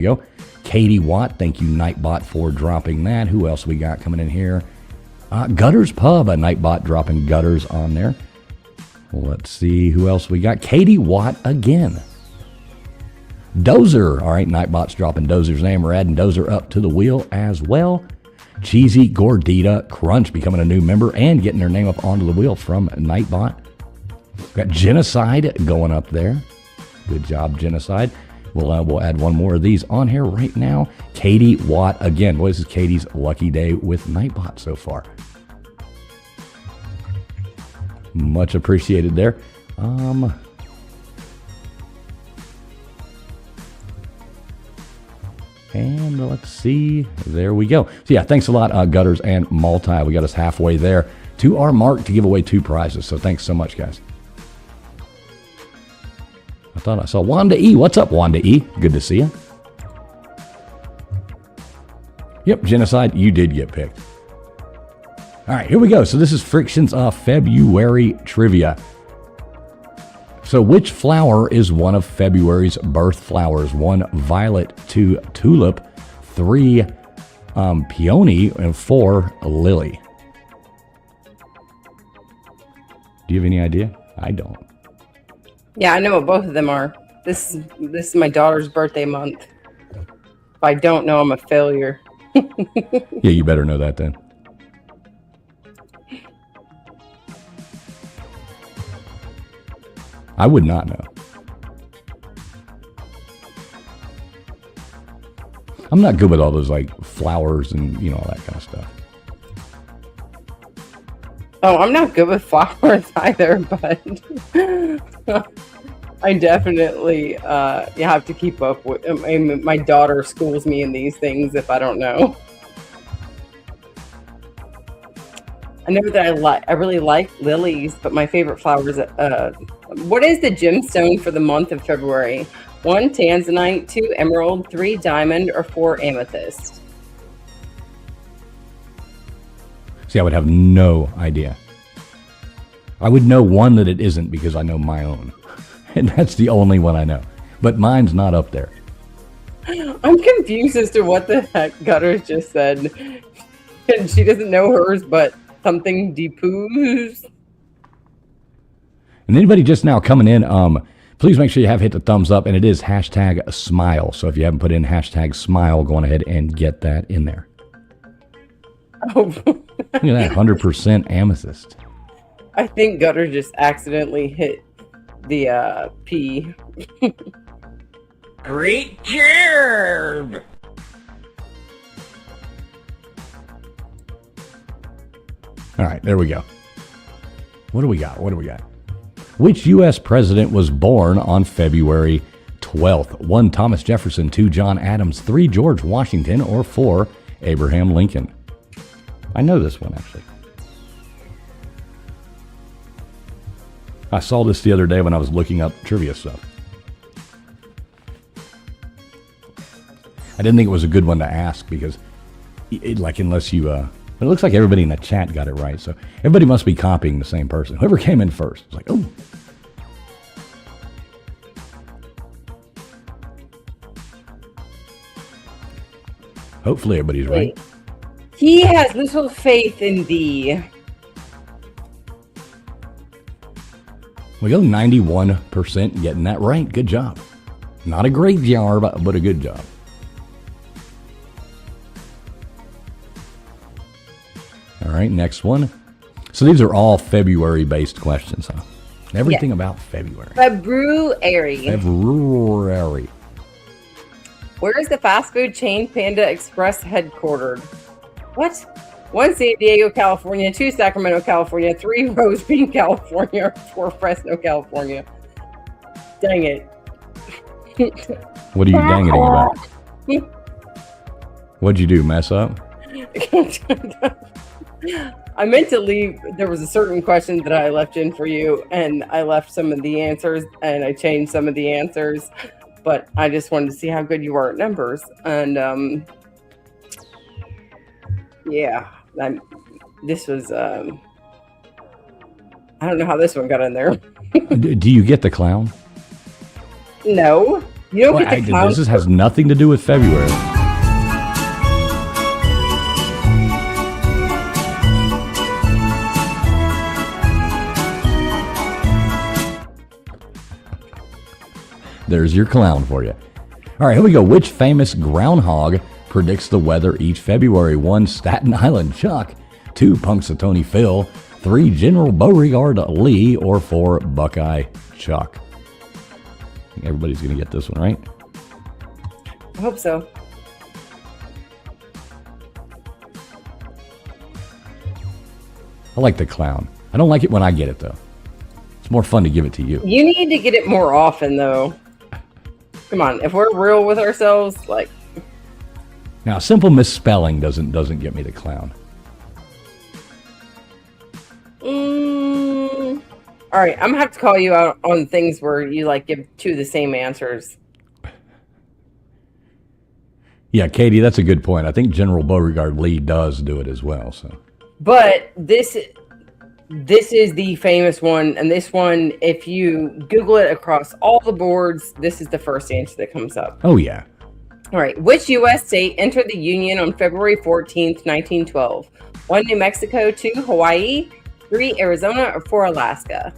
you go. Katie Watt, thank you, Nightbot, for dropping that. Who else we got coming in here? Gutters Pub, a Nightbot dropping Gutters on there. Let's see who else we got. Katie Watt again. Dozer, all right, Nightbot's dropping Dozer's name. We're adding Dozer up to the wheel as well. Cheesy Gordita Crunch becoming a new member and getting their name up onto the wheel from Nightbot. Got Genocide going up there. Good job, Genocide. We'll add one more of these on here right now. Katie Watt again. Boy, this is Katie's lucky day with Nightbot so far. Much appreciated there. And let's see. There we go. So yeah, thanks a lot, Gutters and Multi. We got us halfway there to our mark to give away 2 prizes. So thanks so much, guys. I thought I saw Wanda E. What's up, Wanda E? Good to see you. Yep, Genocide, you did get picked. All right, here we go. So this is Friction's February trivia. So which flower is one of February's birth flowers? 1, violet. 2, tulip. 3, peony. And 4, lily. Do you have any idea? I don't. Yeah, I know what both of them are. This is my daughter's birthday month. If I don't know, I'm a failure. Yeah, you better know that then. I would not know. I'm not good with all those like flowers and all that kind of stuff. Oh, I'm not good with flowers either, but I definitely you have to keep up with. My daughter schools me in these things if I don't know. I know that I really like lilies, but my favorite flower is what is the gemstone for the month of February? 1, tanzanite. 2, emerald. 3, diamond. Or 4, amethyst. See, I would have no idea. I would know one that it isn't because I know my own. And that's the only one I know. But mine's not up there. I'm confused as to what the heck Gutters just said. And she doesn't know hers, but something depoos. And anybody just now coming in, please make sure you have hit the thumbs up. And it is hashtag smile. So if you haven't put in hashtag smile, go on ahead and get that in there. Oh. Look at that, 100% amethyst. I think Gutter just accidentally hit the P. Great job! All right, there we go. What do we got? Which U.S. president was born on February 12th? 1, Thomas Jefferson. 2, John Adams. 3, George Washington. Or 4, Abraham Lincoln. I know this one, actually. I saw this the other day when I was looking up trivia stuff. I didn't think it was a good one to ask because, unless you, it looks like everybody in the chat got it right. So everybody must be copying the same person. Whoever came in first. It's like, oh. Hopefully everybody's right. He has little faith in thee. We go 91% getting that right. Good job. Not a great job, but a good job. All right, next one. So these are all February-based questions, huh? Everything about February. February. Where is the fast food chain Panda Express headquartered? What? 1, San Diego, California. 2, Sacramento, California. 3, Rose Bean, California. 4, Fresno, California. Dang it. What are you dangling about? What'd you do, mess up? I meant to leave. There was a certain question that I left in for you, and I left some of the answers, and I changed some of the answers, but I just wanted to see how good you are at numbers. And yeah, this was, I don't know how this one got in there. Do you get the clown? No. You don't Well, get the clown. this has nothing to do with February. There's your clown for you. All right, here we go. Which famous groundhog predicts the weather each February? 1, Staten Island Chuck. 2, Punxsutawney Phil. 3, General Beauregard Lee. Or 4, Buckeye Chuck. I think everybody's going to get this one, right? I hope so. I like the clown. I don't like it when I get it, though. It's more fun to give it to you. You need to get it more often, though. Come on, if we're real with ourselves, like. Now, simple misspelling doesn't get me the clown. All right, I'm gonna have to call you out on things where you like give two of the same answers. Yeah, Katie, that's a good point. I think General Beauregard Lee does do it as well. So, But this is the famous one, and this one, if you Google it across all the boards, this is the first answer that comes up. oh yeah, All right, which U.S. state entered the Union on February 14th, 1912? 1, New Mexico. 2, Hawaii. 3, Arizona. Or 4, Alaska.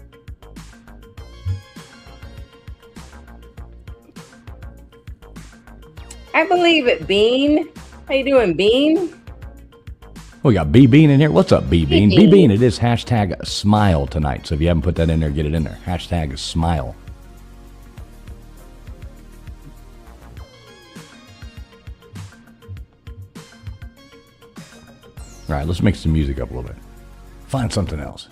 I believe it, Bean. How you doing, Bean? we got B Bean in here. What's up, B Bean? B B-Bean. Bean. It is hashtag smile tonight. So if you haven't put that in there, get it in there. Hashtag smile. All right, let's mix the music up a little bit. Find something else.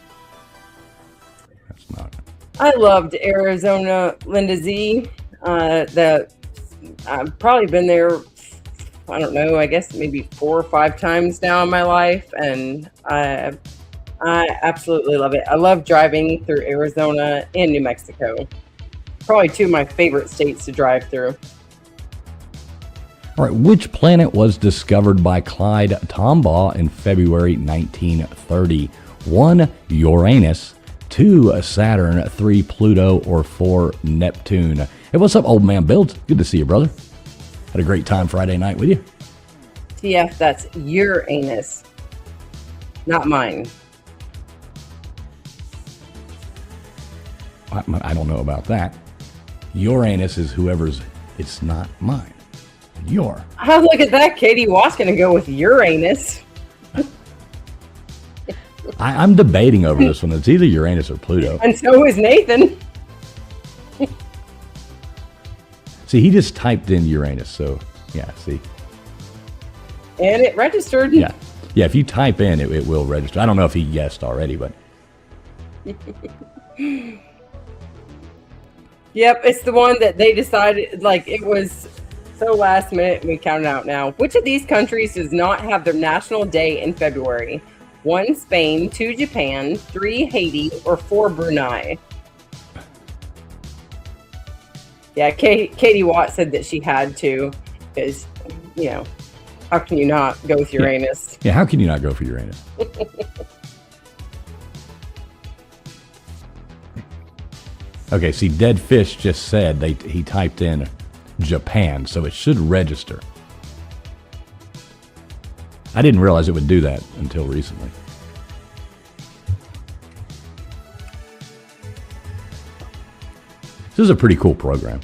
That's not. I loved Arizona, Linda Z. I've probably been there, I don't know, I guess maybe 4 or 5 times now in my life, and I absolutely love it. I love driving through Arizona and New Mexico. Probably 2 of my favorite states to drive through. All right, which planet was discovered by Clyde Tombaugh in February 1930? 1, Uranus. 2, Saturn. 3, Pluto. Or 4, Neptune. Hey, what's up, old man Bill? Good to see you, brother. Had a great time Friday night with you. TF, that's Uranus, not mine. I don't know about that. Uranus is whoever's, it's not mine. Your. Oh, look at that. Katie Watt's going to go with Uranus. I'm debating over this one. It's either Uranus or Pluto. And so is Nathan. See, he just typed in Uranus, so yeah, see. And it registered. Yeah. Yeah, if you type in, it will register. I don't know if he guessed already, but. Yep, it's the one that they decided, like, it was so last minute. We count it out now. Which of these countries does not have their national day in February? 1, Spain. 2, Japan. 3, Haiti. Or 4, Brunei. Yeah, Katie Watt said that she had to, because, you know, how can you not go with Uranus? Yeah, how can you not go for Uranus? Okay, see, Dead Fish just said he typed in Japan, so it should register. I didn't realize it would do that until recently. This is a pretty cool program.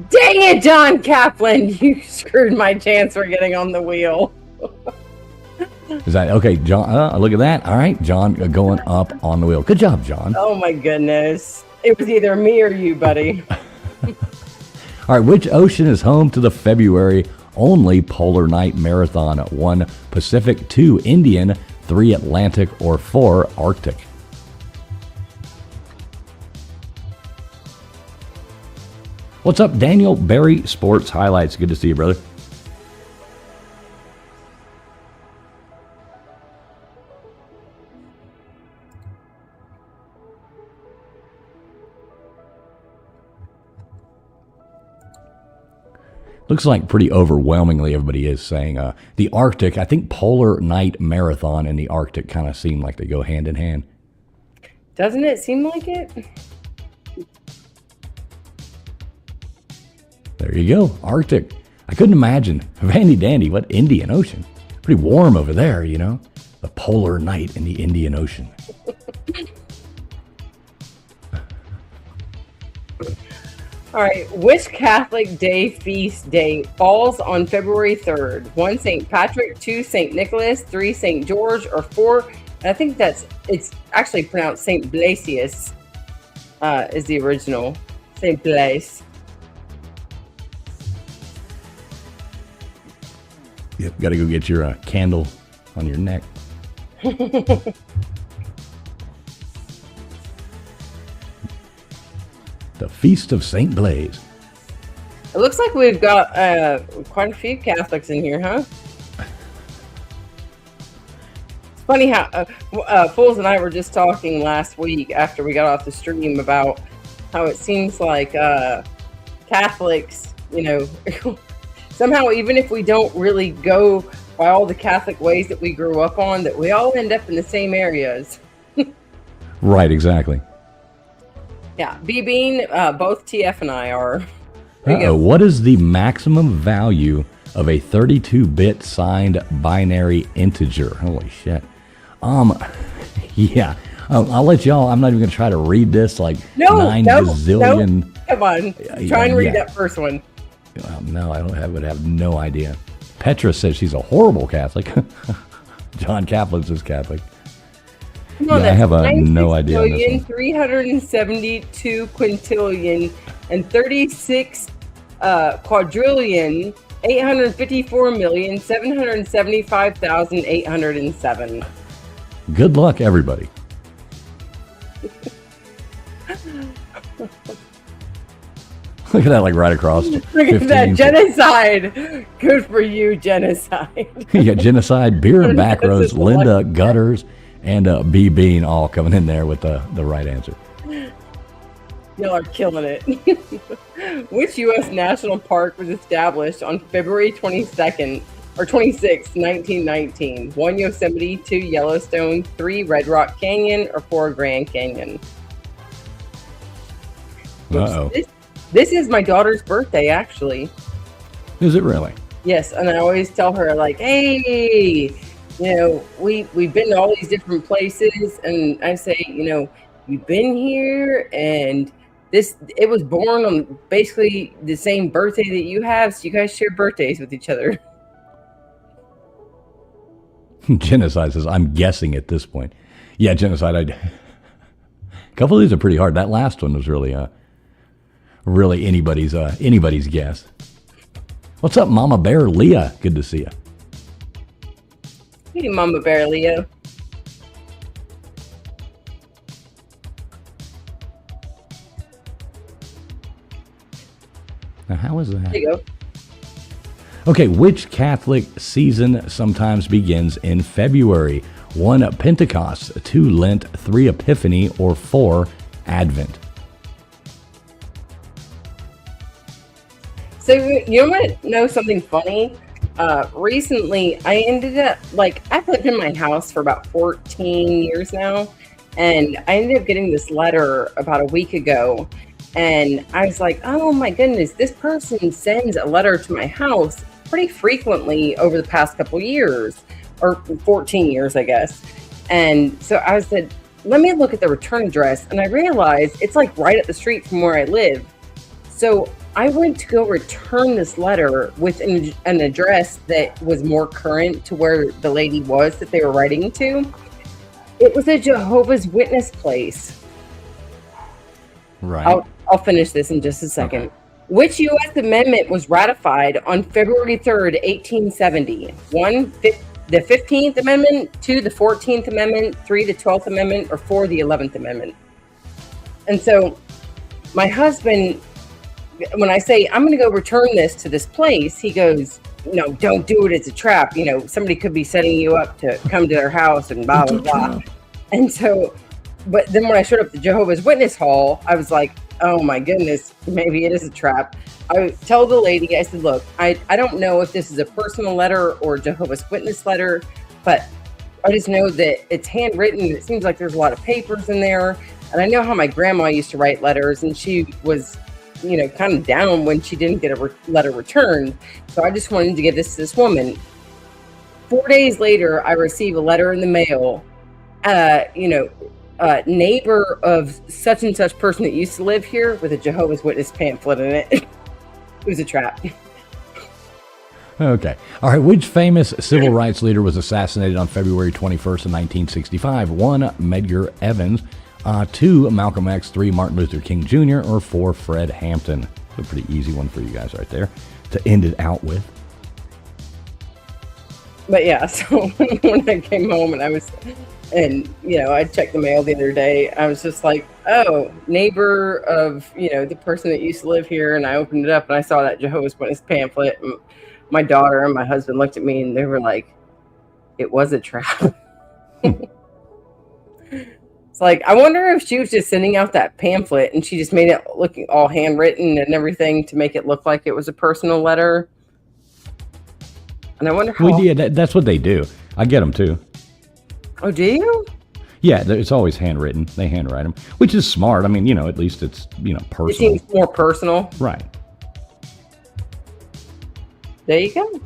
Dang it, John Kaplan! You screwed my chance for getting on the wheel. Is that okay, John? Look at that. All right, John going up on the wheel. Good job, John. Oh my goodness. It was either me or you, buddy. All right, which ocean is home to the February only Polar Night Marathon? 1, Pacific. 2, Indian. 3, Atlantic. Or 4, Arctic. What's up, Daniel Barry Sports Highlights? Good to see you, brother. Looks like pretty overwhelmingly everybody is saying the Arctic. I think Polar Night Marathon and the Arctic kind of seem like they go hand in hand. Doesn't it seem like it? There you go, Arctic. I couldn't imagine. Vandy Dandy, what Indian Ocean? Pretty warm over there, you know? The polar night in the Indian Ocean. All right. Which Catholic Day feast day falls on February 3rd? 1, St. Patrick, 2, St. Nicholas, 3, St. George, or 4, and I think it's actually pronounced St. Blasius, is the original. St. Blaise. Yep, got to go get your candle on your neck. The Feast of St. Blaise. It looks like we've got quite a few Catholics in here, huh? It's funny how Fools and I were just talking last week after we got off the stream about how it seems like Catholics, you know, somehow even if we don't really go by all the Catholic ways that we grew up on, that we all end up in the same areas. Right, exactly. Yeah, B-Bean, both TF and I are. There you go. What is the maximum value of a 32-bit signed binary integer? Holy shit. Yeah. I'll let y'all. I'm not even gonna try to read this like No, gazillion. Come on, try and read that first one. No, I would have no idea. Petra says she's a horrible Catholic. John Kaplan is Catholic. No, I have no idea on this one. 372 quintillion and 36 quadrillion 854,775,807. Good luck, everybody. Look at that, like right across. Look at that, genocide. Good for you, genocide. You got genocide, beer and back rows, This is Linda, Gutters, and B Bean all coming in there with the right answer. Y'all are killing it. Which U.S. national park was established on February 22nd or 26th, 1919? 1, Yosemite, 2, Yellowstone, 3, Red Rock Canyon, or 4, Grand Canyon? Uh-oh. This is my daughter's birthday, actually. Is it really? Yes, and I always tell her, like, hey, you know, we've been to all these different places, and I say, you know, you've been here, and it was born on basically the same birthday that you have, so you guys share birthdays with each other. Genocide says, I'm guessing at this point. Yeah, genocide. A couple of these are pretty hard. That last one was really anybody's guess. What's up, Mama Bear Leah? Good to see you. Hey, Mama Bear Leo. Now, how is that? There you go. Okay, which Catholic season sometimes begins in February? 1, Pentecost, 2, Lent, 3, Epiphany, or 4, Advent? So you might know something funny. Recently, I ended up, like, I've lived in my house for about 14 years now, and I ended up getting this letter about a week ago, and I was like, oh my goodness, this person sends a letter to my house pretty frequently over the past couple years, or 14 years, I guess. And so I said, let me look at the return address, and I realized it's like right up the street from where I live. So I went to go return this letter with an address that was more current to where the lady was that they were writing to. It was a Jehovah's Witness place. Right. I'll finish this in just a second. Okay. Which U.S. amendment was ratified on February 3rd, 1870? 1, the 15th Amendment, 2, the 14th Amendment, 3, the 12th Amendment, or 4, the 11th Amendment? And so my husband, when I say, I'm going to go return this to this place, he goes, no, don't do it. It's a trap. You know, somebody could be setting you up to come to their house and blah, blah, blah. And so, but then when I showed up at the Jehovah's Witness Hall, I was like, oh my goodness, maybe it is a trap. I tell the lady, I said, look, I don't know if this is a personal letter or a Jehovah's Witness letter, but I just know that it's handwritten. It seems like there's a lot of papers in there. And I know how my grandma used to write letters, and she was kind of down when she didn't get a letter returned. So I just wanted to get this woman. 4 days later, I receive a letter in the mail. Neighbor of such and such person that used to live here with a Jehovah's Witness pamphlet in it. It was a trap. Okay. All right. Which famous civil rights leader was assassinated on February 21st of 1965? 1, Medgar Evers. 2, Malcolm X. 3, Martin Luther King Jr. Or 4, Fred Hampton. It's a pretty easy one for you guys right there to end it out with. But yeah, so when I came home and I checked the mail the other day, I was just like, oh, neighbor of, the person that used to live here. And I opened it up and I saw that Jehovah's Witness pamphlet. And my daughter and my husband looked at me and they were like, it was a trap. It's like, I wonder if she was just sending out that pamphlet and she just made it looking all handwritten and everything to make it look like it was a personal letter. And I wonder how. That's what they do. I get them too. Oh, do you? Yeah, it's always handwritten. They handwrite them, which is smart. I mean, at least it's, personal. It seems more personal. Right. There you go.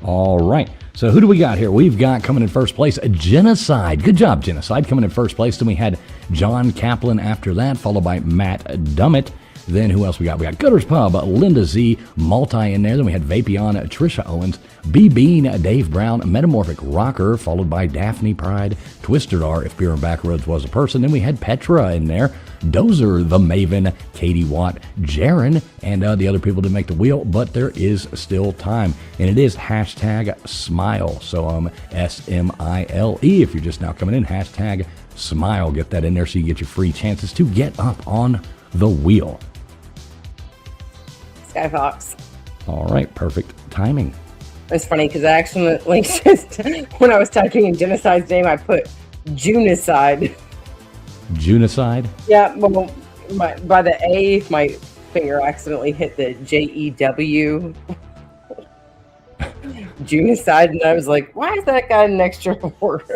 All right. So who do we got here? We've got coming in first place, Genocide. Good job, Genocide. Coming in first place. Then we had John Kaplan after that, followed by Matt Dummett. Then who else we got? We got Gooder's Pub, Linda Z, Multi in there. Then we had Vapion, Trisha Owens, B Bean, Dave Brown, Metamorphic Rocker, followed by Daphne Pride, Twisted R, If Beer and Backroads Was a Person. Then we had Petra in there, Dozer, The Maven, Katie Watt, Jaron, and the other people didn't make the wheel, but there is still time. And it is hashtag smile. So SMILE. If you're just now coming in, hashtag smile. Get that in there so you get your free chances to get up on the wheel. Skyfox. All right, perfect timing. It's funny because I accidentally just, when I was typing in Genocide's name, I put Junocide. Junocide? Yeah, well, by the A, my finger accidentally hit the JEW. Junocide, and I was like, why is that got an extra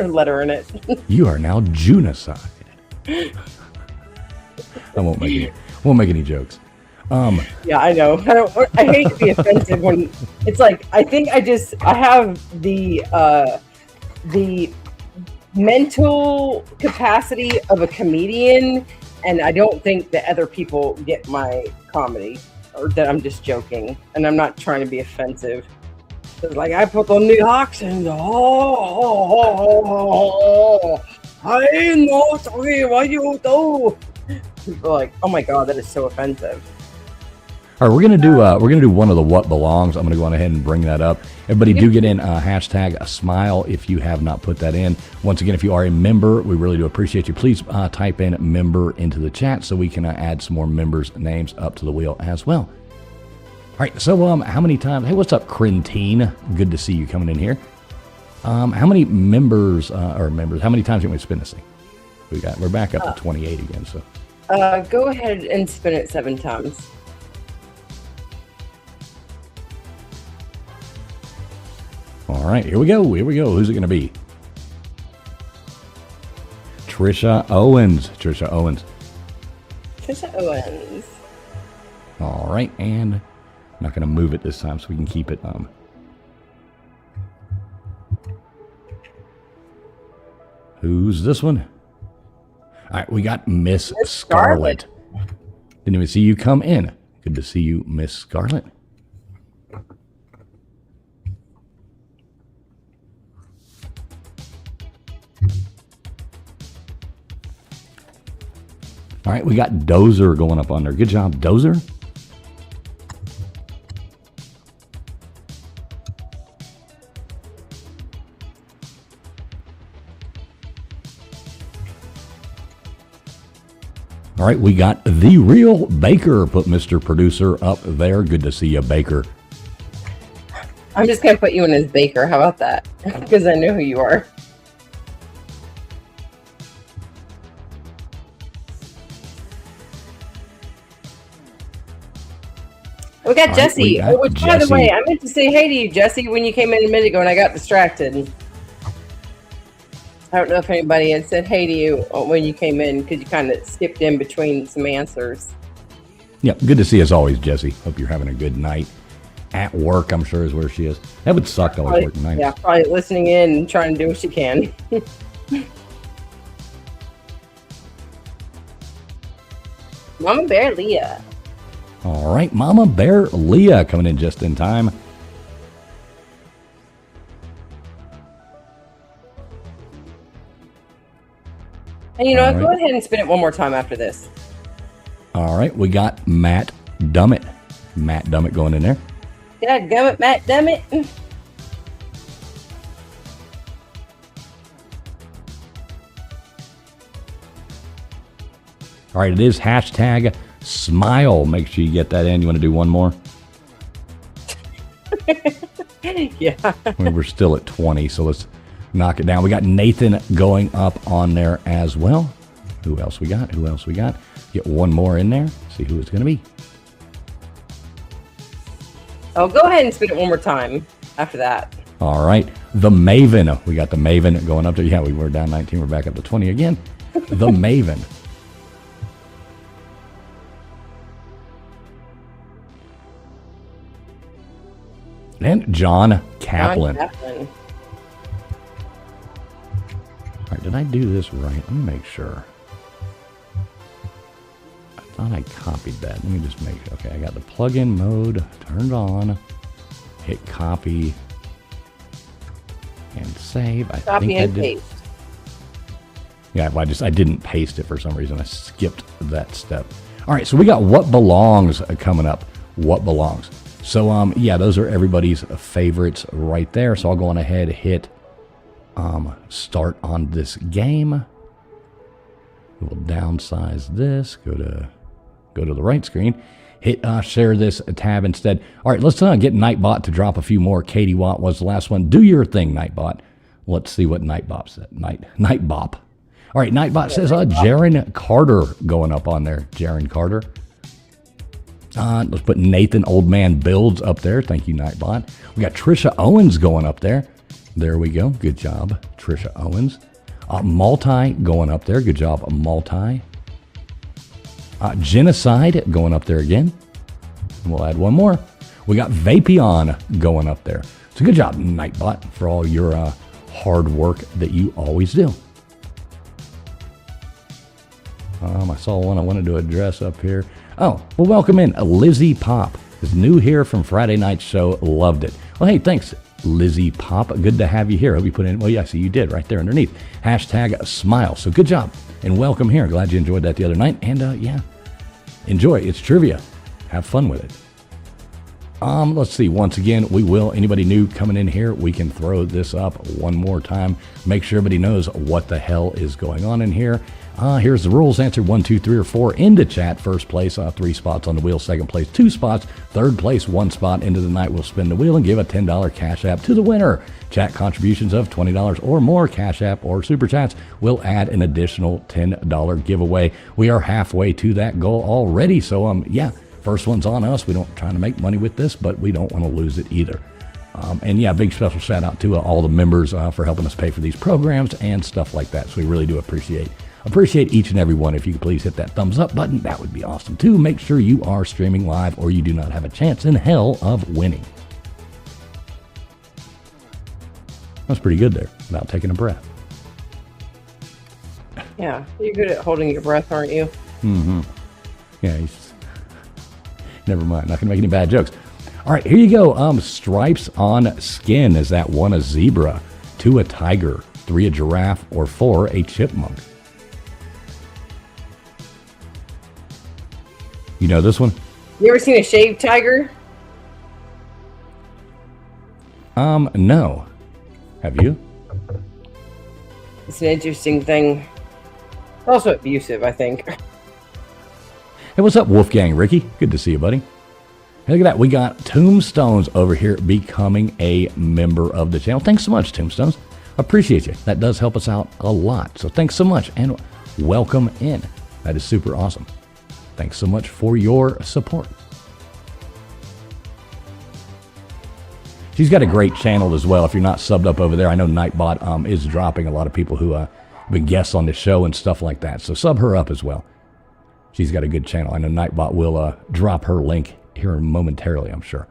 letter in it? You are now Junocide. I won't make any jokes. Yeah, I know. I hate to be offensive when it's like, I think I have the mental capacity of a comedian, and I don't think that other people get my comedy, or that I'm just joking, and I'm not trying to be offensive. It's like, I put on the accent. I'm not sorry, what you do? People are like, oh my god, that is so offensive. All right, we're gonna do one of the what belongs. I'm gonna go on ahead and bring that up. Everybody, do get in hashtag smile if you have not put that in. Once again, if you are a member, we really do appreciate you. Please type in member into the chat so we can add some more members' names up to the wheel as well. All right, so how many times? Hey, what's up, Crentine? Good to see you coming in here. How many members? How many times can we spin this thing? We're back up to 28 again. So go ahead and spin it 7 times. All right, here we go. Who's it going to be? Trisha Owens. Trisha Owens. All right, and I'm not going to move it this time so we can keep it. Who's this one? All right, we got Miss Scarlet. Didn't even see you come in. Good to see you, Miss Scarlet. All right, we got Dozer going up on there. Good job, Dozer. All right, we got The Real Baker. Put Mr. Producer up there. Good to see you, Baker. I'm just going to put you in as Baker. How about that? Because I know who you are. We got Jesse. Which, by the way, I meant to say hey to you, Jesse, when you came in a minute ago and I got distracted. I don't know if anybody had said hey to you when you came in because you kind of skipped in between some answers. Yeah, good to see you as always, Jesse. Hope you're having a good night. At work, I'm sure is where she is. That would suck to always working nights. Yeah, probably listening in and trying to do what she can. Mama Bear Leah. All right, Mama Bear Leah coming in just in time. And you know, All go right. ahead and spin it one more time after this. All right, we got Matt Dummett. Matt Dummett going in there. Yeah, gummit, Matt, dammit. All right, it is hashtag smile. Make sure you get that in. You want to do one more? Yeah. We're still at 20, so let's knock it down. We got Nathan going up on there as well. Who else we got? Who else we got? Get one more in there. See who it's going to be. Oh, go ahead and spin it one more time after that. All right, the Maven. We got the Maven going up to, yeah, we were down 19. We're back up to 20 again. The Maven. And John Kaplan. John Kaplan. All right, did I do this right? Let me make sure. I thought I copied that. Let me just make sure. Okay, I got the plugin mode turned on. Hit copy and save. I Copy think and I did. paste. Yeah, I didn't paste it for some reason. I skipped that step. All right, so we got What Belongs coming up. What Belongs. So, yeah, those are everybody's favorites right there. So I'll go on ahead, hit start on this game. We'll downsize this. Go to the right screen. Hit share this tab instead. All right, let's get Nightbot to drop a few more. Katie Watt was the last one. Do your thing, Nightbot. Let's see what Nightbot said. Nightbop. All right, Nightbot says Jaron Carter going up on there. Jaron Carter. Let's put Nathan Old Man Builds up there. Thank you, Nightbot. We got Trisha Owens going up there. There we go. Good job, Trisha Owens. Multi going up there. Good job, Multi. Genocide going up there again. And we'll add one more. We got Vapion going up there. So good job, Nightbot, for all your hard work that you always do. I saw one I wanted to address up here. Oh, well, welcome in Lizzie Pop. Is new here from Friday night's show. Loved it. Well, hey, thanks, Lizzie Pop. Good to have you here. Hope you put in. Well, yeah, see, you did right there underneath. Hashtag smile. So good job and welcome here. Glad you enjoyed that the other night. And yeah, enjoy. It's trivia. Have fun with it. Let's see. Once again, we will. Anybody new coming in here, we can throw this up one more time. Make sure everybody knows what the hell is going on in here. Here's the rules. Answer 1, 2, 3, or 4 into chat. First place, 3 spots on the wheel. Second place, 2 spots. Third place, 1 spot into the night. We'll spin the wheel and give a $10 Cash App to the winner. Chat contributions of $20 or more, Cash App or Super Chats will add an additional $10 giveaway. We are halfway to that goal already. So, yeah, first one's on us. We don't try to make money with this, but we don't want to lose it either. And yeah, big special shout out to all the members for helping us pay for these programs and stuff like that. So we really do appreciate each and every one. If you could please hit that thumbs up button, that would be awesome too. Make sure you are streaming live or you do not have a chance in hell of winning. That's pretty good there, without taking a breath. Yeah, you're good at holding your breath, aren't you? Mm-hmm. Yeah, never mind. Not going to make any bad jokes. All right, here you go. Stripes on skin. Is that 1 a zebra, 2 a tiger, 3 a giraffe, or 4 a chipmunk? You know this one? You ever seen a shaved tiger? No. Have you? It's an interesting thing. Also abusive, I think. Hey, what's up, Wolfgang Ricky? Good to see you, buddy. Hey, look at that. We got Tombstones over here becoming a member of the channel. Thanks so much, Tombstones. Appreciate you. That does help us out a lot. So thanks so much and welcome in. That is super awesome. Thanks so much for your support. She's got a great channel as well. If you're not subbed up over there, I know Nightbot is dropping a lot of people who have been guests on the show and stuff like that. So sub her up as well. She's got a good channel. I know Nightbot will drop her link here momentarily, I'm sure.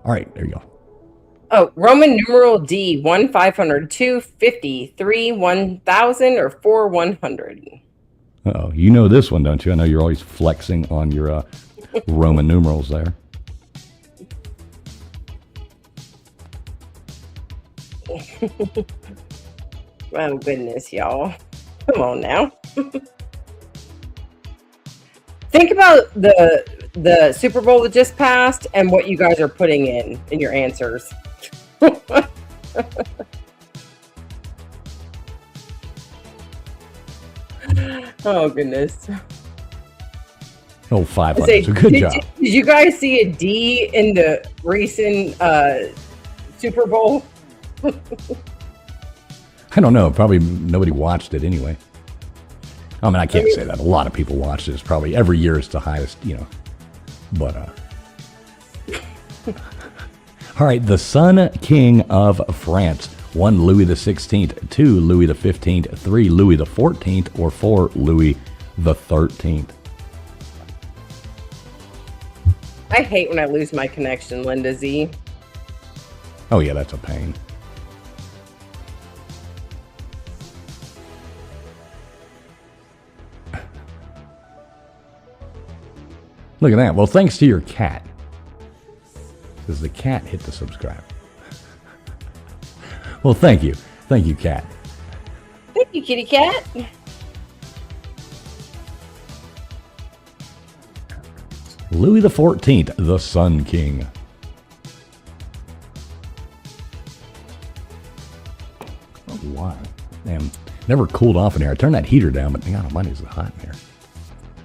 All right, there you go. Oh, Roman numeral D, 1 500, 2 50, 3 1000, or 4 100. Uh-oh. You know this one, don't you? I know you're always flexing on your Roman numerals there. Oh, goodness, y'all. Come on now. Think about the Super Bowl that just passed and what you guys are putting in your answers. Oh, goodness. Oh, 500. So good job. Did you guys see a D in the recent Super Bowl? I don't know. Probably nobody watched it anyway. I mean, I can't say that. A lot of people watched it. It's probably every year it's the highest, But, all right. The Sun King of France. 1, Louis the 16th. 2, Louis the 15th. 3, Louis the 14th. Or 4, Louis the 13th. I hate when I lose my connection, Linda Z. Oh, yeah, that's a pain. Look at that. Well, thanks to your cat. Does the cat hit the subscribe? Well, thank you. Thank you, cat. Thank you, kitty cat. Louis the 14th, the Sun King. Oh, wow. Damn. Never cooled off in here. I turned that heater down, but God almighty, it's hot in here.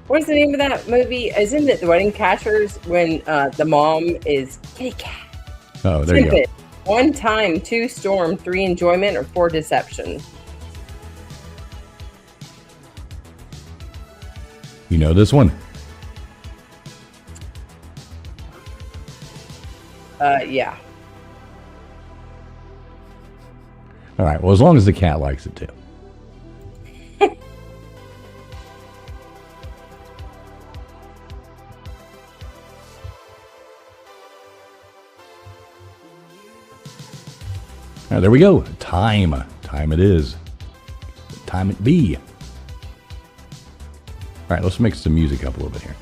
What's the name of that movie? Isn't it The Wedding Crashers when the mom is kitty cat? Oh, there you go. 1 time, 2 storm, 3 enjoyment, or 4 deception. You know this one? Yeah. All right. Well, as long as the cat likes it too. All right, there we go. Time it is. Time it be. All right, let's mix the music up a little bit here.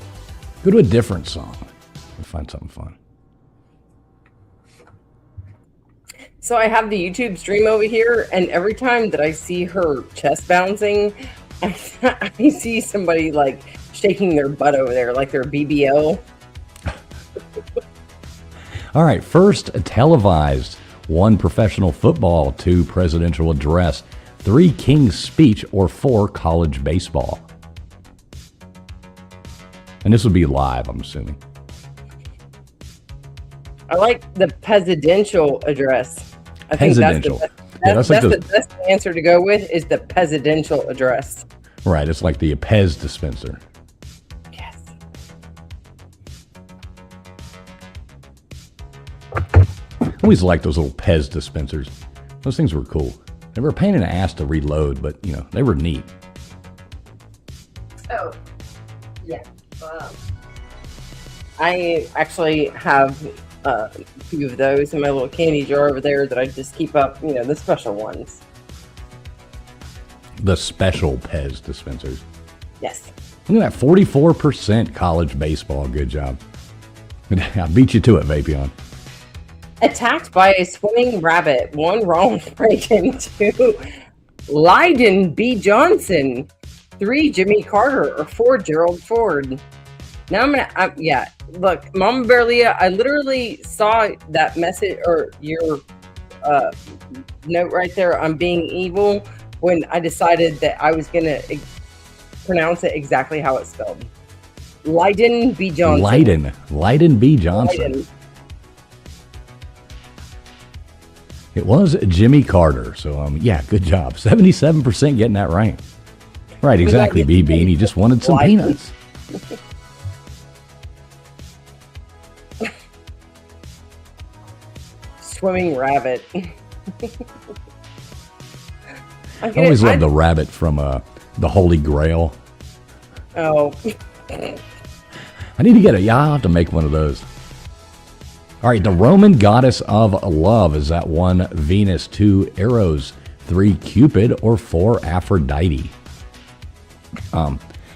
Go to a different song. We'll find something fun. So I have the YouTube stream over here, and every time that I see her chest bouncing, I see somebody like shaking their butt over there, like their BBL. All right, first televised. 1, professional football. 2, presidential address. 3, King's speech. Or 4, college baseball. And this would be live, I'm assuming. I like the presidential address. I Presidential. think that's the best answer to go with is the presidential address. Right, it's like the Pez dispenser. Yes. I always liked those little Pez dispensers. Those things were cool. They were a pain in the ass to reload, but, they were neat. Oh, yeah. I actually have a few of those in my little candy jar over there that I just keep up, the special ones. The special Pez dispensers. Yes. Look at that, 44% college baseball. Good job. I beat you to it, Vapion. Attacked by a swimming rabbit. 1, Ronald Reagan. 2, Lyndon B. Johnson. 3, Jimmy Carter. Or 4, Gerald Ford. Now look, Mama Bear Leah, I literally saw that message or your note right there on being evil when I decided that I was going to pronounce it exactly how it's spelled. Lyndon B. Johnson. Lyndon B. Johnson. Lyndon. It was Jimmy Carter. So, yeah, good job. 77% getting that right. Right, exactly, BB. And he just wanted some peanuts. Swimming rabbit. I always loved the rabbit from the Holy Grail. Oh. I need to get a. I'll have to make one of those. All right, the Roman goddess of love, is that 1 Venus, 2 Eros, 3 Cupid, or 4 Aphrodite?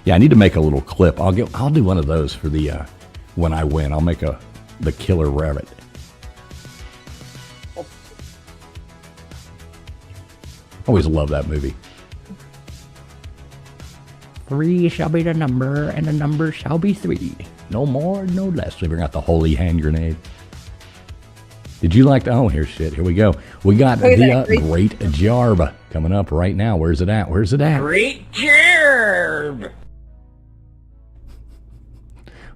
Yeah, I need to make a little clip. I'll do one of those for the when I win. I'll make the killer rabbit. Always love that movie. 3 shall be the number, and the number shall be 3. No more, no less. We bring out the holy hand grenade. Did you like the... Oh, here's shit. Here we go. We got the Great Jarb coming up right now. Where's it at? Where's it at? Great Jarb!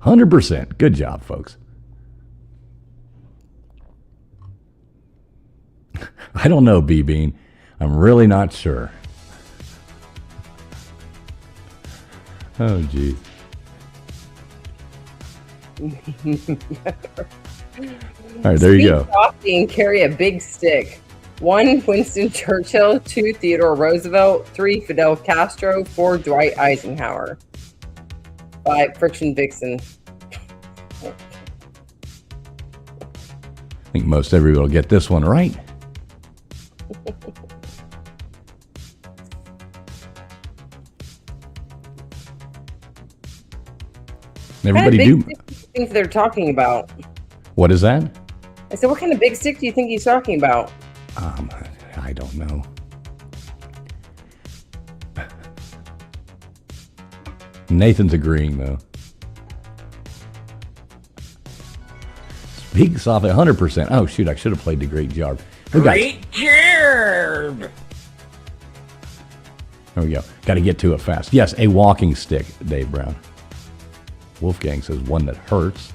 100%. Good job, folks. I don't know, B-Bean. I'm really not sure. Oh, geez. All right, there you go. Softy and carry a big stick. 1 Winston Churchill, 2 Theodore Roosevelt, 3 Fidel Castro, 4 Dwight Eisenhower, 5 Friction Vixen. I think most everybody will get this one right. Everybody do. What do you think they're talking about? What is that? I said, what kind of big stick do you think he's talking about? I don't know. Nathan's agreeing, though. Big soft at 100%. Oh, shoot, I should have played the Great Jarb. Great Jarb! There we go. Got to get to it fast. Yes, a walking stick, Dave Brown. Wolfgang says one that hurts.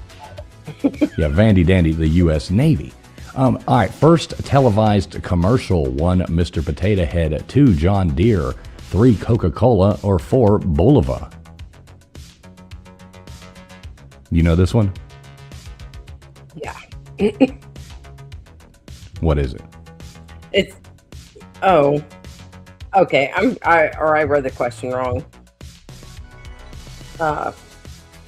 Yeah, Vandy Dandy, the U.S. Navy. All right, first televised commercial. 1 Mr. Potato Head, 2 John Deere, 3 Coca-Cola, or 4 Bulova. You know this one? Yeah. What is it? It's... Oh. Okay, I read the question wrong.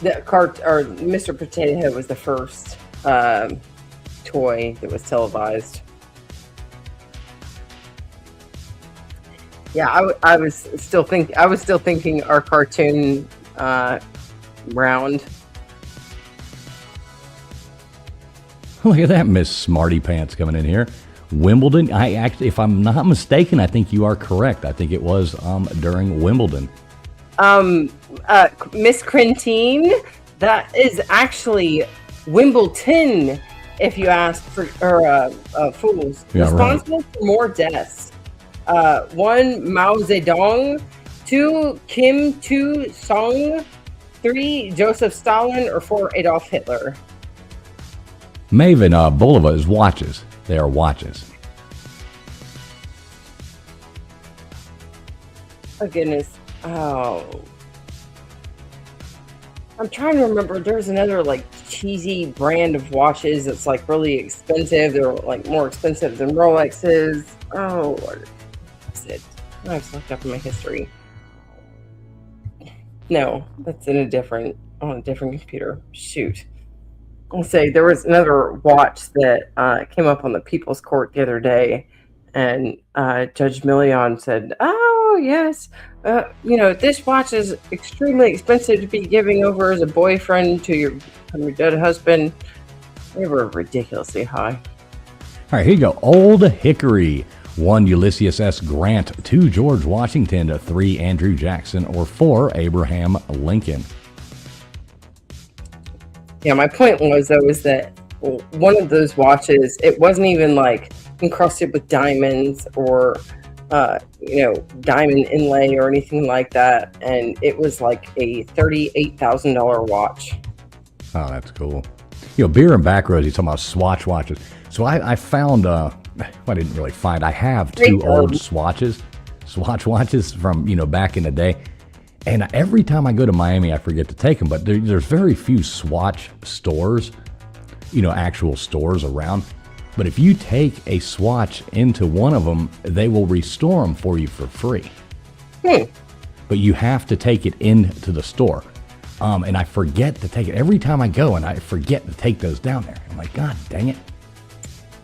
The cart or Mr. Potato Head was the first toy that was televised. Yeah, I was still thinking our cartoon round. Look at that, Miss Smarty Pants coming in here. Wimbledon. I actually, if I'm not mistaken, I think you are correct. I think it was during Wimbledon. Miss Crentine, that is actually Wimbledon, if you ask for fools. Yeah, responsible for more deaths. 1 Mao Zedong, 2 Kim Tu Song, 3 Joseph Stalin, or 4 Adolf Hitler. Maven, Bulova is watches. They are watches. Oh goodness. Oh. I'm trying to remember. There's another like cheesy brand of watches that's like really expensive. They're like more expensive than Rolexes. Oh, what is it? I just looked up in my history. No, that's on a different computer. Shoot. I'll say there was another watch that came up on the People's Court the other day, and Judge Million said, "Oh yes, this watch is extremely expensive to be giving over as a boyfriend to your dead husband." They were ridiculously high. All right, here you go. Old Hickory. 1 Ulysses S. Grant, 2 George Washington, 3 Andrew Jackson, or 4 Abraham Lincoln. Yeah, my point was that one of those watches, it wasn't even like encrusted with diamonds or diamond inlay or anything like that, and it was like a $38,000 watch. Oh, that's cool. Beer and Backroads, he's talking about Swatch watches. So I found, I didn't really find, I have 2 old Swatch watches from, back in the day. And every time I go to Miami, I forget to take them. But there's very few Swatch stores, actual stores around. But if you take a Swatch into one of them, they will restore them for you for free. but you have to take it into the store. And I forget to take it every time I go, and I forget to take those down there. I'm like, God dang it.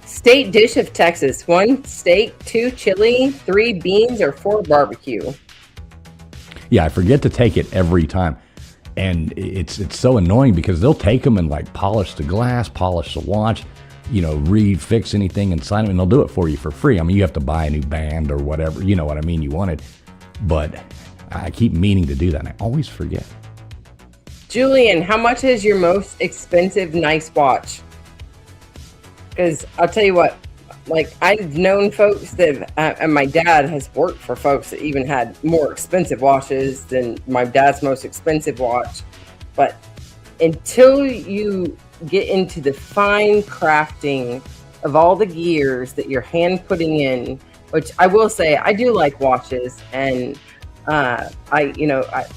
State dish of Texas: 1 steak, 2 chili, 3 beans, or 4 barbecue. Yeah, I forget to take it every time. And it's so annoying because they'll take them and like polish the glass, polish the watch, fix anything inside them, and they'll do it for you for free. I mean, you have to buy a new band or whatever, you know what I mean, you wanted. But I keep meaning to do that, and I always forget. Julian, how much is your most expensive nice watch? Because I'll tell you what, like, I've known folks that, and my dad has worked for folks that even had more expensive watches than my dad's most expensive watch. But until you get into the fine crafting of all the gears that you're hand putting in, which I will say, I do like watches, and I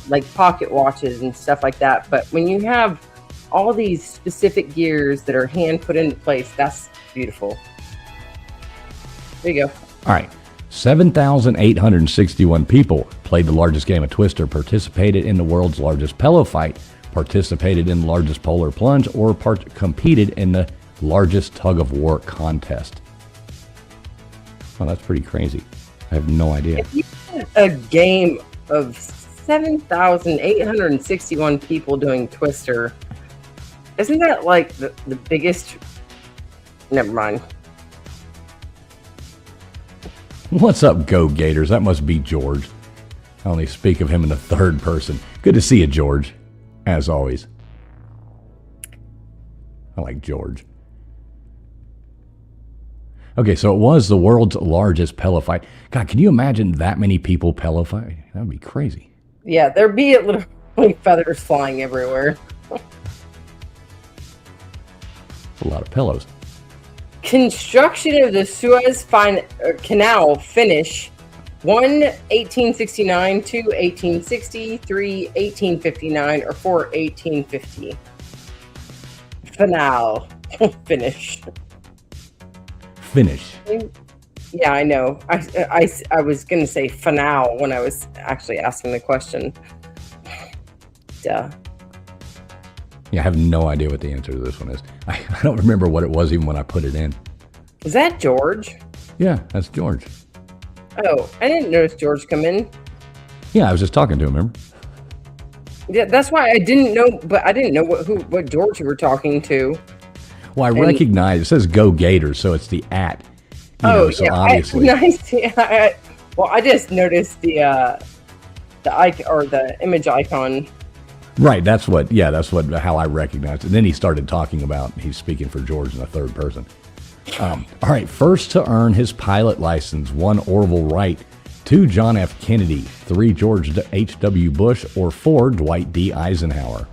like pocket watches and stuff like that. But when you have all these specific gears that are hand put into place, that's beautiful. There you go. All right. 7,861 people played the largest game of Twister, participated in the world's largest pillow fight, participated in the largest polar plunge, or competed in the largest tug of war contest. Well, that's pretty crazy. I have no idea. If you had a game of 7,861 people doing Twister, isn't that like the biggest? Never mind. What's up, Go Gators? That must be George. I only speak of him in the third person. Good to see you, George. As always. I like George. Okay, so it was the world's largest pillow fight. God, can you imagine that many people pillow fight? That would be crazy. Yeah, there'd be literally feathers flying everywhere. A lot of pillows. Construction of the Suez Canal finish: 1, 1869, 2, 1860, 3, 1859, or 4, 1850. Finale. Finish. Finish. Yeah, I know. I was going to say finale when I was actually asking the question. Duh. Yeah, I have no idea what the answer to this one is. I don't remember what it was even when I put it in. Is that George? Yeah, that's George. Oh, I didn't notice George come in. Yeah, I was just talking to him, remember? Yeah, that's why I didn't know, but I didn't know what George you were talking to. Well, I recognize, it says Go Gators, so it's the @ so yeah, obviously. Nice. Well, I just noticed the icon or the image icon. Right, that's how I recognized it. And then he started talking about, he's speaking for George in the third person. All right, first to earn his pilot license: 1, Orville Wright; 2, John F. Kennedy; 3, George H.W. Bush; or 4, Dwight D. Eisenhower.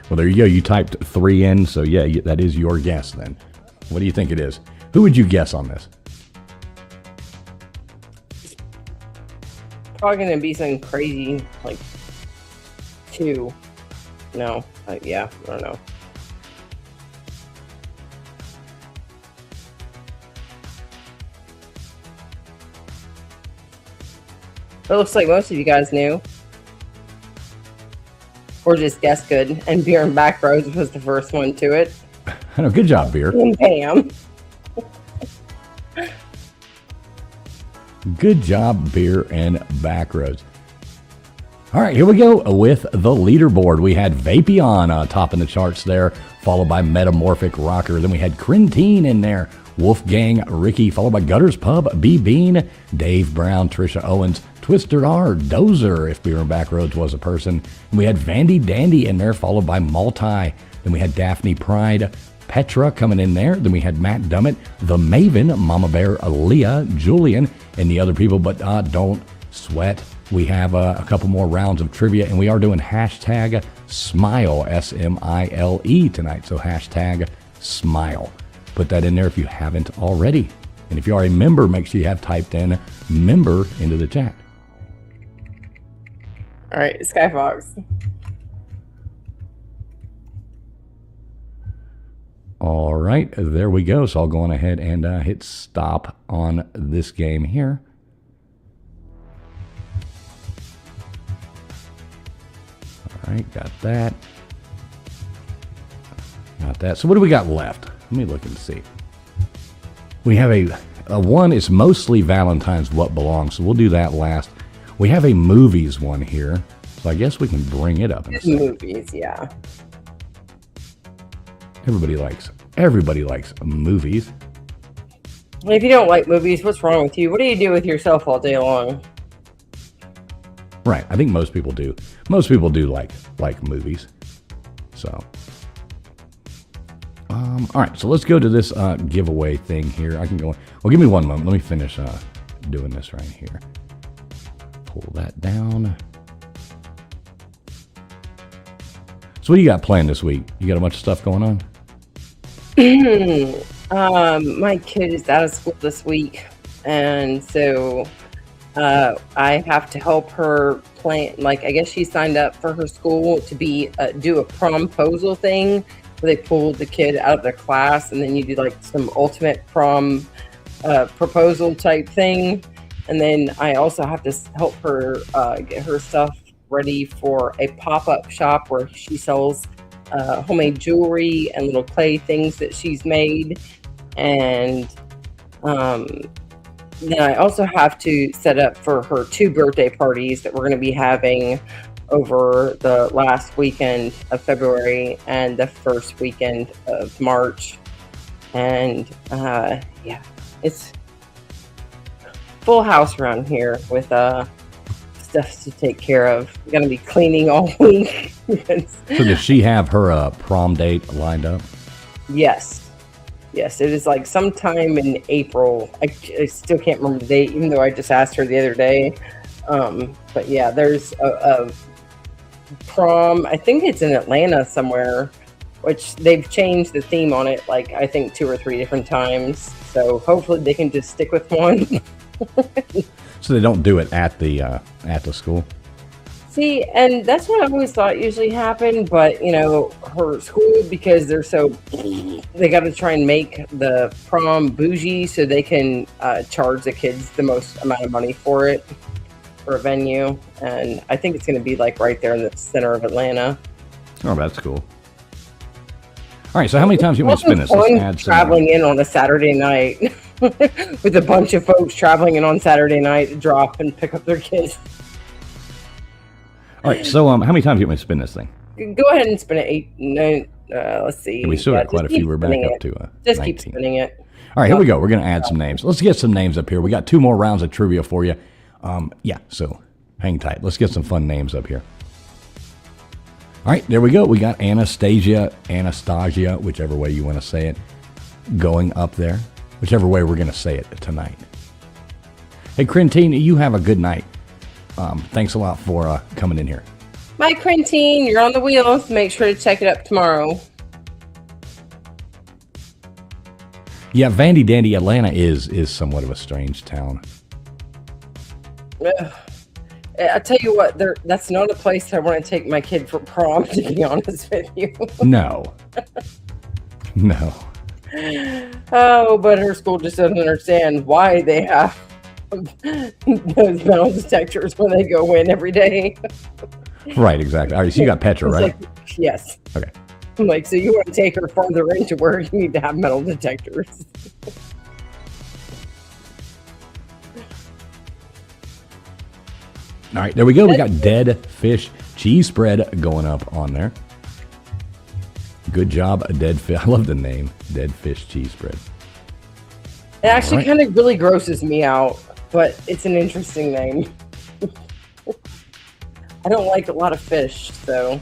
Well, there you go. You typed 3 in, so yeah, that is your guess then. What do you think it is? Who would you guess on this? Probably gonna be something crazy like 2. No, yeah, I don't know. It looks like most of you guys knew. Or just guessed good. And Beer and Backroads was the first one to it. I know, good job, Beer. And bam. Good job, Beer and Backroads. All right, here we go with the leaderboard. We had Vapion topping the charts there, followed by Metamorphic Rocker. Then we had Crintine in there, Wolfgang Ricky, followed by Gutters Pub, B Bean, Dave Brown, Trisha Owens, Twister R, Dozer, if Beer and Backroads was a person. And we had Vandy Dandy in there, followed by Multi. Then we had Daphne Pride, Petra coming in there. Then we had Matt Dummett, The Maven, Mama Bear, Aaliyah, Julian, and the other people. But don't sweat. We have a couple more rounds of trivia, and we are doing hashtag SMILE, S-M-I-L-E tonight. So hashtag SMILE. Put that in there if you haven't already. And if you are a member, make sure you have typed in member into the chat. All right, Skyfox. All right. right, there we go. So I'll go on ahead and hit stop on this game here. All right, got that. Got that. So what do we got left? Let me look and see. We have a one is mostly Valentine's What Belongs, so we'll do that last. We have a movies one here, so I guess we can bring it up in a second. Movies, yeah. Everybody likes movies. If you don't like movies, what's wrong with you? What do you do with yourself all day long? Right, I think most people do. Most people do like movies. So, all right. So let's go to this giveaway thing here. I can go. Well, give me one moment. Let me finish doing this right here. Pull that down. So, what do you got planned this week? You got a bunch of stuff going on? My kid is out of school this week, and so I have to help her plan. Like, I guess she signed up for her school to be do a promposal thing where they pull the kid out of the class, and then you do like some ultimate prom proposal type thing. And then I also have to help her get her stuff ready for a pop-up shop where she sells homemade jewelry and little clay things that she's made. And then I also have to set up for her 2 birthday parties that we're going to be having over the last weekend of February and the first weekend of March. And yeah, it's full house around here with stuff to take care of. I'm going to be cleaning all week. So does she have her prom date lined up? Yes, it is like sometime in April. I still can't remember the date, even though I just asked her the other day. But yeah, there's a prom. I think it's in Atlanta somewhere, which they've changed the theme on it, like I think 2 or 3 different times. So hopefully they can just stick with one. So they don't do it at the school? See, and that's what I always thought usually happened, but you know, her school, because they're so, they got to try and make the prom bougie so they can charge the kids the most amount of money for it, for a venue. And I think it's going to be like right there in the center of Atlanta. Oh, that's cool. All right, so how many times do you want to spin this? Let's add traveling in on a Saturday night with a bunch of folks traveling in on Saturday night to drop and pick up their kids. All right, so how many times do you want me to spin this thing? Go ahead and spin it 8, 9. Let's see. We still got quite a few. We're back up to just 19. keep spinning it. All right, here we go. We're going to add some names. Let's get some names up here. We got 2 more rounds of trivia for you. Yeah, so hang tight. Let's get some fun names up here. All right, there we go. We got Anastasia, whichever way you want to say it, going up there. Whichever way we're going to say it tonight. Hey, Crentine, you have a good night. Thanks a lot for coming in here. My Crentine, you're on the wheels. Make sure to check it up tomorrow. Yeah, Vandy Dandy, Atlanta is somewhat of a strange town. I tell you what, that's not a place I want to take my kid for prom, to be honest with you. No. No. Oh, but her school just doesn't understand why they have those metal detectors when they go in every day. Right, exactly. All right, so you got Petra, right? Like, yes. Okay. I'm like, so you want to take her further into where you need to have metal detectors. All right, there we go. We got Dead Fish Cheese Spread going up on there. Good job, Dead Fish. I love the name, Dead Fish Cheese Spread. It actually kind of really grosses me out, but it's an interesting name. I don't like a lot of fish, so.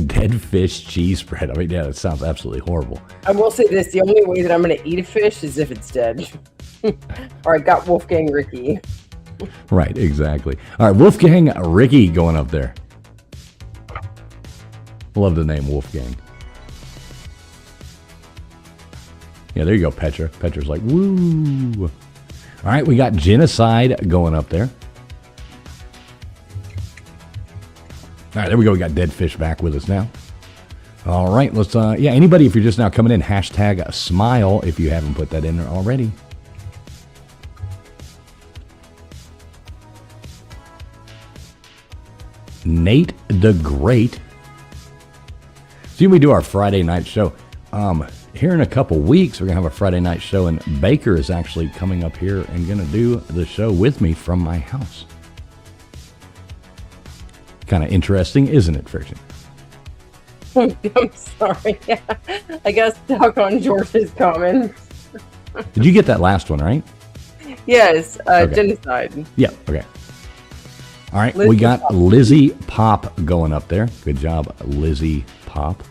Dead Fish Cheese Spread. I mean, yeah, that sounds absolutely horrible. I will say this, the only way that I'm going to eat a fish is if it's dead. Or I got Wolfgang Ricky. Right, exactly. All right, Wolfgang Ricky going up there. Love the name Wolfgang. Yeah, there you go, Petra. Petra's like, woo. All right, we got Genocide going up there. All right, there we go. We got Dead Fish back with us now. All right, let's, anybody, if you're just now coming in, hashtag smile if you haven't put that in there already. Nate the Great. See, we do our Friday night show. Here in a couple weeks, we're going to have a Friday night show, and Baker is actually coming up here and going to do the show with me from my house. Kind of interesting, isn't it, Friction? I'm sorry. I got stuck on George's comments. Did you get that last one, right? Yes, Okay. genocide. Yeah, okay. All right, Lizzie we got Pop. Lizzie Pop going up there. Good job, Lizzie Pop.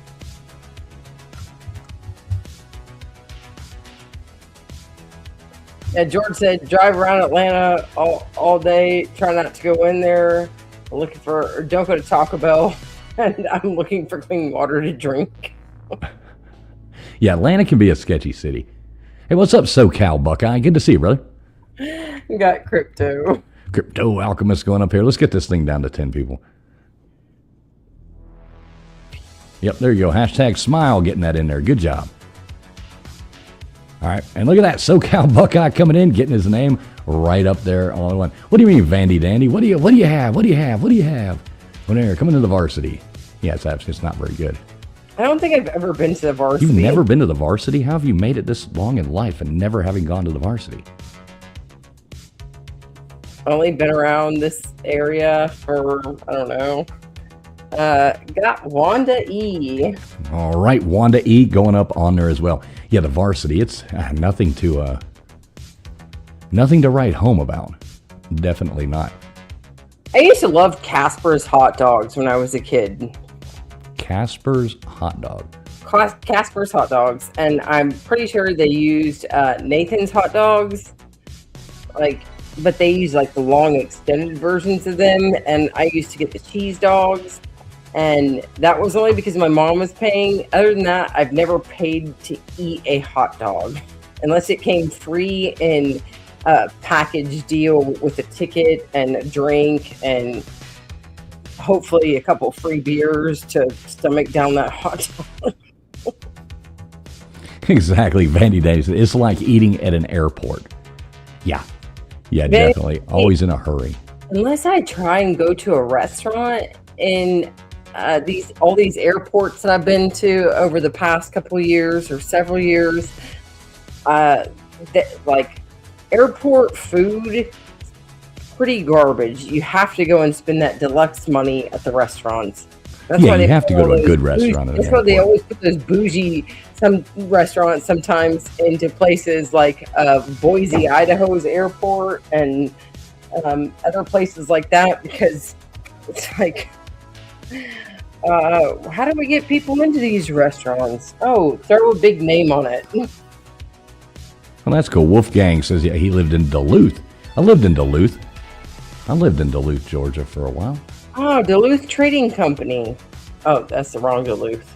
Yeah, George said, drive around Atlanta all day. Try not to go in there. Looking for, or don't go to Taco Bell. And I'm looking for clean water to drink. Yeah, Atlanta can be a sketchy city. Hey, what's up, SoCal Buckeye? Good to see you, brother. Got crypto. Crypto Alchemist going up here. Let's get this thing down to 10 people. Yep, there you go. Hashtag smile getting that in there. Good job. All right, and look at that. SoCal Buckeye coming in, getting his name right up there on one. What do you mean, Vandy Dandy? What do you have? What do you have? When you're coming to the varsity. Yeah, it's not very good. I don't think I've ever been to the varsity. You've never been to the varsity? How have you made it this long in life and never having gone to the varsity? Only been around this area for, I don't know. Got Wanda E. All right, Wanda E going up on there as well. Yeah, the varsity, it's nothing to write home about. Definitely not. I used to love Casper's hot dogs when I was a kid. Casper's hot dog. Casper's hot dogs, and I'm pretty sure they used Nathan's hot dogs, but they used like the long extended versions of them. And I used to get the cheese dogs, and that was only because my mom was paying. Other than that, I've never paid to eat a hot dog unless it came free in a package deal with a ticket and a drink and hopefully a couple free beers to stomach down that hot dog. Exactly, Vandy Days. It's like eating at an airport. Yeah, definitely. Always in a hurry. Unless I try and go to a restaurant in all these airports that I've been to over the past couple of years or several years, like airport food, pretty garbage. You have to go and spend that deluxe money at the restaurants. That's why you they have to put go all to a those good bougie- restaurant at an That's why they airport. always put those bougie restaurants sometimes into places like Boise, Idaho's airport, and other places like that, because it's like, how do we get people into these restaurants? Oh, throw a big name on it. Well, that's cool. Wolfgang says he lived in Duluth. I lived in Duluth, Georgia for a while. Oh, Duluth Trading Company. Oh, that's the wrong Duluth.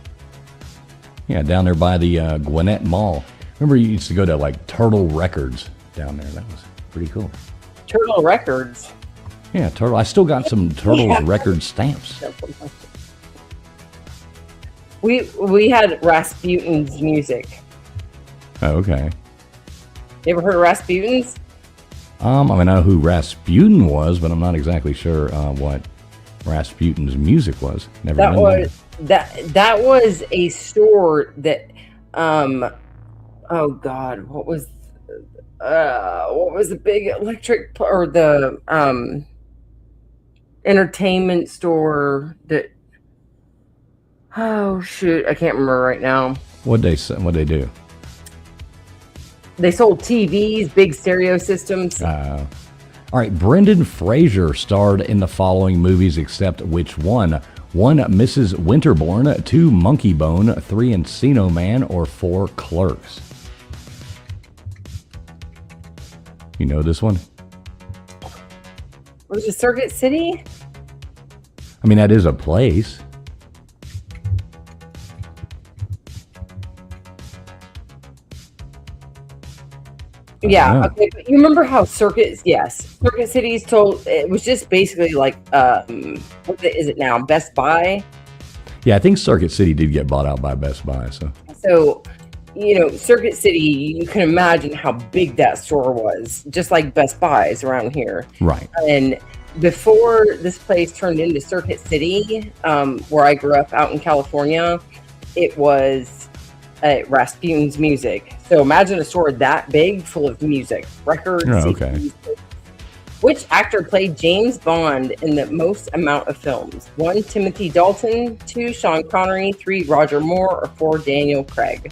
Yeah, down there by the Gwinnett Mall. Remember you used to go to like Turtle Records down there. That was pretty cool. Turtle Records. Yeah, Turtle. I still got some Turtles record stamps. We had Rasputin's music. Oh, okay. You ever heard of Rasputin's? I know who Rasputin was, but I'm not exactly sure what Rasputin's music was. Never That been was that was a store that oh god, what was the big electric or the entertainment store that, oh shoot, I can't remember right now. What'd they do? They sold TVs, big stereo systems. All right, Brendan Fraser starred in the following movies except which one? 1, Mrs. Winterbourne, 2, Monkey Bone, 3, Encino Man, or 4, Clerks? You know this one? Was it Circuit City? I mean, that is a place. Yeah, know. okay, but you remember how Circuit City's told, it was just basically like, what is it now, Best Buy? Yeah, I think Circuit City did get bought out by Best Buy. So, Circuit City, you can imagine how big that store was, just like Best Buy's around here. Right. And before this place turned into Circuit City, where I grew up out in California, it was Rasputin's Music. So imagine a store that big full of music, records. Oh, okay. CDs. Which actor played James Bond in the most amount of films? 1, Timothy Dalton, 2, Sean Connery, 3, Roger Moore, or 4, Daniel Craig?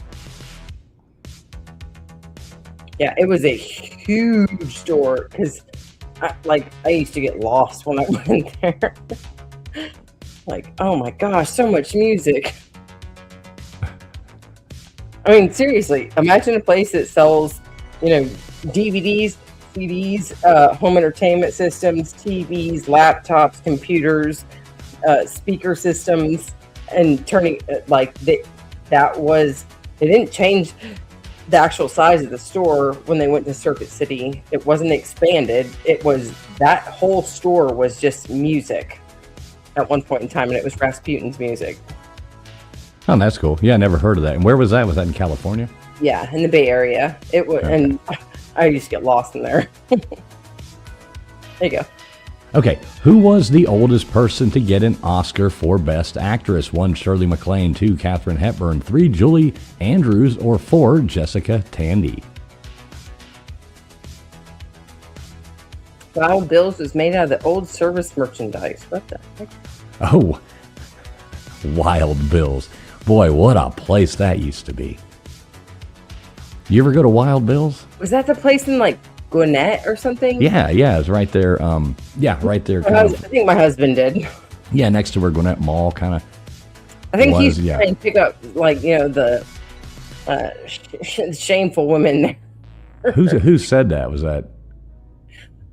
Yeah, it was a huge store because I used to get lost when I went there. Like, oh my gosh, so much music. I mean, seriously, imagine a place that sells, DVDs, CDs, home entertainment systems, TVs, laptops, computers, speaker systems, and turning they didn't change the actual size of the store when they went to Circuit City. It wasn't expanded. It was that whole store was just music at one point in time, and it was Rasputin's Music. Oh, that's cool. Yeah, I never heard of that. And where was that? Was that in California? Yeah, in the Bay Area. It was, Okay. And I used to get lost in there. There you go. Okay, who was the oldest person to get an Oscar for Best Actress? 1, Shirley MacLaine, 2, Katharine Hepburn, 3, Julie Andrews, or 4, Jessica Tandy? Wild Bill's was made out of the old service merchandise. What the heck? Oh, Wild Bill's. Boy, what a place that used to be. You ever go to Wild Bill's? Was that the place in Gwinnett or something? Yeah, it's right there. Right there. I think my husband did. Yeah, next to where Gwinnett Mall kind of. I think he's yeah. trying to pick up the shameful women there. Who said that? Was that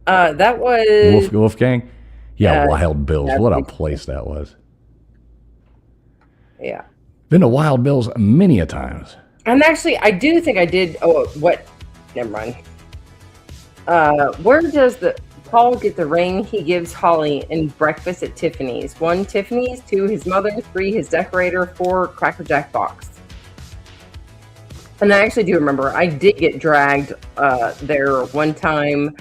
That was Wolfgang? Yeah, Wild Bill's. yeah, What a place that was. yeah. Been to Wild Bill's many a times. And actually, I do think I did. Oh, what? Never mind. Where does Paul get the ring he gives Holly in Breakfast at Tiffany's? 1, Tiffany's, 2, his mother, 3, his decorator, 4, Cracker Jack box. And I actually do remember I did get dragged there one time,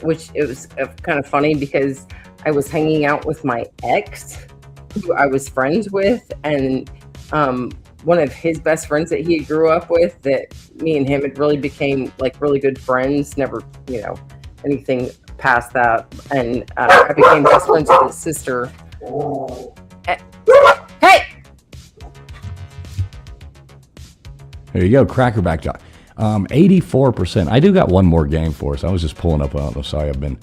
which it was kind of funny because I was hanging out with my ex, who I was friends with, and one of his best friends that he grew up with, that me and him had really became really good friends, never, anything past that. And I became best friends with his sister. Hey! There you go, Crackerback Jock. 84%. I do got one more game for us. I was just pulling up. Sorry, I've been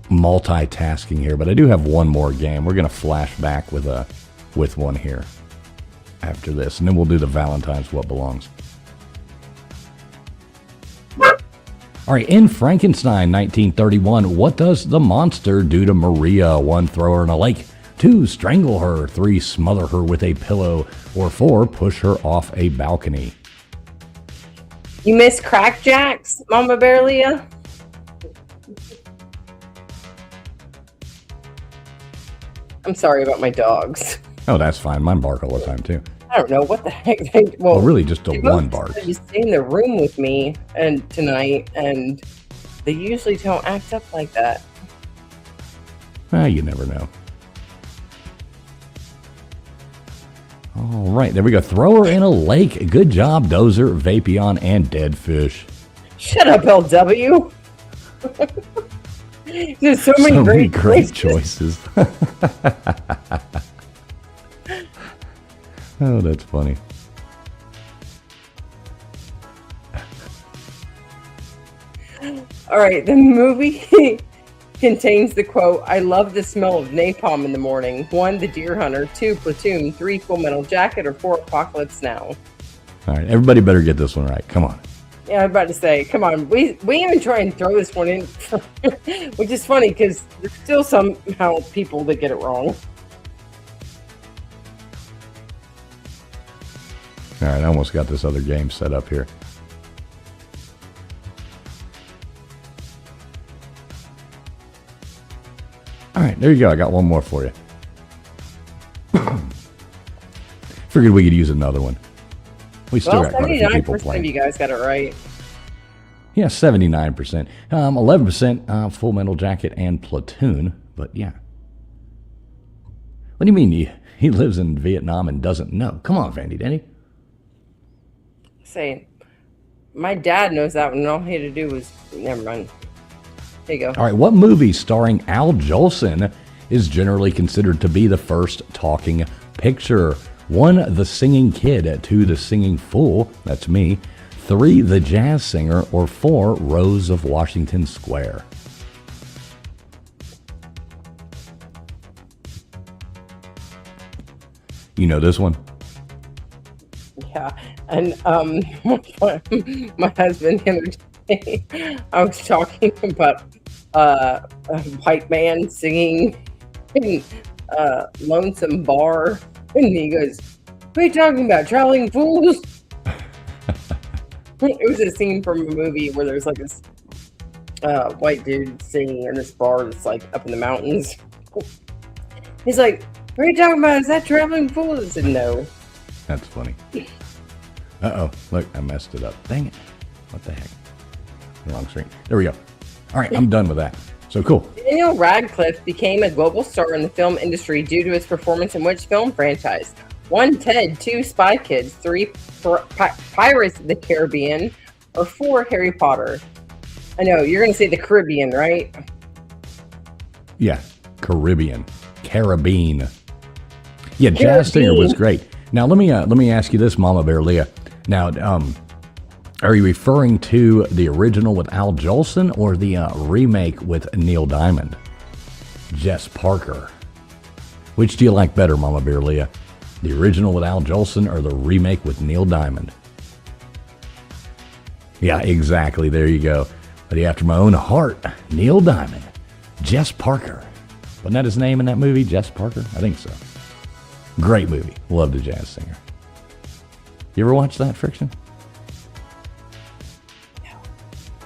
multitasking here, but I do have one more game. We're going to flash back with one here after this, and then we'll do the Valentine's What Belongs. All right, in Frankenstein 1931, what does the monster do to Maria? 1, throw her in a lake. 2, strangle her. 3, smother her with a pillow. Or 4, push her off a balcony. You miss Crack Jacks, Mama Bear Leah? I'm sorry about my dogs. Oh, that's fine. Mine bark all the time, too. I don't know what the heck. Well, really just they one both bark. They stay in the room with me tonight, and they usually don't act up like that. You never know. All right, there we go. Throw her in a lake. Good job, Dozer, Vapion, and Dead Fish. Shut up, LW. There's so many great choices. Oh, that's funny. All right, the movie contains the quote, "I love the smell of napalm in the morning." 1, The Deer Hunter. 2, Platoon. 3, Full Metal Jacket. Or 4, Apocalypse Now. All right, everybody better get this one right. Come on. Yeah, I'm about to say, come on. We even try and throw this one in, which is funny because there's still somehow people that get it wrong. All right, I almost got this other game set up here. All right, there you go. I got one more for you. Figured we could use another one. We still Well, got quite a few people 79% of playing. you guys got it right. Yeah, 79%. 11% Full Metal Jacket and Platoon. But yeah. What do you mean he lives in Vietnam and doesn't know? Come on, Vandy Denny. Saying, my dad knows that one, and all he had to do was, never mind. There you go. All right, what movie starring Al Jolson is generally considered to be the first talking picture? 1, The Singing Kid. 2, The Singing Fool. That's me. 3, The Jazz Singer. Or 4, Rose of Washington Square. You know this one? Yeah, and my husband the other day, I was talking about a white man singing in Lonesome Bar, and he goes, "What are you talking about, Traveling Fools?" It was a scene from a movie where there's like this white dude singing in this bar that's like up in the mountains. He's like, "What are you talking about? Is that Traveling Fools?" I said, "No." That's funny. Uh-oh. Look, I messed it up. Dang it. What the heck? Wrong screen. There we go. All right, I'm done with that. So cool. Daniel Radcliffe became a global star in the film industry due to his performance in which film franchise? 1, Ted. 2, Spy Kids. 3, Pirates of the Caribbean. Or 4, Harry Potter. I know, you're going to say the Caribbean, right? Yeah, Caribbean. Yeah, Jazz Singer was great. Now let me ask you this, Mama Bear Leah. Now, are you referring to the original with Al Jolson or the remake with Neil Diamond? Jess Parker. Which do you like better, Mama Bear Leah? The original with Al Jolson or the remake with Neil Diamond? Yeah, exactly. There you go. But after my own heart, Neil Diamond. Jess Parker. Wasn't that his name in that movie, Jess Parker? I think so. Great movie. Love the Jazz Singer. You ever watched that, Friction? No.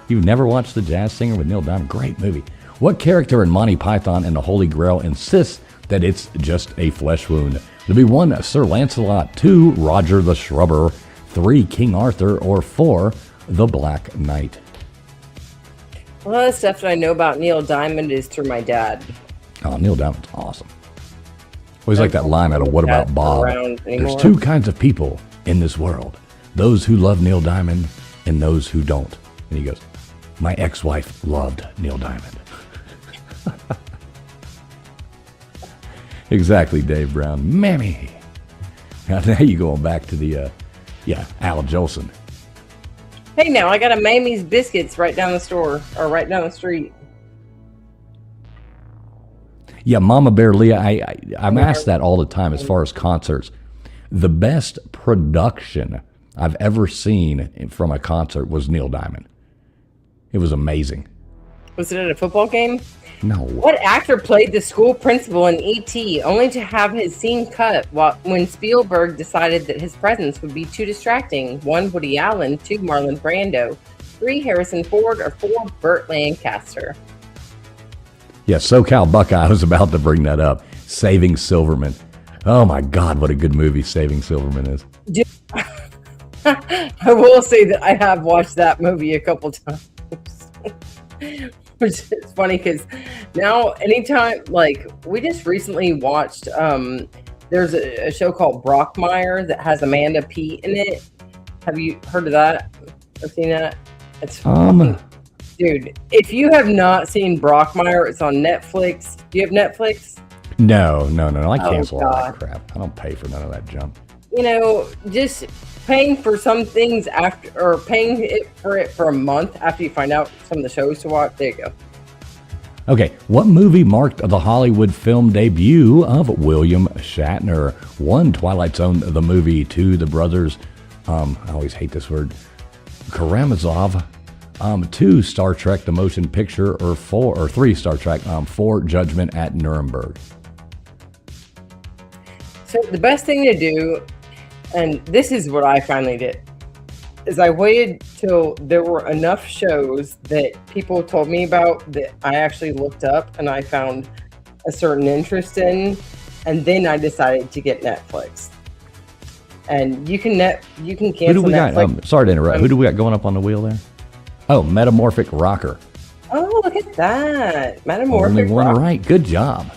You've never watched The Jazz Singer with Neil Diamond? Great movie. What character in Monty Python and the Holy Grail insists that it's just a flesh wound? To be 1, Sir Lancelot. 2, Roger the Shrubber. 3, King Arthur. Or 4, the Black Knight. A lot of stuff that I know about Neil Diamond is through my dad. Oh, Neil Diamond's awesome. Always like that line out of What About Bob? There's anymore. 2 kinds of people in this world. Those who love Neil Diamond and those who don't. And he goes, my ex-wife loved Neil Diamond. Exactly, Dave Brown. Mammy. Now you going back to the, Al Jolson. Hey, now I got a Mamie's Biscuits right down the store, or right down the street. Yeah, Mama Bear Leah, I'm asked that all the time as far as concerts. The best production I've ever seen from a concert was Neil Diamond. It was amazing. Was it at a football game? No. What actor played the school principal in E.T., only to have his scene cut when Spielberg decided that his presence would be too distracting? 1, Woody Allen. 2, Marlon Brando. 3, Harrison Ford. Or 4, Burt Lancaster. Yeah, SoCal Buckeye, I was about to bring that up. Saving Silverman. Oh my God, what a good movie Saving Silverman is. I will say that I have watched that movie a couple times. Which is funny because now anytime, like, we just recently watched, there's a show called Brockmire that has Amanda Peet in it. Have you heard of that or seen that? It's dude, if you have not seen Brockmire, it's on Netflix. Do you have Netflix? No. I cancel all that God. crap. I don't pay for none of that junk. You know, just paying for some things after, or paying it for a month after you find out some of the shows to watch. There you go. Okay, what movie marked the Hollywood film debut of William Shatner? 1, Twilight Zone, the movie. 2, the brothers, I always hate this word, Karamazov. 2, Star Trek, the motion picture. Or 3, Star Trek. 4, Judgment at Nuremberg. So the best thing to do, and this is what I finally did, is I waited till there were enough shows that people told me about that I actually looked up and I found a certain interest in, and then I decided to get Netflix. and you can Who do cancel we got? Netflix. Sorry to interrupt. Who do we got going up on the wheel there? Oh, Metamorphic Rocker. Oh, look at that. Only Metamorphic one Rock. right. Good job.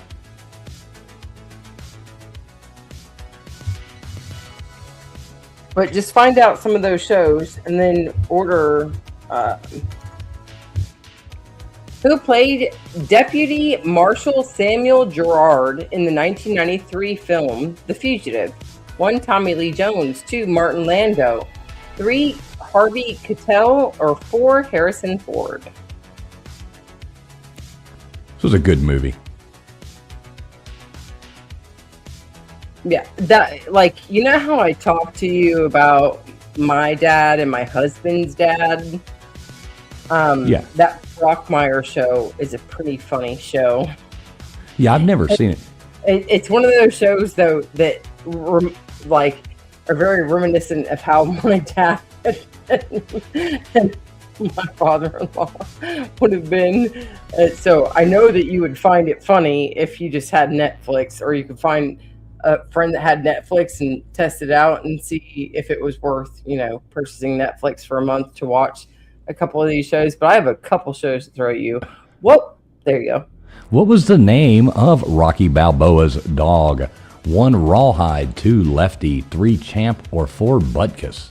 But just find out some of those shows and then order. Who played Deputy Marshal Samuel Gerard in the 1993 film The Fugitive? 1. Tommy Lee Jones. 2. Martin Landau. 3. Harvey Keitel. Or 4. Harrison Ford. This was a good movie. Yeah, that, like, you know how I talked to you about my dad and my husband's dad? Yeah. That Brockmire show is a pretty funny show. Yeah, I've never seen it. It's one of those shows, though, that like are very reminiscent of how my dad and my father-in-law would have been. So I know that you would find it funny if you just had Netflix, or you could find a friend that had Netflix and test it out and see if it was worth, purchasing Netflix for a month to watch a couple of these shows. But I have a couple shows to throw at you. Whoop, there you go. What was the name of Rocky Balboa's dog? 1. Rawhide. 2. Lefty. 3. Champ. Or 4. Butkus?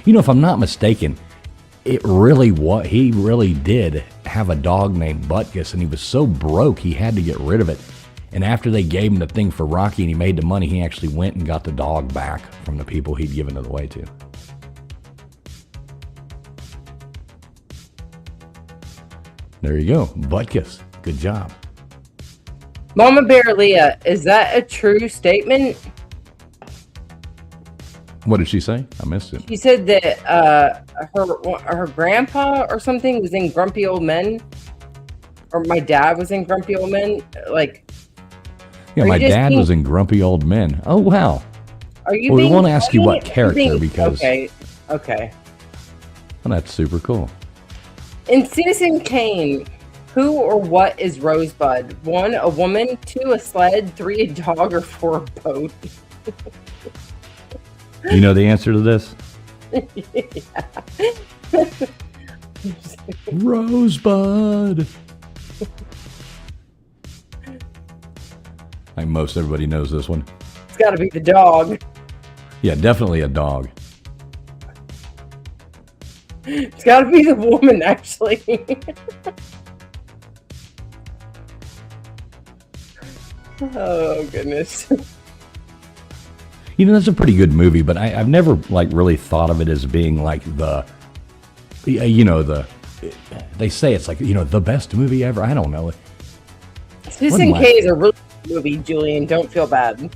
If I'm not mistaken, he really did have a dog named Butkus, and he was so broke he had to get rid of it. And after they gave him the thing for Rocky and he made the money, he actually went and got the dog back from the people he'd given it away to. There you go. Butkus. Good job. Mama Bear Leah, is that a true statement? What did she say? I missed it. She said that her grandpa or something was in Grumpy Old Men, or my dad was in Grumpy Old Men. Like, Yeah, are my you just dad being- was in Grumpy Old Men. Oh, wow. are you? Well, we being won't ask you funny? what Are character being- because okay. well, that's super cool. In Citizen Kane, who or what is Rosebud? 1, a woman. 2, a sled. 3, a dog. Or 4, a boat. You know the answer to this? Rosebud. I think most everybody knows this one. It's got to be the dog. Yeah, definitely a dog. It's got to be the woman, actually. Oh, goodness. That's a pretty good movie, but I've never really thought of it as being like they say it's like, the best movie ever. I don't know. Citizen Kane is a really good movie, Julian. Don't feel bad.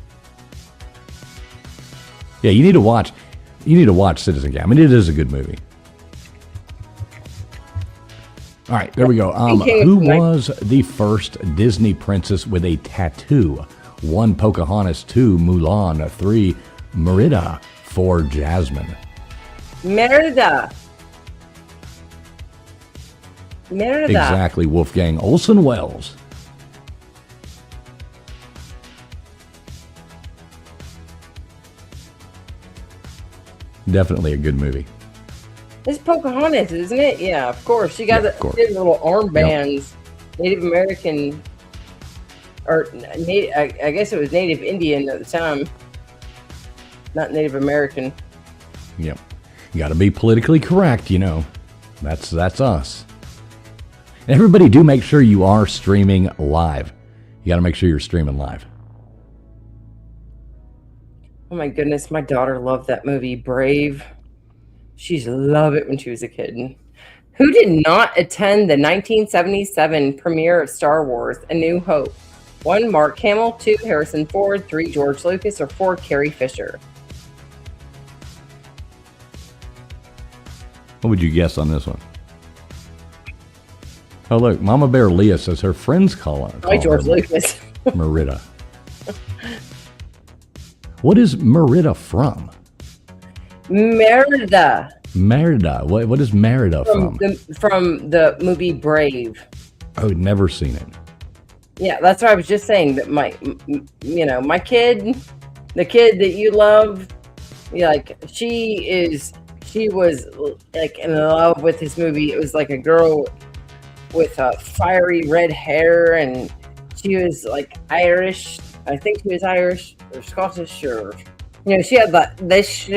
Yeah, you need to watch Citizen Kane. I mean, it is a good movie. All right, there we go. Who was the first Disney princess with a tattoo? 1, Pocahontas. 2, Mulan. 3, Merida. 4, Jasmine. Merida. Exactly, Wolfgang Olsen Wells. Definitely a good movie. It's Pocahontas, isn't it? Yeah, of course. She got Yeah, of course. the little armbands. Native American, or I guess it was Native Indian at the time. Not Native American. Yep. You got to be politically correct, That's us. And everybody do make sure you are streaming live. You got to make sure you're streaming live. Oh my goodness, my daughter loved that movie, Brave. She's loved it when she was a kid. Who did not attend the 1977 premiere of Star Wars: A New Hope? 1, Mark Hamill. 2, Harrison Ford. 3, George Lucas. Or 4, Carrie Fisher. What would you guess on this one? Oh, look, Mama Bear Leah says her friends call her. Hi, George Lucas. Merida. What is Merida from? Merida. Merida. What is Merida from? From the movie Brave. Oh, never seen it. Yeah, that's what I was just saying. That my kid, the kid that you love, like she was like in love with this movie. It was like a girl with fiery red hair, and she was like Irish. I think she was Irish or Scottish, or she had this.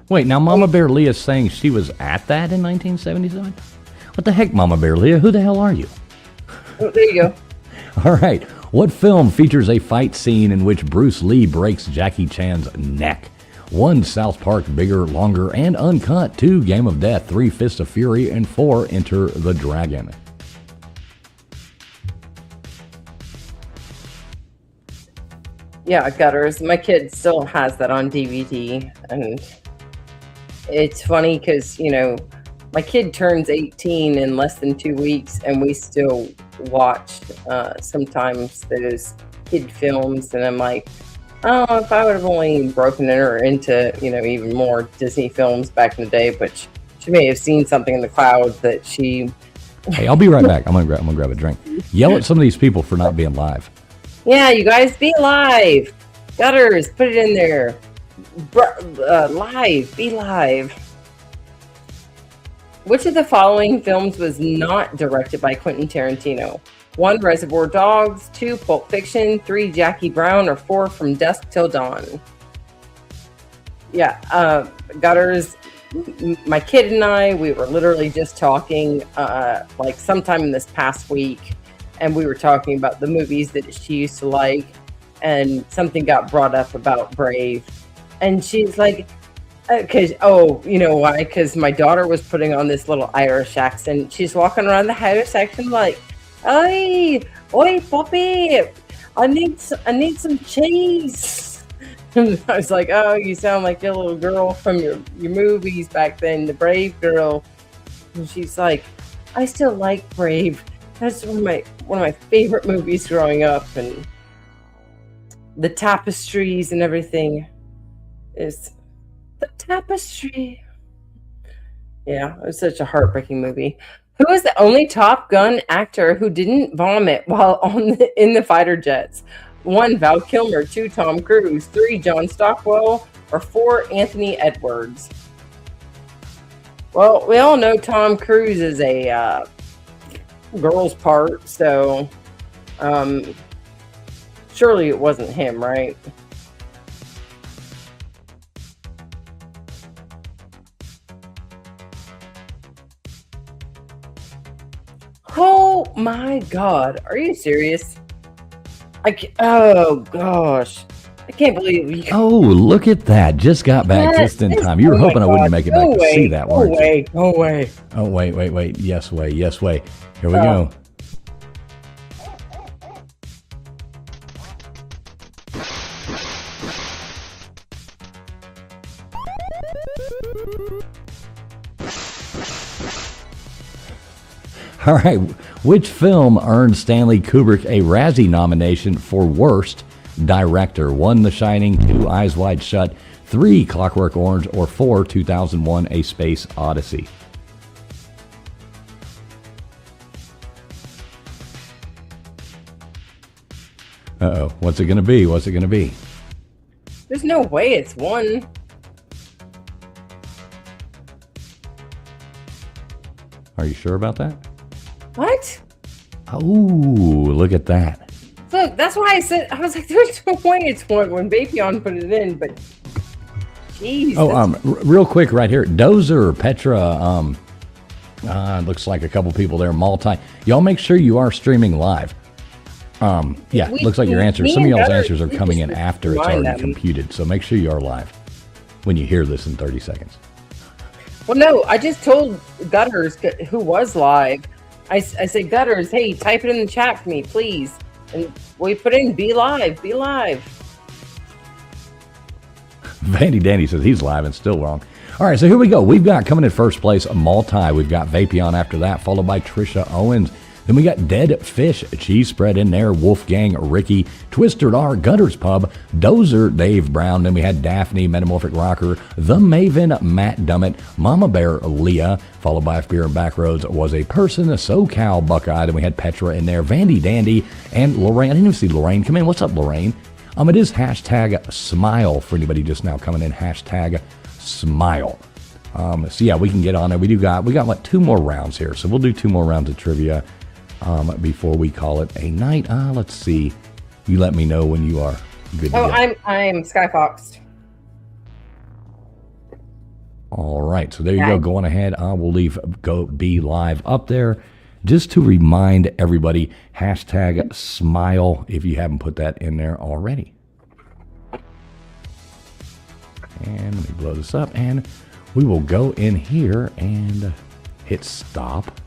Wait, now Mama Bear Leah's saying she was at that in 1977? What the heck, Mama Bear Leah? Who the hell are you? Oh, there you go. All right. What film features a fight scene in which Bruce Lee breaks Jackie Chan's neck? 1. South Park, Bigger, Longer, and Uncut. 2. Game of Death. 3. Fist of Fury. And 4. Enter the Dragon. Yeah, Gutters. My kid still has that on DVD, and it's funny because my kid turns 18 in less than 2 weeks, and we still watch sometimes those kid films, and I'm like, oh, if I would have only broken her into even more Disney films back in the day, but she may have seen something in the clouds that she. Hey, I'll be right back. I'm gonna grab a drink. Yell at some of these people for not being live. Yeah, you guys, be live. Gutters, put it in there. Live, be live. Which of the following films was not directed by Quentin Tarantino? 1. Reservoir Dogs. 2. Pulp Fiction. 3. Jackie Brown. Or 4. From Dusk Till Dawn. Yeah, Gutters, my kid and I, we were literally just talking like sometime in this past week, and we were talking about the movies that she used to like, and something got brought up about Brave, and she's like, because you know why? Because my daughter was putting on this little Irish accent. She's walking around the house acting like, oi, Poppy, I need some cheese. And I was like, oh, you sound like your little girl from your movies back then, the Brave girl. And she's like, I still like Brave. That's one of my favorite movies growing up, and the tapestries and everything is the tapestry. Yeah, it was such a heartbreaking movie. Who is the only Top Gun actor who didn't vomit while in the fighter jets? 1. Val Kilmer. 2. Tom Cruise. 3. John Stockwell. Or 4. Anthony Edwards. Well, we all know Tom Cruise is a girl's part, so surely it wasn't him, right? Oh my God, are you serious? Oh gosh, I can't believe you. Oh, look at that. Just got back just in time. You were hoping I wouldn't make it back to see that, weren't you? Go away. Oh, wait. Yes, way. Here we go. All right. Which film earned Stanley Kubrick a Razzie nomination for Worst Director? 1. The Shining. 2. Eyes Wide Shut. 3. Clockwork Orange. Or 4. 2001: A Space Odyssey. Uh-oh. What's it going to be? There's no way it's 1. Are you sure about that? What? Oh, look at that. Look, that's why I was like, there's no way it's 1 when Vapion put it in, but jeez. Oh, real quick right here. Dozer, Petra, looks like a couple people there, multi. Y'all make sure you are streaming live. Yeah, looks like your answers. Some of y'all's answers are coming in after it's already computed, so make sure you are live when you hear this in 30 seconds. Well, no, I just told Gutters, who was live, I said, Gutters, hey, type it in the chat for me, please. And we put in, be live. Vandy Dandy says he's live and still wrong. All right, so here we go. We've got coming in first place, Multi. We've got Vapion after that, followed by Trisha Owens. Then we got Dead Fish, Cheese Spread in there, Wolfgang, Ricky, Twisted R, Gutters Pub, Dozer, Dave Brown. Then we had Daphne, Metamorphic Rocker, The Maven, Matt Dummett, Mama Bear, Leah, followed by Fear and Backroads Was a Person, SoCal Buckeye. Then we had Petra in there, Vandy Dandy, and Lorraine. I didn't even see Lorraine come in. What's up, Lorraine? It is hashtag smile for anybody just now coming in. Hashtag smile. So yeah, we can get on there. We got like 2 more rounds here. So we'll do 2 more rounds of trivia before we call it a night. Let's see. You let me know when you are good to Oh, go. I'm Skyfoxed. All right, so there you go. Going ahead, we'll leave be live up there. Just to remind everybody, hashtag smile if you haven't put that in there already. And let me blow this up, and we will go in here and hit stop.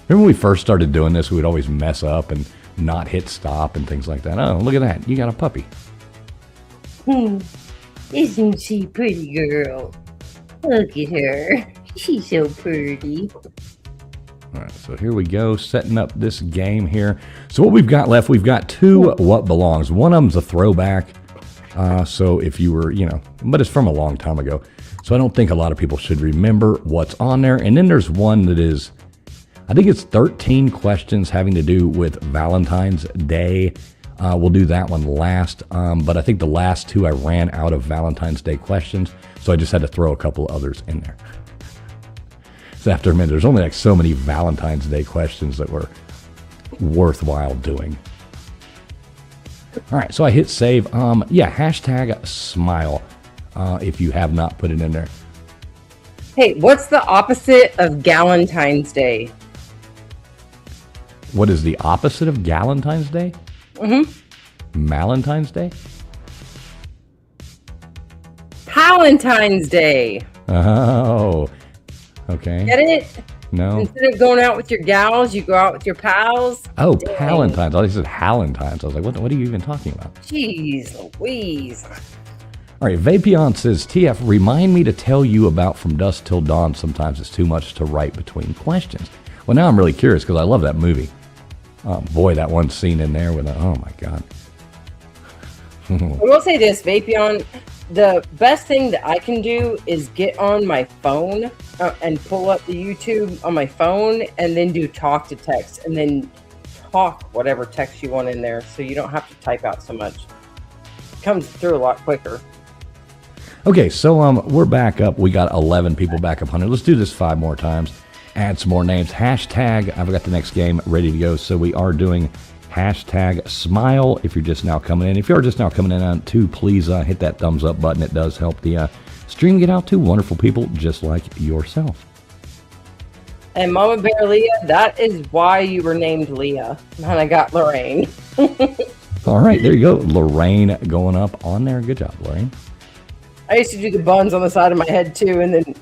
Remember when we first started doing this, we would always mess up and not hit stop and things like that. Oh, look at that. You got a puppy. Isn't she pretty, girl? Look at her. She's so pretty. All right, so here we go, setting up this game here. So what we've got left, we've got 2 What Belongs. One of them's a throwback. So if you were, but it's from a long time ago. So I don't think a lot of people should remember what's on there. And then there's one that is, I think it's 13 questions having to do with Valentine's Day. We'll do that one last. But I think the last 2 I ran out of Valentine's Day questions. So I just had to throw a couple others in there. So after a minute, there's only like so many Valentine's Day questions that were worthwhile doing. All right, so I hit save. Yeah, hashtag smile if you have not put it in there. Hey, what's the opposite of Galentine's Day? What is the opposite of Galentine's Day? Valentine's Day? Palentine's Day. Oh, okay. Get it? No. Instead of going out with your gals, you go out with your pals. Oh, Dang. Palentine's. I said Halentine's. I was like, what are you even talking about? Jeez Louise. All right, Vapion says, TF, remind me to tell you about From Dusk Till Dawn. Sometimes it's too much to write between questions. Well, now I'm really curious because I love that movie. Boy, that one scene in there with oh my God. I will say this, Vapion, the best thing that I can do is get on my phone and pull up the YouTube on my phone and then do talk to text and then talk whatever text you want in there so you don't have to type out so much. It comes through a lot quicker. Okay, so we're back up. We got 11 people back up 100. Let's do this 5 more times. Add some more names. Hashtag, I've got the next game ready to go. So we are doing hashtag smile if you're just now coming in. If you're just now coming in on too, please hit that thumbs up button. It does help the stream get out to wonderful people just like yourself. And Mama Bear Leah, that is why you were named Leah. And I got Lorraine. All right, there you go. Lorraine going up on there. Good job, Lorraine. I used to do the buns on the side of my head too, and then,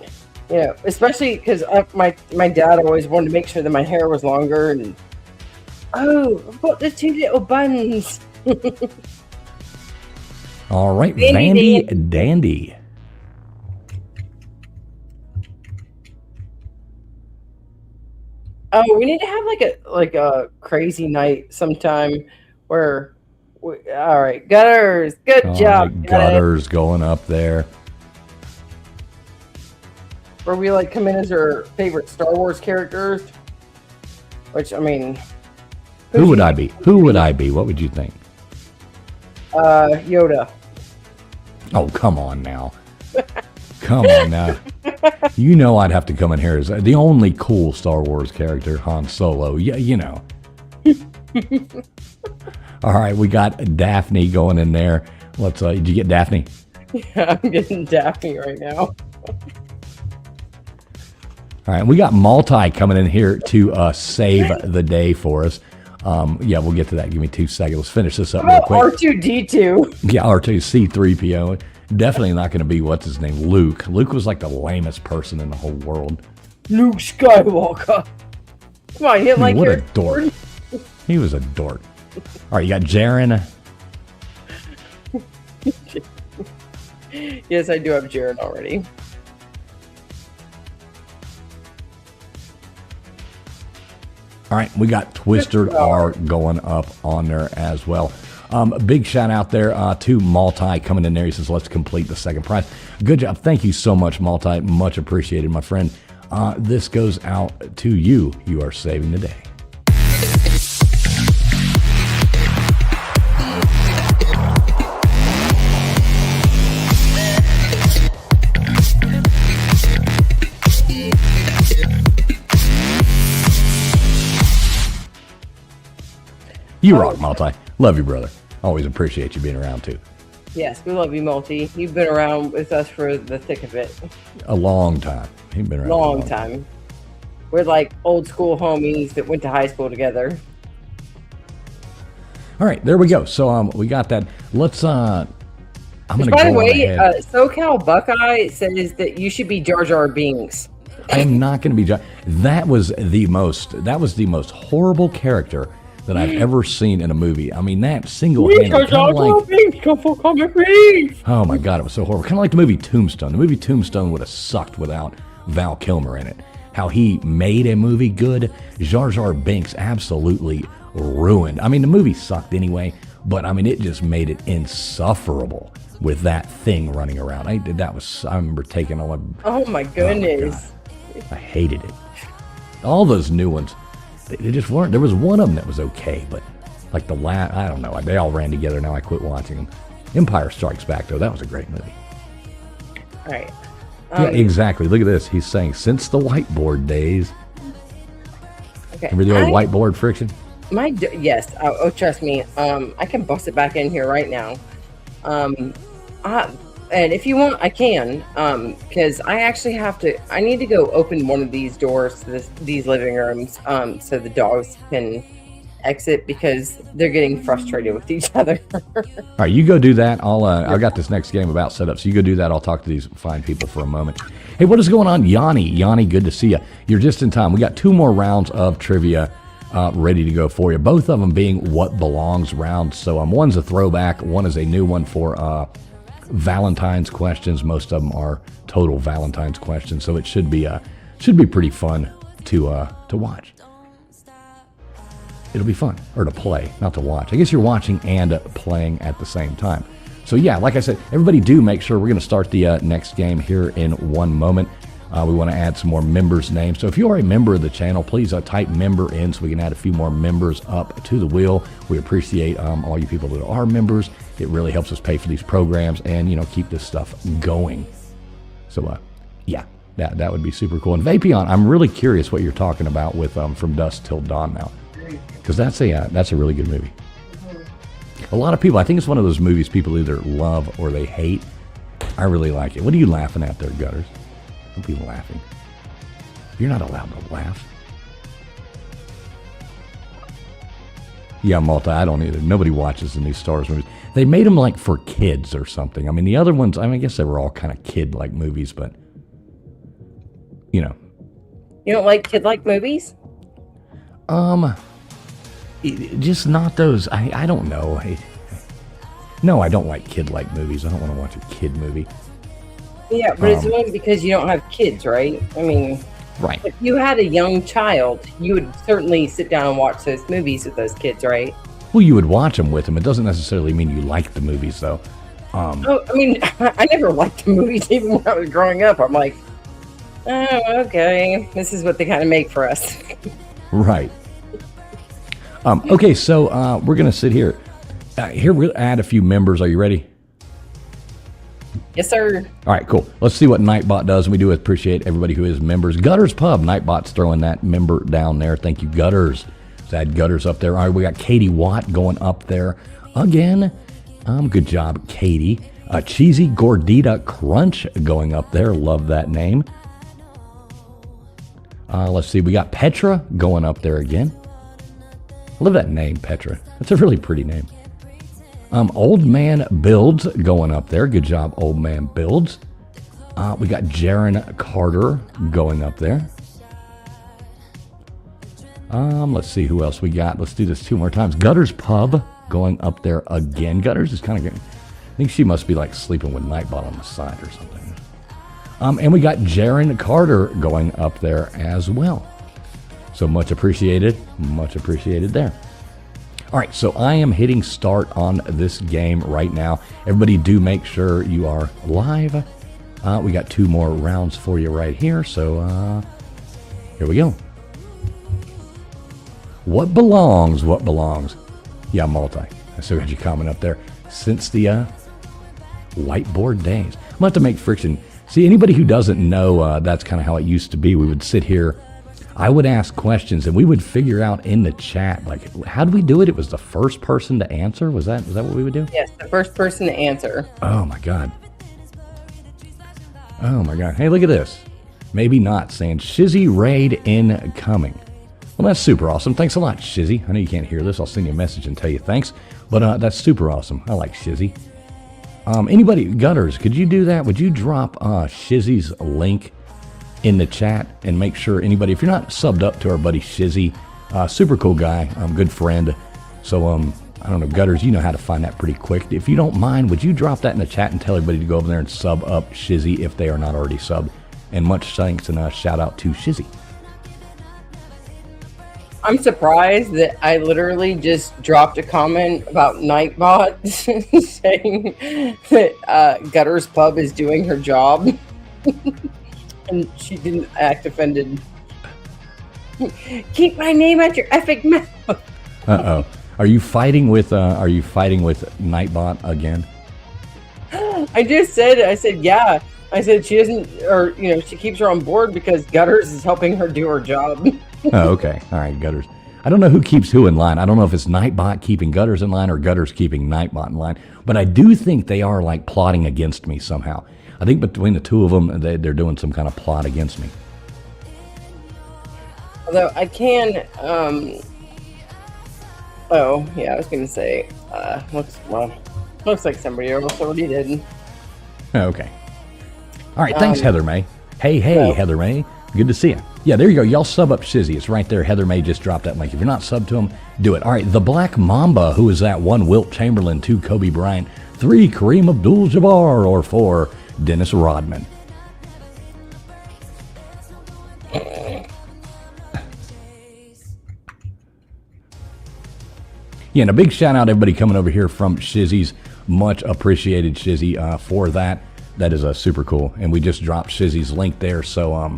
especially because my dad always wanted to make sure that my hair was longer. And I've got the 2 little buns. All right, Vandy Vandy Dandy. Oh, we need to have like a crazy night sometime where. All right, Gutters. Good All job. right, Gutters going up there. Where we come in as our favorite Star Wars characters. Which, I mean, Who would I be? Who would I be? What would you think? Yoda. Oh, come on now. Come on now. You know I'd have to come in here as the only cool Star Wars character, Han Solo. Yeah, you know. All right, we got Daphne going in there. Let's. Did you get Daphne? Yeah, I'm getting Daphne right now. All right, we got Multi coming in here to save the day for us. Yeah, we'll get to that. Give me 2 seconds. Let's finish this up real quick. R2D2. Yeah, R2 C3PO. Definitely not going to be what's his name, Luke. Luke was like the lamest person in the whole world. Luke Skywalker. Come on, hit like what your a dork. He was a dork. All right, you got Jaren. Yes, I do have Jaren already. All right, we got Twisted R going up on there as well. Big shout out there to Multi coming in there. He says, let's complete the second prize. Good job. Thank you so much, Multi. Much appreciated, my friend. This goes out to you. You are saving the day. You rock, Multi. Love you, brother. Always appreciate you being around, too. Yes, we love you, Multi. You've been around with us for the thick of it. A long time. You've been around Long time. We're like old school homies that went to high school together. All right, there we go. So we got that. Let's I'm gonna By go the way, on ahead. SoCal Buckeye says that you should be Jar Jar Binks. I am not going to be. That was the most horrible character that I've ever seen in a movie. I mean, that single-handedly, kind of like, oh my God, it was so horrible. Kind of like the movie Tombstone. The movie Tombstone would have sucked without Val Kilmer in it. How he made a movie good, Jar Jar Binks absolutely ruined. I mean, the movie sucked anyway, but I mean, it just made it insufferable with that thing running around. I remember taking all my. Oh my goodness. God. I hated it. All those new ones, they just weren't. There was one of them that was okay, but like the last, I don't know. They all ran together. Now I quit watching them. Empire Strikes Back, though, that was a great movie. All right. Yeah, exactly. Look at this. He's saying since the whiteboard days. Okay. Remember the old whiteboard friction? Yes. Oh, trust me. I can bust it back in here right now. And if you want, I can. Because I actually I need to go open one of these doors to these living rooms. So the dogs can exit because they're getting frustrated with each other. All right, you go do that. I got this next game about set up, so you go do that. I'll talk to these fine people for a moment. Hey, what is going on, Yanni? Yanni, good to see you. You're just in time. We got 2 more rounds of trivia ready to go for you. Both of them being What Belongs rounds. So one's a throwback. One is a new one for Valentine's questions. Most of them are total Valentine's questions, so it should be pretty fun to watch. It'll be fun, or to play, not to watch. I guess you're watching and playing at the same time. So yeah, like I said, everybody do make sure we're going to start the next game here in one moment. We want to add some more members' names. So if you are a member of the channel, please type member in so we can add a few more members up to the wheel. We appreciate all you people that are members. It really helps us pay for these programs and, keep this stuff going. So yeah, that would be super cool. And Vapion, I'm really curious what you're talking about with From Dusk Till Dawn now. Because that's a really good movie. A lot of people, I think it's one of those movies people either love or they hate. I really like it. What are you laughing at there, Gutters? Don't be laughing. You're not allowed to laugh. Yeah, Multi, I don't either. Nobody watches the new Star Wars movies. They made them like for kids or something. I mean, the other ones, I guess they were all kind of kid-like movies, but, You don't like kid-like movies? Just not those. I don't know. No, I don't like kid-like movies. I don't want to watch a kid movie. Yeah, but it's only because you don't have kids, right? I mean, right. If you had a young child, you would certainly sit down and watch those movies with those kids, right? Well, you would watch them with them. It doesn't necessarily mean you like the movies, though. Oh, I mean, I never liked the movies even when I was growing up. I'm like, oh, okay, this is what they kind of make for us. Right. Okay, so we're going to sit here. Here, we'll add a few members. Are you ready? Yes, sir. All right, cool. Let's see what Nightbot does. And we do appreciate everybody who is members. Gutters Pub. Nightbot's throwing that member down there. Thank you, Gutters. Let's add Gutters up there. All right, we got Katie Watt going up there again. Good job, Katie. Cheesy Gordita Crunch going up there. Love that name. Let's see. We got Petra going up there again. I love that name, Petra. That's a really pretty name. Old Man Builds going up there. Good job, Old Man Builds. We got Jaron Carter going up there. Let's see who else we got. Let's do this 2 more times. Gutters Pub going up there again. Gutters is kind of good. I think she must be like sleeping with Nightbot on the side or something. And we got Jaron Carter going up there as well. So much appreciated there. All right, so I am hitting start on this game right now. Everybody do make sure you are live. We got 2 more rounds for you right here, so here we go. What belongs? What belongs? Yeah, Multi. I still got you comment up there. Since the whiteboard days. I'm going to have to make friction. See, anybody who doesn't know, that's kind of how it used to be. We would sit here. I would ask questions and we would figure out in the chat, like, how do we do it? It was the first person to answer. Was that what we would do? Yes, the first person to answer. Oh my God. Oh my God. Hey, look at this. Maybe not saying Shizzy raid incoming. Well, that's super awesome. Thanks a lot, Shizzy. I know you can't hear this. I'll send you a message and tell you thanks. But that's super awesome. I like Shizzy. Anybody, Gutters, could you do that? Would you drop Shizzy's link in the chat and make sure anybody, if you're not subbed up to our buddy Shizzy, super cool guy, good friend. So, I don't know, Gutters, you know how to find that pretty quick. If you don't mind, would you drop that in the chat and tell everybody to go over there and sub up Shizzy if they are not already subbed? And much thanks and a shout out to Shizzy. I'm surprised that I literally just dropped a comment about Nightbot saying that Gutters Pub is doing her job. And she didn't act offended. Keep my name out your effing mouth. Uh-oh. Are you fighting with Nightbot again? I said, yeah. I said she doesn't, or, she keeps her on board because Gutters is helping her do her job. Oh, okay. All right, Gutters. I don't know who keeps who in line. I don't know if it's Nightbot keeping Gutters in line or Gutters keeping Nightbot in line. But I do think they are, like, plotting against me somehow. I think between the two of them, they're doing some kind of plot against me. Although I can, oh, yeah, I was going to say, looks like somebody else already did. Oh, okay. All right, thanks, Heather May. Hey, well, Heather May. Good to see you. Yeah, there you go. Y'all sub up Shizzy. It's right there. Heather May just dropped that link. If you're not subbed to him, do it. All right, the Black Mamba, who is that? 1, Wilt Chamberlain. 2, Kobe Bryant. 3, Kareem Abdul-Jabbar. Or 4, Dennis Rodman. Yeah, and a big shout out to everybody coming over here from Shizzy's. Much appreciated, Shizzy, for that. That is super cool. And we just dropped Shizzy's link there. So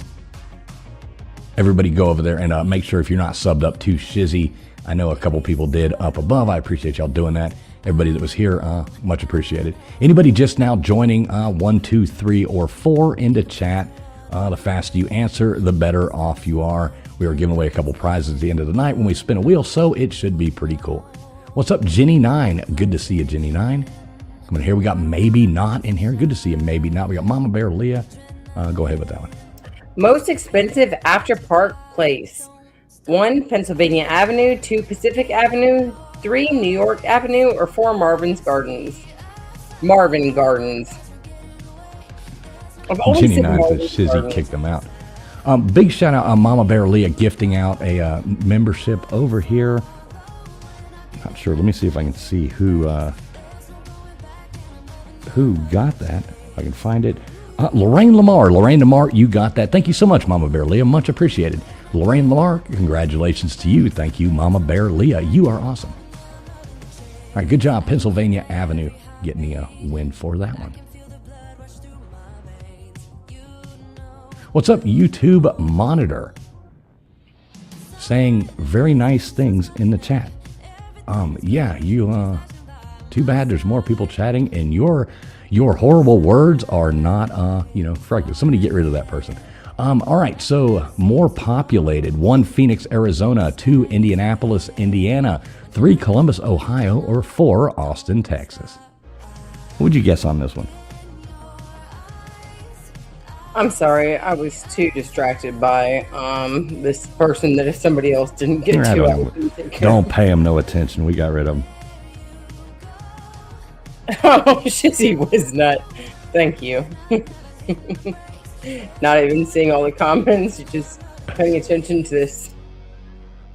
everybody go over there and make sure if you're not subbed up to Shizzy. I know a couple people did up above. I appreciate y'all doing that. Everybody that was here, much appreciated. Anybody just now joining 1, 2, 3, or 4 into chat, the faster you answer, the better off you are. We are giving away a couple prizes at the end of the night when we spin a wheel, so it should be pretty cool. What's up, Jenny9? Good to see you, Jenny9. Coming here, we got Maybe Not in here. Good to see you, Maybe Not. We got Mama Bear Leah. Go ahead with that one. Most expensive after park place. 1, Pennsylvania Avenue. 2, Pacific Avenue. 3, New York Avenue. Or 4, Marvin Gardens. Jenny9 says Shizzy kicked them out. Big shout out on Mama Bear Leah gifting out a membership over here. Not sure. Let me see if I can see who got that. If I can find it. Lorraine Lamar, you got that. Thank you so much, Mama Bear Leah. Much appreciated. Lorraine Lamar, congratulations to you. Thank you, Mama Bear Leah. You are awesome. All right, good job, Pennsylvania Avenue, getting the win for that one. What's up, YouTube Monitor? Saying very nice things in the chat. Yeah, you, too bad there's more people chatting and your horrible words are not, frightened. Somebody get rid of that person. All right, so more populated. 1, Phoenix, Arizona. 2, Indianapolis, Indiana. 3, Columbus, Ohio. Or 4, Austin, Texas. What would you guess on this one? I'm sorry, I was too distracted by this person that if somebody else didn't get to, don't pay them no attention. We got rid of them. Oh, Shizzy was nut. Thank you. Not even seeing all the comments, just paying attention to this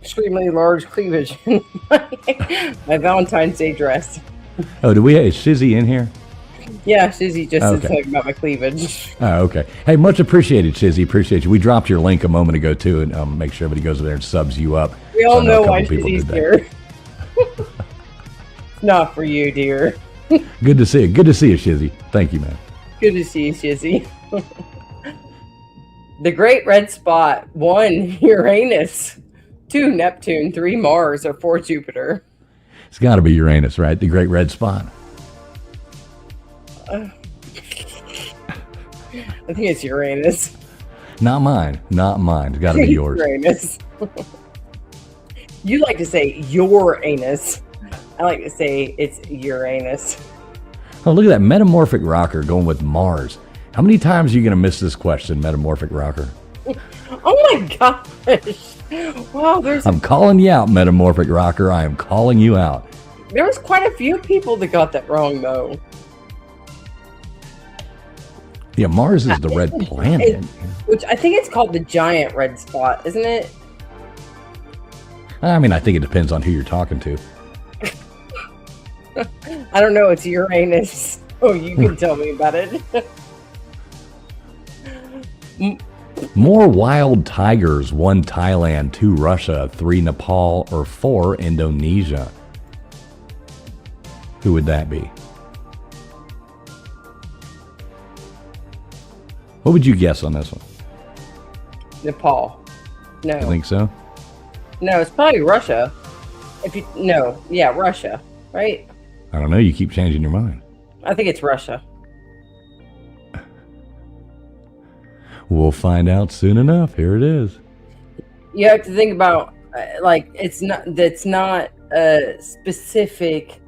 extremely large cleavage in my Valentine's Day dress. Oh, do we have Shizzy in here? Yeah, Shizzy just said something about my cleavage. Oh, okay. Hey, much appreciated, Shizzy. Appreciate you. We dropped your link a moment ago, too, and make sure everybody goes there and subs you up. We all know why Shizzy's here. It's not for you, dear. Good to see you. Good to see you, Shizzy. Thank you, man. Good to see you, Shizzy. The Great Red Spot. 1, Uranus. 2, Neptune. 3, Mars. Or 4, Jupiter. It's got to be Uranus, right? The Great Red Spot. I think it's Uranus. Not mine. Not mine. It's got to be yours. Uranus. You like to say your anus. I like to say it's Uranus. Oh, look at that metamorphic rocker going with Mars. How many times are you going to miss this question, metamorphic rocker? Oh my gosh. Wow, I'm calling you out, metamorphic rocker. I am calling you out. there was quite a few people that got that wrong though. Yeah, Mars is the red planet. Which I think it's called the giant red spot, isn't it? I mean, I think it depends on who you're talking to. I don't know, it's Uranus. Oh, you can tell me about it. More wild tigers, 1 Thailand, 2 Russia, 3 Nepal, or 4 Indonesia. Who would that be? What would you guess on this one? Nepal. No. You think so? No, it's probably Russia. Russia, right? I don't know. You keep changing your mind. I think it's Russia. We'll find out soon enough. Here it is. You have to think about it's not a specific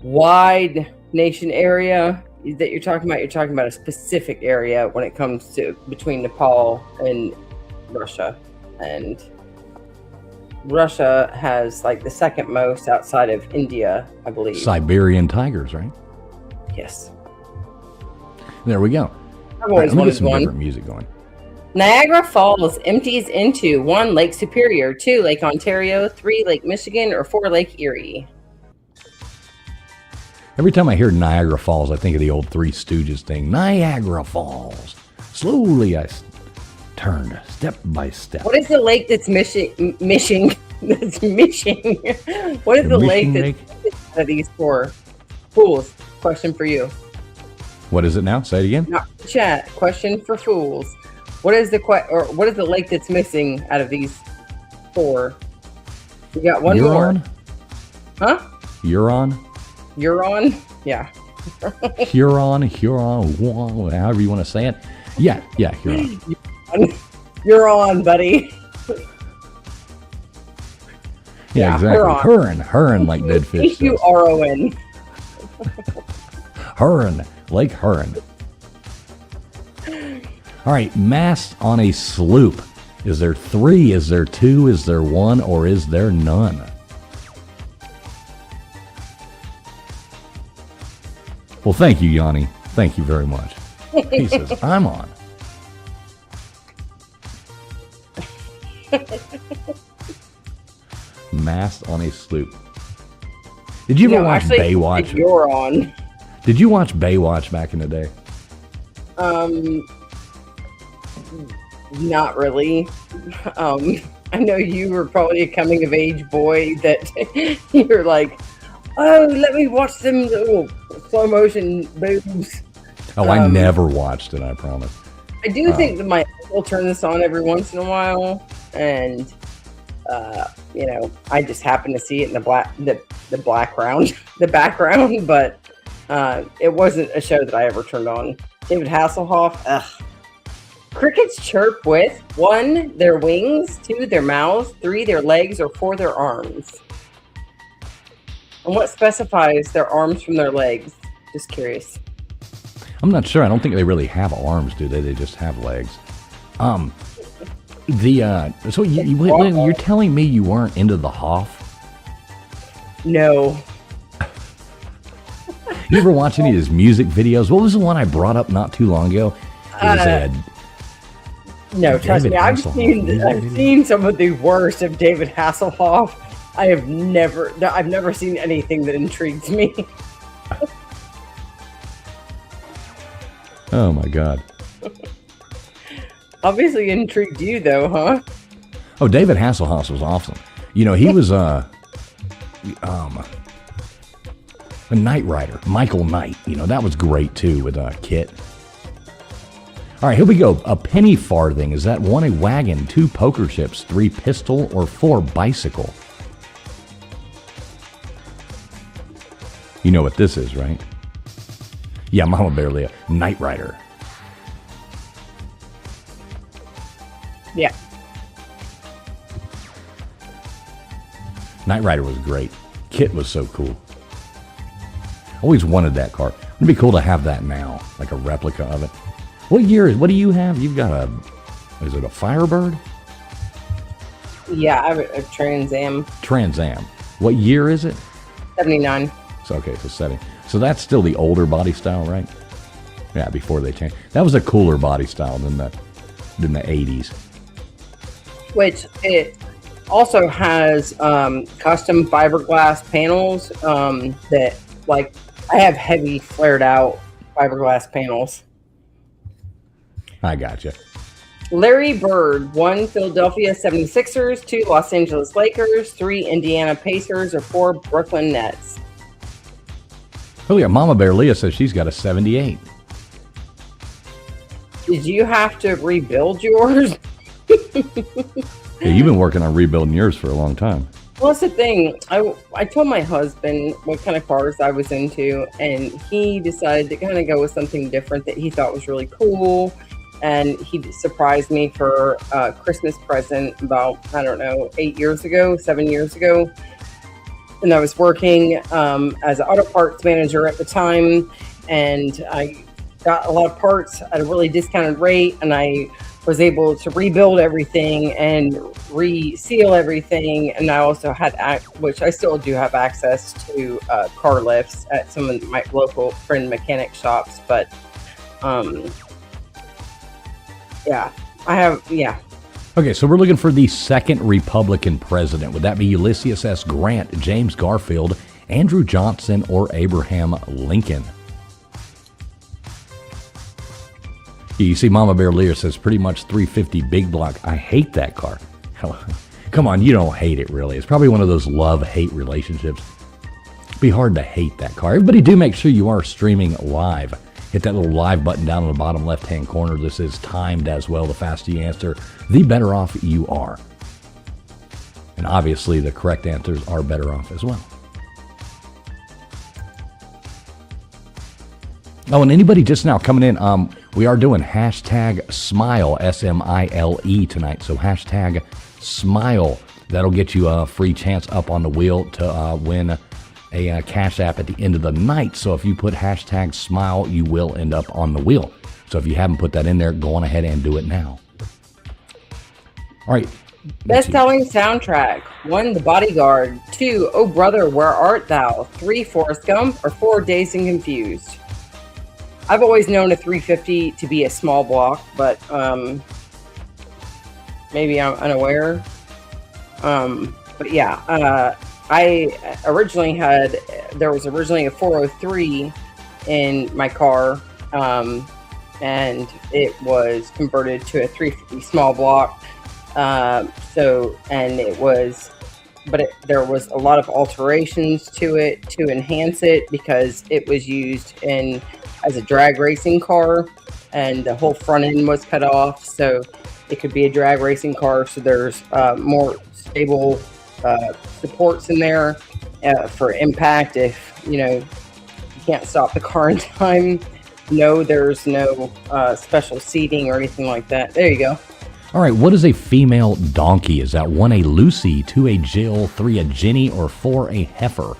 wide nation area that you're talking about. You're talking about a specific area when it comes to between Nepal and Russia, and Russia has like the second most outside of India, I believe. Siberian tigers, right? Yes. There we go. I've All right, always let me wanted get some one. different music going. Niagara Falls empties into 1 Lake Superior, 2 Lake Ontario, 3 Lake Michigan, or 4 Lake Erie. Every time I hear Niagara Falls, I think of the old Three Stooges thing. Niagara Falls. Slowly I turned, step by step. What is the lake that's missing? That's missing. What is the lake that's out of these 4 fools? Question for you. What is it now? Say it again. Not chat. Question for fools. What is the what is the lake that's missing out of these 4? You got one Huron? more. Huh? Huron? Huron? Yeah. Huron, however you want to say it. Yeah, Huron. You're on, buddy. Yeah, exactly. Huron, like dead fish. Huron. Huron, Lake Huron. All right, mast on a sloop. Is there 3? Is there 2? Is there 1? Or is there none? Well, thank you, Yanni. Thank you very much. He says, I'm on. Mast on a sloop. Did you ever watch Baywatch? You're on. Did you watch Baywatch back in the day? Not really. I know you were probably a coming of age boy that you're like, oh, let me watch some little slow motion boobs. Oh, I never watched it, I promise. I do think that my uncle will turn this on every once in a while, and I just happen to see it in the background, but it wasn't a show that I ever turned on. David Hasselhoff, ugh. Crickets chirp with 1, their wings, 2, their mouths, 3, their legs, or 4, their arms. And what specifies their arms from their legs? Just curious. I'm not sure. I don't think they really have arms, do they? They just have legs. So you're telling me you weren't into the Hoff? No. You ever watch any of his music videos? What was the one I brought up not too long ago? No, trust me. I've seen some of the worst of David Hasselhoff. I've never seen anything that intrigues me. Oh my God. Obviously intrigued you though, huh? Oh, David Hasselhoff was awesome. You know, he was a Knight Rider, Michael Knight. You know, that was great too with Kit. All right, here we go. A penny farthing. Is that 1, a wagon, 2, poker chips, 3, pistol, or 4, bicycle? You know what this is, right? Yeah, Mama Bear Leah, Knight Rider. Yeah. Knight Rider was great. Kit was so cool. Always wanted that car. It'd be cool to have that now, like a replica of it. What do you have? You've got is it a Firebird? Yeah, I have a Trans Am. Trans Am. What year is it? 79. So, okay, so 70. So that's still the older body style, right? Yeah, before they changed. That was a cooler body style than the 80s. Which it also has custom fiberglass panels that, like, I have heavy flared out fiberglass panels. I gotcha. Larry Bird, 1 Philadelphia 76ers, 2 Los Angeles Lakers, 3 Indiana Pacers, or 4 Brooklyn Nets. Oh yeah, Mama Bear Leah says she's got a 78. Did you have to rebuild yours? Yeah, you've been working on rebuilding yours for a long time. Well, that's the thing. I told my husband what kind of cars I was into, and he decided to kind of go with something different that he thought was really cool. And he surprised me for a Christmas present about, 7 years ago. And I was working as an auto parts manager at the time, and I got a lot of parts at a really discounted rate, and I was able to rebuild everything and reseal everything. And I also had, which I still do have access to car lifts at some of my local friend mechanic shops. But yeah, I have, yeah. Okay, so we're looking for the second Republican president. Would that be Ulysses S. Grant, James Garfield, Andrew Johnson, or Abraham Lincoln? You see, Mama Bear Lear says pretty much 350 big block. I hate that car. Come on, you don't hate it, really. It's probably one of those love-hate relationships. It'd be hard to hate that car. Everybody do make sure you are streaming live. Hit that little live button down in the bottom left-hand corner. This is timed as well. The faster you answer, the better off you are. And obviously, the correct answers are better off as well. Oh, and anybody just now coming in, we are doing hashtag SMILE, S-M-I-L-E tonight. So hashtag SMILE. That'll get you a free chance up on the wheel to win a Cash App at the end of the night. So if you put hashtag SMILE, you will end up on the wheel. So if you haven't put that in there, go on ahead and do it now. All right. Best-selling soundtrack. 1, The Bodyguard. 2, Oh Brother, Where Art Thou? 3, Forrest Gump. Or 4, Dazed and Confused. I've always known a 350 to be a small block, but maybe I'm unaware. But yeah, I originally there was originally a 403 in my car, and it was converted to a 350 small block. There was a lot of alterations to it to enhance it because it was used as a drag racing car, and the whole front end was cut off, so it could be a drag racing car. So there's more stable supports in there for impact if you can't stop the car in time. No, there's no special seating or anything like that. There you go. All right, what is a female donkey? Is that 1, a Lucy, 2, a Jill, 3, a Jenny, or 4, a heifer?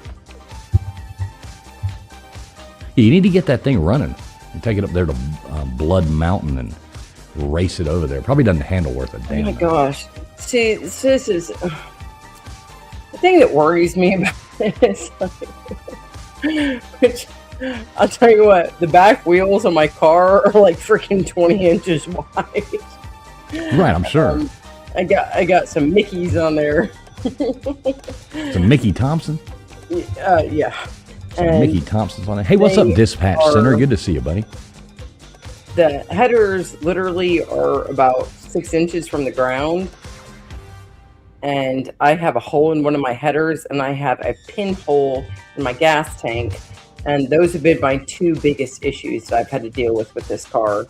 You need to get that thing running. You take it up there to Blood Mountain and race it over there. Probably doesn't handle worth a damn. Oh my gosh. See, this is the thing that worries me about this. Which, I'll tell you what, the back wheels on my car are like freaking 20 inches wide. Right, I'm sure. I got some Mickeys on there. Some Mickey Thompson? Yeah. Some Mickey Thompson's on it. Hey, what's up, Dispatch Center? Good to see you, buddy. The headers literally are about 6 inches from the ground. And I have a hole in one of my headers, and I have a pinhole in my gas tank. And those have been my 2 biggest issues that I've had to deal with this car.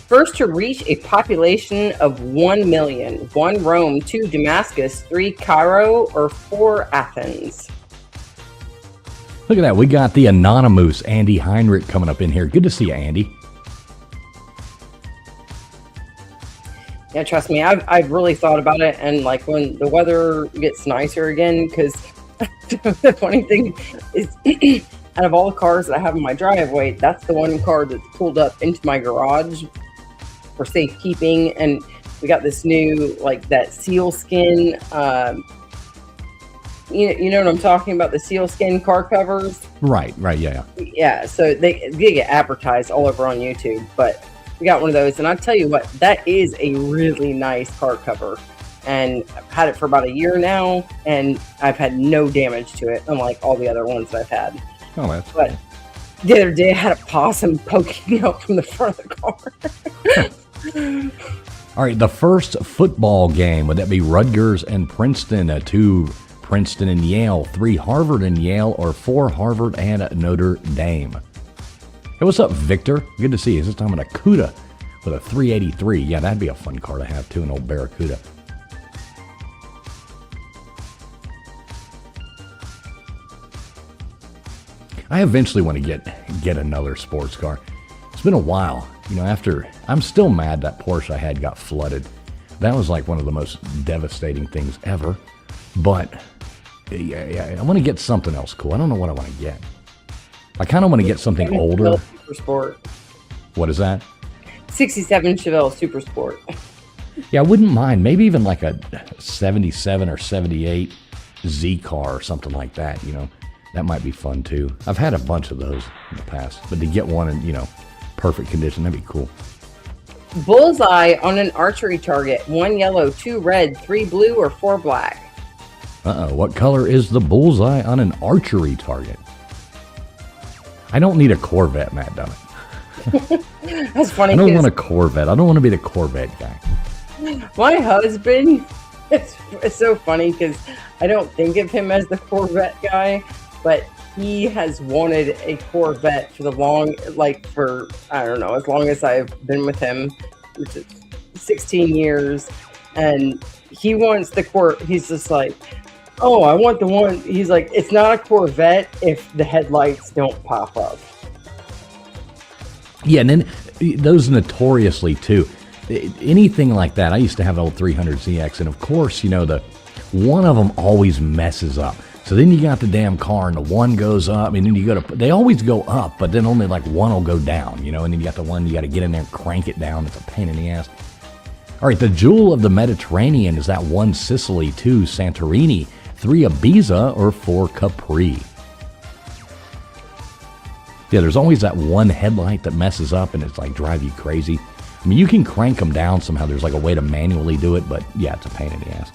First to reach a population of 1 million. 1, Rome. 2, Damascus. 3, Cairo. Or 4, Athens. Look at that. We got the anonymous Andy Heinrich coming up in here. Good to see you, Andy. Yeah, trust me, I've really thought about it, and like when the weather gets nicer again, because the funny thing is, out of all the cars that I have in my driveway, that's the one car that's pulled up into my garage for safekeeping, and we got this new like that seal skin. You know what I'm talking about? The seal skin car covers. Right, yeah. Yeah, so they get advertised all over on YouTube, but we got one of those, and I tell you what, that is a really nice car cover, and I've had it for about a year now, and I've had no damage to it, unlike all the other ones that I've had. Oh, that's But the other day, I had a possum poking out from the front of the car. All right, the first football game, would that be Rutgers and Princeton, 2 Princeton and Yale, 3 Harvard and Yale, or 4 Harvard and Notre Dame? Hey, what's up, Victor? Good to see you. This time an Akuta with a 383. Yeah, that'd be a fun car to have, too, an old Barracuda. I eventually want to get another sports car. It's been a while. You know, I'm still mad that Porsche I had got flooded. That was like one of the most devastating things ever. But yeah, I want to get something else cool. I don't know what I want to get. I kind of want to get something older. Super Sport. What is that? 67 Chevelle Super Sport. Yeah, I wouldn't mind. Maybe even like a 77 or 78 Z car or something like that, you know. That might be fun too. I've had a bunch of those in the past, but to get one in, you know, perfect condition, that'd be cool. Bullseye on an archery target. 1 yellow, 2 red, 3 blue, or 4 black. What color is the bullseye on an archery target? I don't need a Corvette, Matt Dummett. That's funny. I don't want a Corvette. I don't want to be the Corvette guy. My husband, it's so funny because I don't think of him as the Corvette guy, but he has wanted a Corvette for I don't know, as long as I've been with him, which is 16 years. And he wants he's just like, oh, I want the one. He's like, it's not a Corvette if the headlights don't pop up. Yeah, and then those notoriously too. Anything like that. I used to have an old 300ZX, and of course, you know, one of them always messes up. So then you got the damn car, and the one goes up, and then they always go up, but then only like one will go down, you know, and then you got the one you got to get in there and crank it down. It's a pain in the ass. All right, the jewel of the Mediterranean is that 1 Sicily, 2 Santorini, 3 Ibiza, or 4 Capri. Yeah, there's always that one headlight that messes up and it's like drive you crazy. I mean, you can crank them down somehow. There's like a way to manually do it, but yeah, it's a pain in the ass.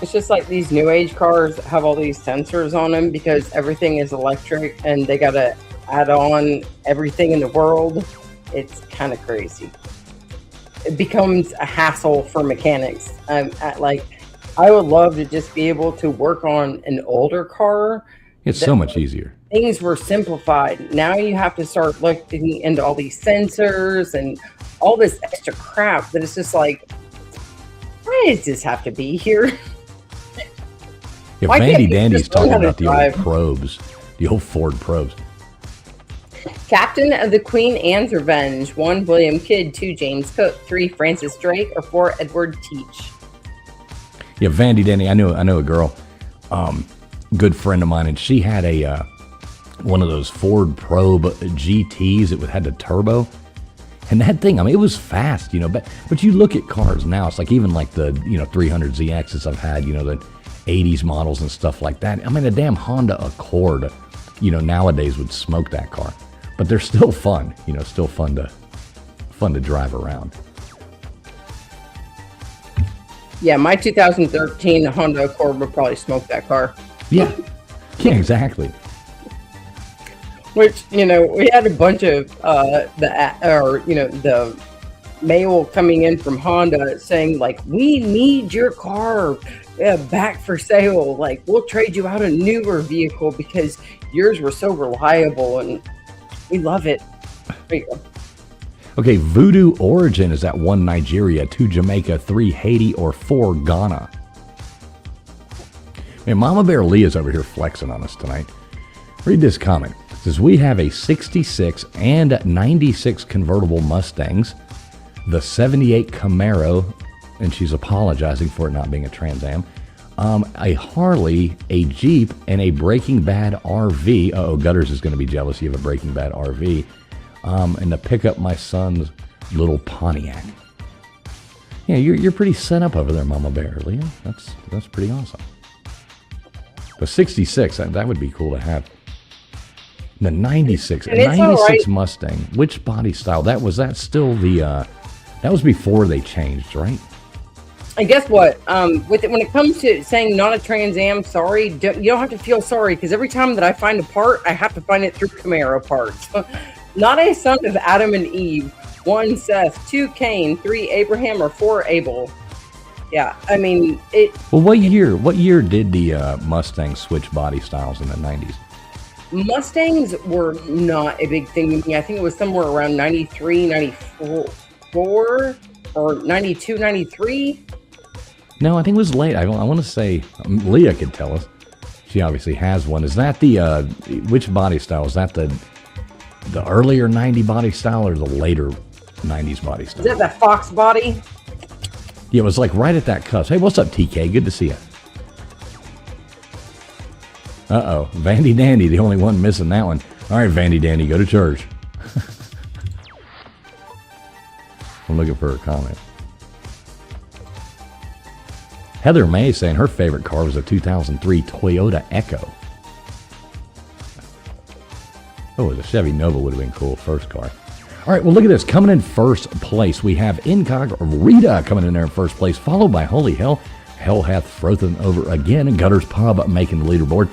It's just like these new age cars have all these sensors on them because everything is electric and they got to add on everything in the world. It's kind of crazy. It becomes a hassle for mechanics. I would love to just be able to work on an older car. It's so much easier. Things were simplified. Now you have to start looking into all these sensors and all this extra crap that it's just like, why does this have to be here? Yeah, Why can't Vandy you Dandy's just learn talking how to about the old drive? probes, the old Ford probes. Captain of the Queen Anne's Revenge. 1 William Kidd, 2 James Cook, 3 Francis Drake, or 4 Edward Teach. Yeah, Vandy Dandy. I know a girl, good friend of mine, and she had a one of those Ford Probe GTs. It had the turbo, and that thing. I mean, it was fast, you know. But you look at cars now. It's like even like the 300ZXs I've had, you know, the 80s models and stuff like that. I mean, a damn Honda Accord, you know, nowadays would smoke that car. But they're still fun, you know, still fun to drive around. Yeah, my 2013 Honda Accord would probably smoke that car. Yeah, exactly. Which, you know, we had a bunch of the mail coming in from Honda saying like, we need your car back for sale. Like, we'll trade you out a newer vehicle because yours were so reliable and we love it. There you go. Okay, Voodoo Origin is at 1 Nigeria, 2 Jamaica, 3 Haiti, or 4 Ghana. Man, Mama Bear Leah's over here flexing on us tonight. Read this comment. It Says we have a 66 and 96 convertible Mustangs, the 78 Camaro, and she's apologizing for it not being a Trans Am, a Harley, a Jeep, and a Breaking Bad RV. Uh-oh, Gutters is going to be jealous you have a Breaking Bad RV. And to pick up my son's little Pontiac. Yeah, you're pretty set up over there, Mama Bear, Leah. That's pretty awesome. But 66, that would be cool to have. The 96 right. Mustang. Which body style? That was before they changed, right? And guess what? When it comes to saying not a Trans Am, sorry, you don't have to feel sorry, because every time that I find a part, I have to find it through Camaro parts. Not a son of Adam and Eve, 1 Seth, 2 Cain, 3 Abraham, or 4 Abel. Yeah, I mean it. Well, what year did the Mustang switch body styles in the 90s? Mustangs were not a big thing to me. I think it was somewhere around 93, 94, or 92, 93. No, I think it was late. I want to say, Leah could tell us. She obviously has one. Is that the, which body style? Is that the earlier 90 body style or the later 90s body style? Is that the Fox body? Yeah, it was like right at that cusp. Hey, what's up, TK? Good to see you. Uh-oh, Vandy Dandy, the only one missing that one. All right, Vandy Dandy, go to church. I'm looking for a comment. Heather May saying her favorite car was a 2003 Toyota Echo. Oh, the Chevy Nova would have been cool, first car. All right, well, look at this. Coming in first place, we have Incog Rita coming in there in first place, followed by Holy Hell. Hell hath frozen over again, and Gutters Pub making the leaderboard.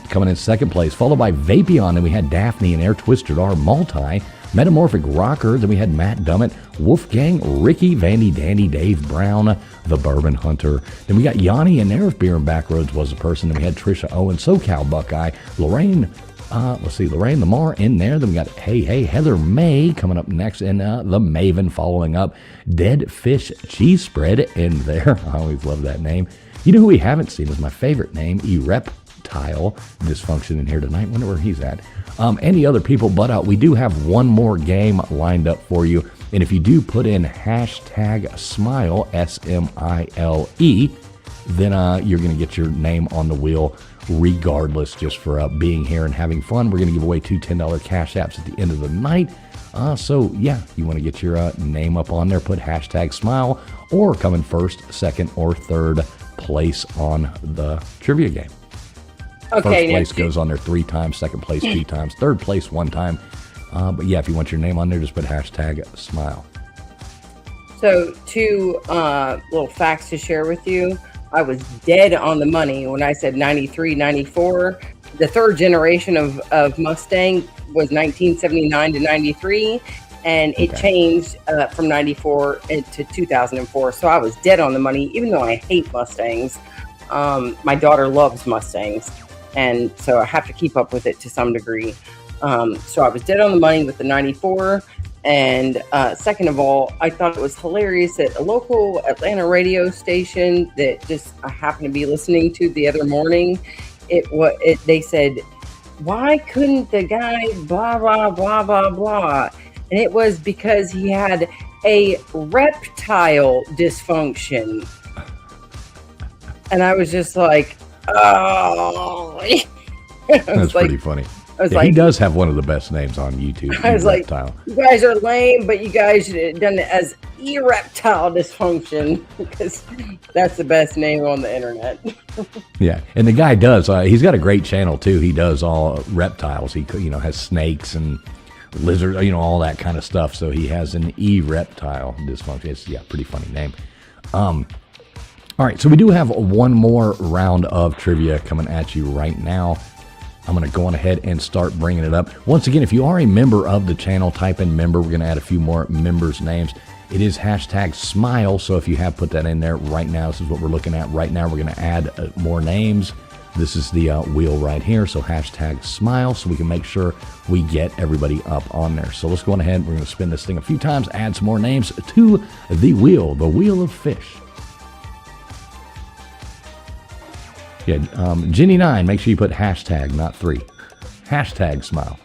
Coming in second place, followed by Vapion. Then we had Daphne and Air Twisted R Multi. Metamorphic Rocker. Then we had Matt Dummett, Wolfgang, Ricky, Vandy Dandy, Dave Brown, the Bourbon Hunter. Then we got Yanni and Nerf Beer and Backroads was a person. Then we had Trisha Owen, SoCal Buckeye, Lorraine. Lorraine Lamar in there. Then we got Hey Heather May coming up next, and the Maven following up. Dead Fish Cheese Spread in there. I always love that name. You know who we haven't seen is my favorite name, Ereptile Dysfunction in here tonight. Wonder where he's at. Any other people, but we do have one more game lined up for you. And if you do put in hashtag SMILE, SMILE, then you're going to get your name on the wheel regardless, just for being here and having fun. We're going to give away 2 $10 cash apps at the end of the night. So yeah, you want to get your name up on there, put hashtag SMILE, or come in first, second, or third place on the trivia game. Okay, First place goes on there 3 times, second place 2 times, third place 1 time. But yeah, if you want your name on there, just put hashtag SMILE. So 2 little facts to share with you. I was dead on the money when I said 93, 94. The third generation of Mustang was 1979 to 93, and it changed from 94 to 2004. So I was dead on the money, even though I hate Mustangs. My daughter loves Mustangs, and so I have to keep up with it to some degree. So I was dead on the money with the 94. And second of all, I thought it was hilarious that a local Atlanta radio station that just I happened to be listening to the other morning, they said, why couldn't the guy blah, blah, blah, blah, blah? And it was because he had a reptile dysfunction. And I was just like, oh. That's pretty funny. He does have one of the best names on YouTube. I was like, you guys are lame, but you guys should have done it as Ereptile Dysfunction, because that's the best name on the internet. Yeah, and the guy does. He's got a great channel too. He does all reptiles. He has snakes and lizards, all that kind of stuff. So he has an Ereptile Dysfunction. It's pretty funny name. All right, so we do have one more round of trivia coming at you right now. I'm going to go on ahead and start bringing it up. Once again, if you are a member of the channel, type in member. We're going to add a few more members' names. It is hashtag SMILE, so if you have put that in there right now, this is what we're looking at right now. We're going to add more names. This is the wheel right here, so hashtag SMILE, so we can make sure we get everybody up on there. So let's go on ahead. We're going to spin this thing a few times, add some more names to the wheel of fish. Yeah, Jenny9, make sure you put hashtag, not 3. Hashtag smile.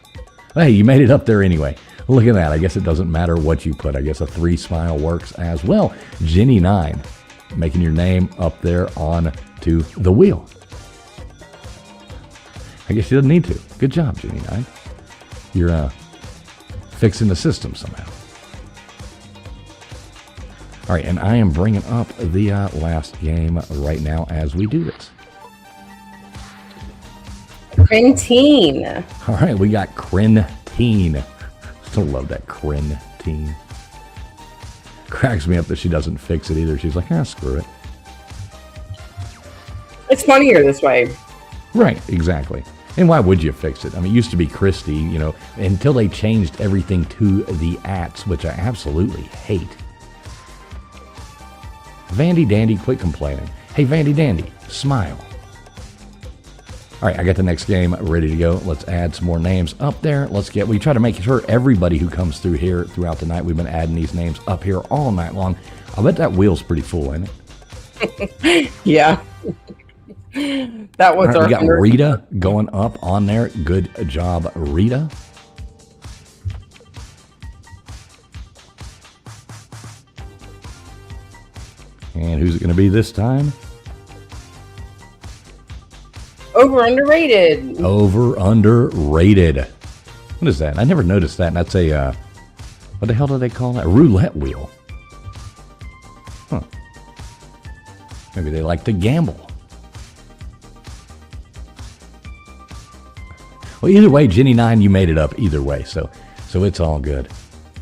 Hey, you made it up there anyway. Look at that. I guess it doesn't matter what you put. I guess a 3 smile works as well. Jenny9, making your name up there on to the wheel. I guess she doesn't need to. Good job, Jenny9. You're fixing the system somehow. All right, and I am bringing up the last game right now as we do this. Crentine. All right, we got Crentine. Still love that Crentine. Cracks me up that she doesn't fix it either. She's like, screw it. It's funnier this way. Right, exactly. And why would you fix it? I mean, it used to be Christy, you know, until they changed everything to the ats, which I absolutely hate. Vandy Dandy, quit complaining. Hey, Vandy Dandy, smile. All right, I got the next game ready to go. Let's add some more names up there. We try to make sure everybody who comes through here throughout the night, we've been adding these names up here all night long. I bet that wheel's pretty full, ain't it? Yeah. That was right, we got Rita going up on there. Good job, Rita. And who's it going to be this time? Over underrated. Over underrated. What is that? I never noticed that. That's a what the hell do they call that? A roulette wheel. Huh. Maybe they like to gamble. Well, either way, Jenny9, you made it up either way, so it's all good.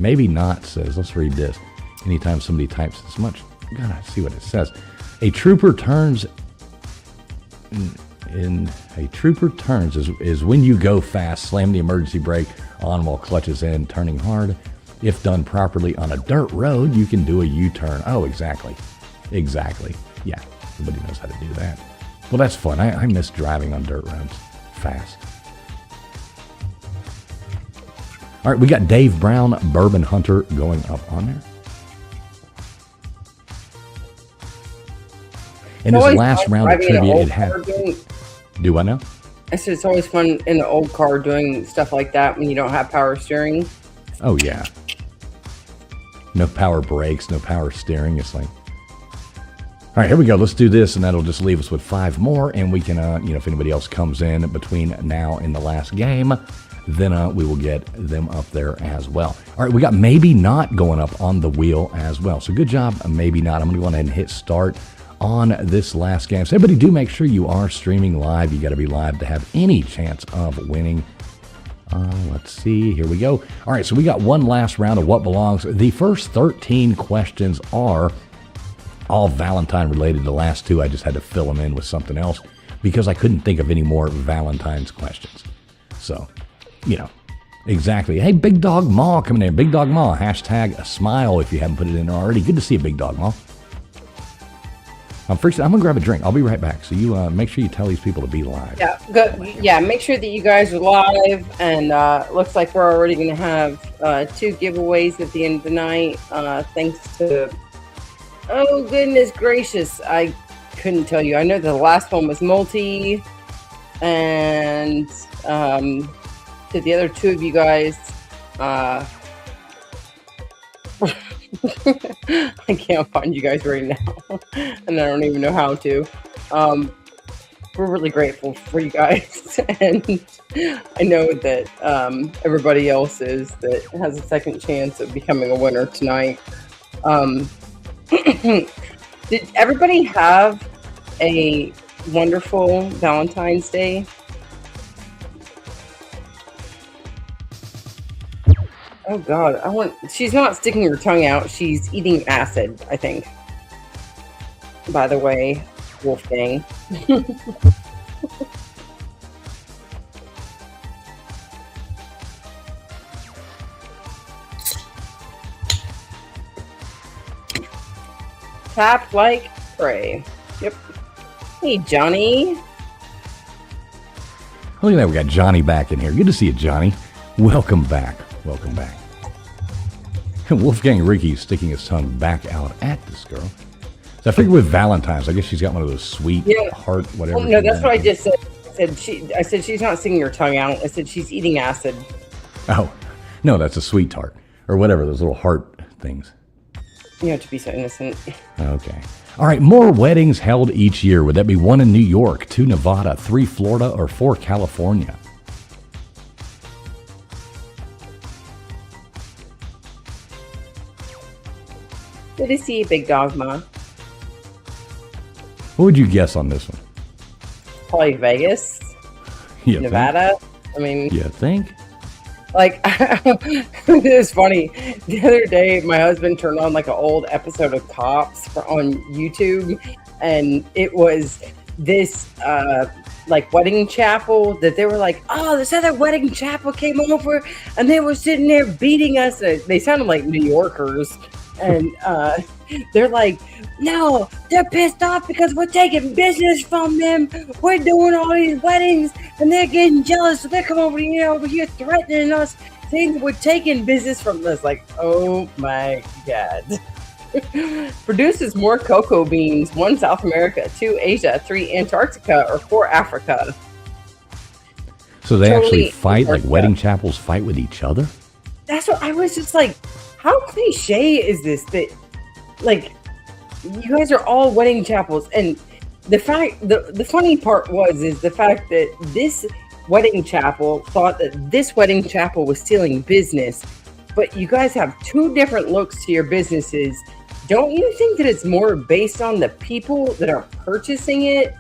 Maybe not says, let's read this. Anytime somebody types this much, you gotta see what it says. A trooper turns is when you go fast, slam the emergency brake on while clutch is in, turning hard. If done properly on a dirt road, you can do a U-turn. Oh, exactly. Exactly. Yeah, everybody knows how to do that. Well, that's fun. I miss driving on dirt roads fast. All right, we got Dave Brown, Bourbon Hunter, going up on there. In his last round of trivia, it had... Do I know? I said it's always fun in the old car doing stuff like that when you don't have power steering. Oh, yeah. No power brakes, no power steering. It's like... All right, here we go. Let's do this, and that'll just leave us with 5 more, and we can, if anybody else comes in between now and the last game, then we will get them up there as well. All right, we got Maybe Not going up on the wheel as well. So good job, Maybe Not. I'm going to go ahead and hit start on this last game. So everybody do make sure you are streaming live. You got to be live to have any chance of winning. Let's see. Here we go. All right, so we got one last round of What Belongs. The first 13 questions are all Valentine related. The last 2, I just had to fill them in with something else because I couldn't think of any more Valentine's questions. So, exactly. Hey, Big Dog Maw coming in. Big Dog Maw, hashtag a smile if you haven't put it in already. Good to see you, Big Dog Maw. I'm going to grab a drink. I'll be right back. So you make sure you tell these people to be live. Yeah, good. Yeah, make sure that you guys are live. And looks like we're already going to have 2 giveaways at the end of the night. Thanks to... Oh, goodness gracious. I couldn't tell you. I know the last one was multi. And to the other 2 of you guys... I can't find you guys right now, and I don't even know how to. We're really grateful for you guys, and I know that everybody else is that has a second chance of becoming a winner tonight. Did everybody have a wonderful Valentine's Day? Oh God, she's not sticking her tongue out. She's eating acid, I think. By the way, Wolfgang. Tap like pray. Yep. Hey, Johnny. Look at that, we got Johnny back in here. Good to see you, Johnny. Welcome back. Welcome back. Wolfgang Ricky's sticking his tongue back out at this girl. So I figured with Valentine's, I guess she's got one of those sweet heart, whatever. Well, no, that's what I just said. I said she's not sticking her tongue out. I said she's eating acid. Oh, no, that's a sweet tart or whatever, those little heart things. You have to be so innocent. Okay. All right, more weddings held each year. Would that be 1 in New York, 2 Nevada, 3 Florida, or 4 California? Good to see you, Big Dogma. What would you guess on this one? Probably Vegas, You Nevada. I mean, Think? You think? like, it was funny. The other day, my husband turned on like an old episode of Cops on YouTube, and it was this like wedding chapel that they were like, oh, this other wedding chapel came over, and they were sitting there beating us. And they sounded like New Yorkers, and they're like, no, they're pissed off because we're taking business from them. We're doing all these weddings and they're getting jealous. So they're coming over here threatening us, saying that we're taking business from us. Like, oh my God. Produces more cocoa beans, 1 South America, 2 Asia, 3 Antarctica, or 4 Africa. So they Totally actually fight, like Antarctica. wedding chapels fight with each other? That's what I was just like, how cliche is this that, like, you guys are all wedding chapels? And the funny part is the fact that this wedding chapel thought that this wedding chapel was stealing business, but you guys have 2 different looks to your businesses. Don't you think that it's more based on the people that are purchasing it,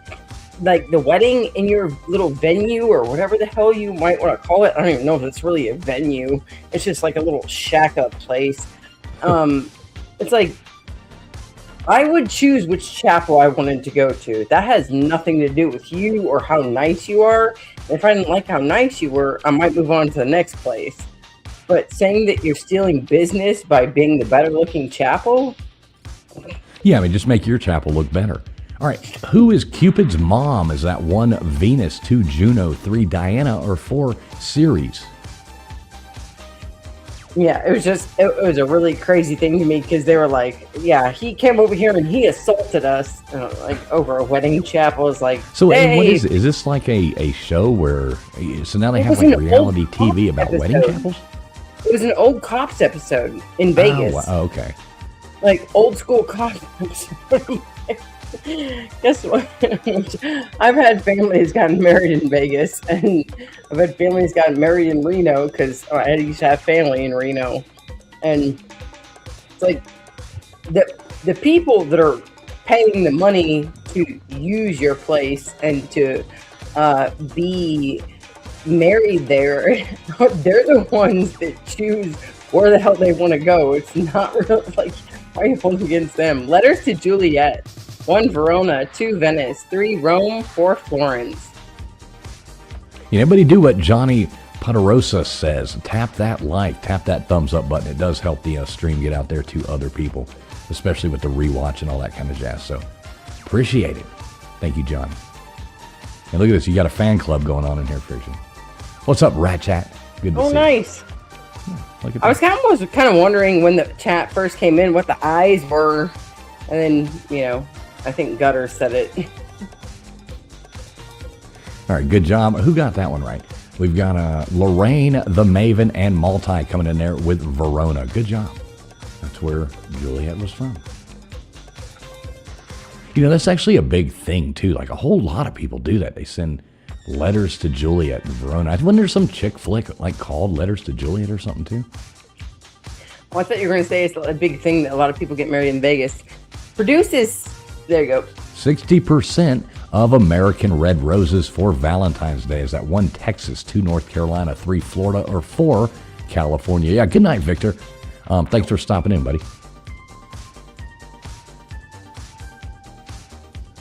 like the wedding in your little venue or whatever the hell you might want to call it? I don't even know if it's really a venue. It's just like a little shack up place. It's like, I would choose which chapel I wanted to go to. That has nothing to do with you or how nice you are. If I didn't like how nice you were, I might move on to the next place. But saying that you're stealing business by being the better looking chapel? Yeah, I mean, just make your chapel look better. All right, who is Cupid's mom? Is that 1 Venus, 2 Juno, 3 Diana, or 4 Ceres? Yeah, it was a really crazy thing to me because they were like, yeah, he came over here and he assaulted us, like over a wedding chapel. It's like, So hey, what is it? Is this like a show where, so now they It have was like an reality old TV Cops about wedding episode. chapels? It was an old Cops episode in Vegas. Oh, wow, okay. Like old school Cops. Guess what? I've had families gotten married in Vegas, and I've had families gotten married in Reno because I used to have family in Reno, and it's like the people that are paying the money to use your place and to be married there, they're the ones that choose where the hell they want to go. It's not really like, why are you holding against them? Letters to Juliet. 1 Verona, 2 Venice, 3 Rome, 4 Florence. Anybody do what Johnny Poderosa says. Tap that like, tap that thumbs up button. It does help the stream get out there to other people, especially with the rewatch and all that kind of jazz. So appreciate it. Thank you, John. And look at this. You got a fan club going on in here, Friction. What's up, Rat Chat? Good to see Oh, nice. you. Look at I was that. kind of wondering when the chat first came in what the eyes were, and then I think Gutter said it. All right, good job. Who got that one right? We've got Lorraine, the Maven, and Multi coming in there with Verona. Good job. That's where Juliet was from. That's actually a big thing, too. Like, a whole lot of people do that. They send letters to Juliet and Verona. Wasn't there some chick flick, like, called Letters to Juliet or something, too? Well, I thought you were going to say it's a big thing that a lot of people get married in Vegas. Produces, there you go. 60% of American red roses for Valentine's Day. Is that 1 Texas, 2 North Carolina, 3 Florida, or 4 California? Yeah, good night, Victor. Thanks for stopping in, buddy.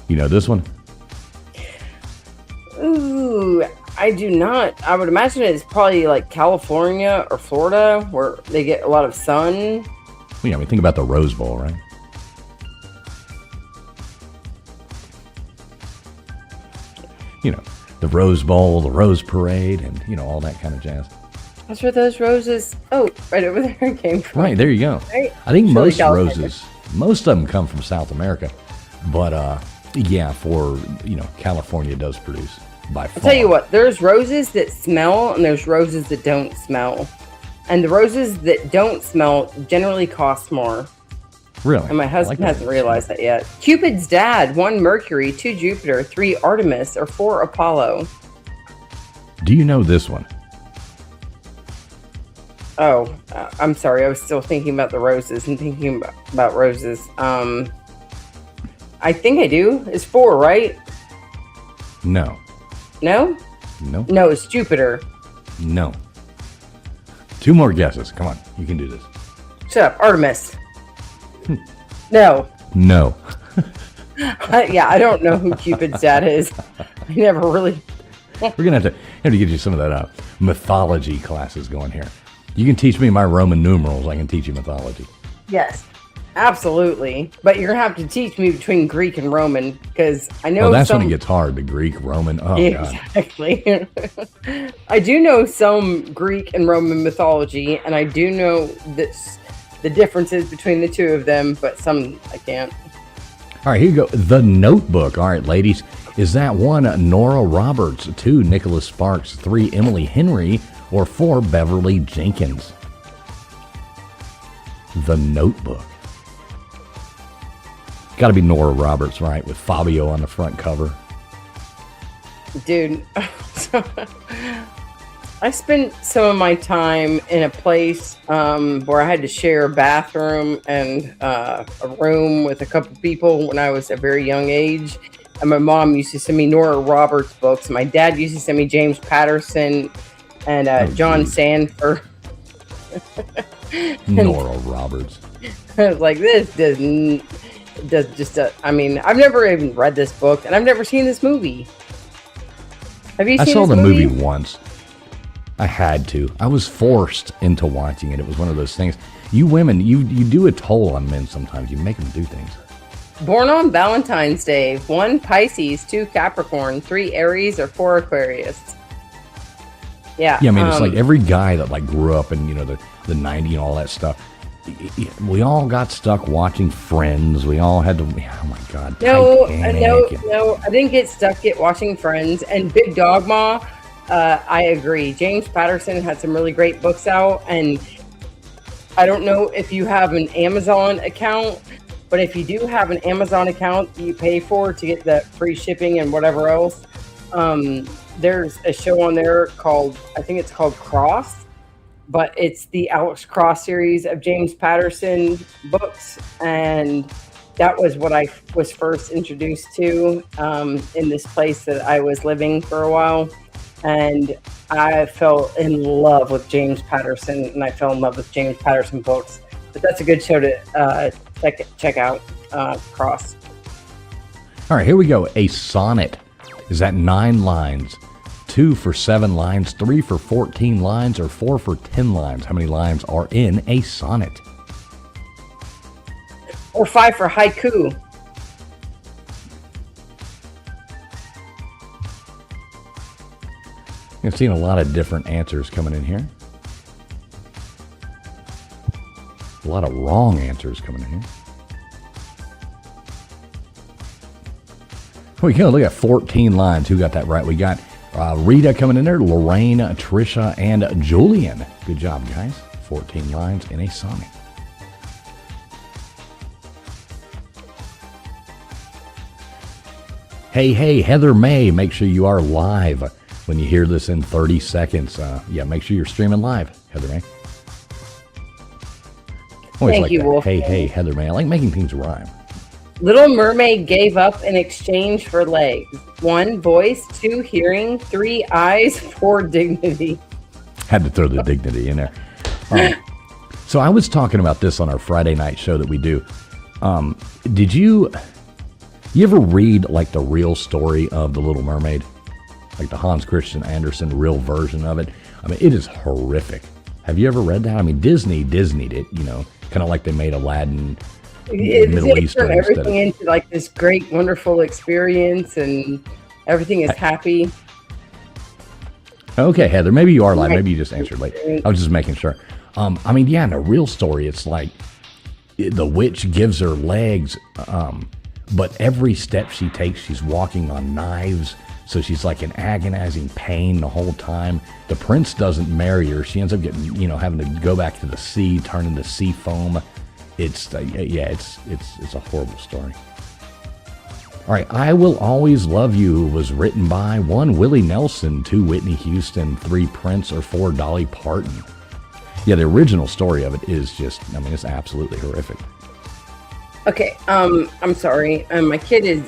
You know this one? Ooh, I do not. I would imagine it's probably like California or Florida where they get a lot of sun. Yeah, I mean, think about the Rose Bowl, right? The Rose Bowl, the Rose Parade, and, all that kind of jazz. That's where those roses, right over there came from. Right, there you go. Right? I think Surely most California. roses, most of them come from South America. But, yeah, for, California does produce by far. I'll tell you what, there's roses that smell and there's roses that don't smell. And the roses that don't smell generally cost more. Really? And my I husband like that. hasn't realized that yet. Cupid's dad, 1 Mercury, 2 Jupiter, 3 Artemis, or 4 Apollo. Do you know this one? Oh, I'm sorry. I was still thinking about the roses and thinking about roses. I think I do. It's 4, right? No. No? No. No, it's Jupiter. No. 2 more guesses. Come on. You can do this. Shut up. Artemis. No. No. Yeah, I don't know who Cupid's dad is. I never really. We're going to have to get you some of that mythology classes going here. You can teach me my Roman numerals. I can teach you mythology. Yes, absolutely. But you're going to have to teach me between Greek and Roman because I know. Oh, that's when it gets hard. The Greek, Roman. Oh, God. Exactly. I do know some Greek and Roman mythology, and I do know the differences between the two of them, but some I can't. All right, here you go. The Notebook. All right, ladies. Is that 1, Nora Roberts, 2, Nicholas Sparks, 3, Emily Henry, or 4, Beverly Jenkins? The Notebook. Got to be Nora Roberts, right? With Fabio on the front cover. Dude, I spent some of my time in a place where I had to share a bathroom and a room with a couple people when I was a very young age. And my mom used to send me Nora Roberts books. My dad used to send me James Patterson and John Sanford. Nora Roberts. I was like, this does just. I mean, I've never even read this book, and I've never seen this movie. Have you seen I saw this the movie once. I had to. I was forced into watching it. It was one of those things. You women, you do a toll on men sometimes. You make them do things. Born on Valentine's Day, 1 Pisces, 2 Capricorn, 3 Aries, or 4 Aquarius. Yeah. Yeah, I mean, it's like every guy that like grew up in, the 90s and all that stuff. We all got stuck watching Friends. We all had to, oh my God. No, Titanic. no, I didn't get stuck watching Friends. And Big Dogma, I agree. James Patterson had some really great books out. And I don't know if you have an Amazon account, but if you do have an Amazon account you pay for to get the free shipping and whatever else, there's a show on there called, I think it's called Cross, but it's the Alex Cross series of James Patterson books. And that was what I was first introduced to in this place that I was living for a while. And I fell in love with James Patterson, and I fell in love with James Patterson books. But that's a good show to check out, Cross. All right, here we go. A sonnet is that 9 lines, 2 for 7 lines, 3 for 14 lines, or 4 for 10 lines. How many lines are in a sonnet? Or 5 for haiku. I've seen a lot of different answers coming in here. A lot of wrong answers coming in here. We go. Look at 14 lines. Who got that right? We got Rita coming in there, Lorraine, Trisha, and Julian. Good job, guys. 14 lines in a sonnet. Hey, Heather May, make sure you are live when you hear this in 30 seconds. Yeah, make sure you're streaming live, Heather May. Always Thank like you, that. Wolf. Hey, Heather May. I like making things rhyme. Little Mermaid gave up in exchange for legs. 1 voice, 2 hearing, 3 eyes, 4 dignity. Had to throw the dignity in there. So I was talking about this on our Friday night show that we do. Did you ever read like the real story of The Little Mermaid? Like the Hans Christian Andersen real version of it? I mean, it is horrific. Have you ever read that? I mean, Disney'd it, kind of like they made Aladdin Middle It Eastern turned instead everything of... into like this great, wonderful experience, and everything is happy. Okay, Heather, maybe you are live. Maybe you just answered late. I was just making sure. I mean, yeah, in a real story, it's like the witch gives her legs But every step she takes, she's walking on knives. So she's like in agonizing pain the whole time. The prince doesn't marry her. She ends up getting, having to go back to the sea, turn into sea foam. It's a horrible story. All right, I Will Always Love You was written by 1, Willie Nelson, 2, Whitney Houston, 3, Prince, or 4, Dolly Parton. Yeah, the original story of it is just, it's absolutely horrific. Okay, I'm sorry. My kid is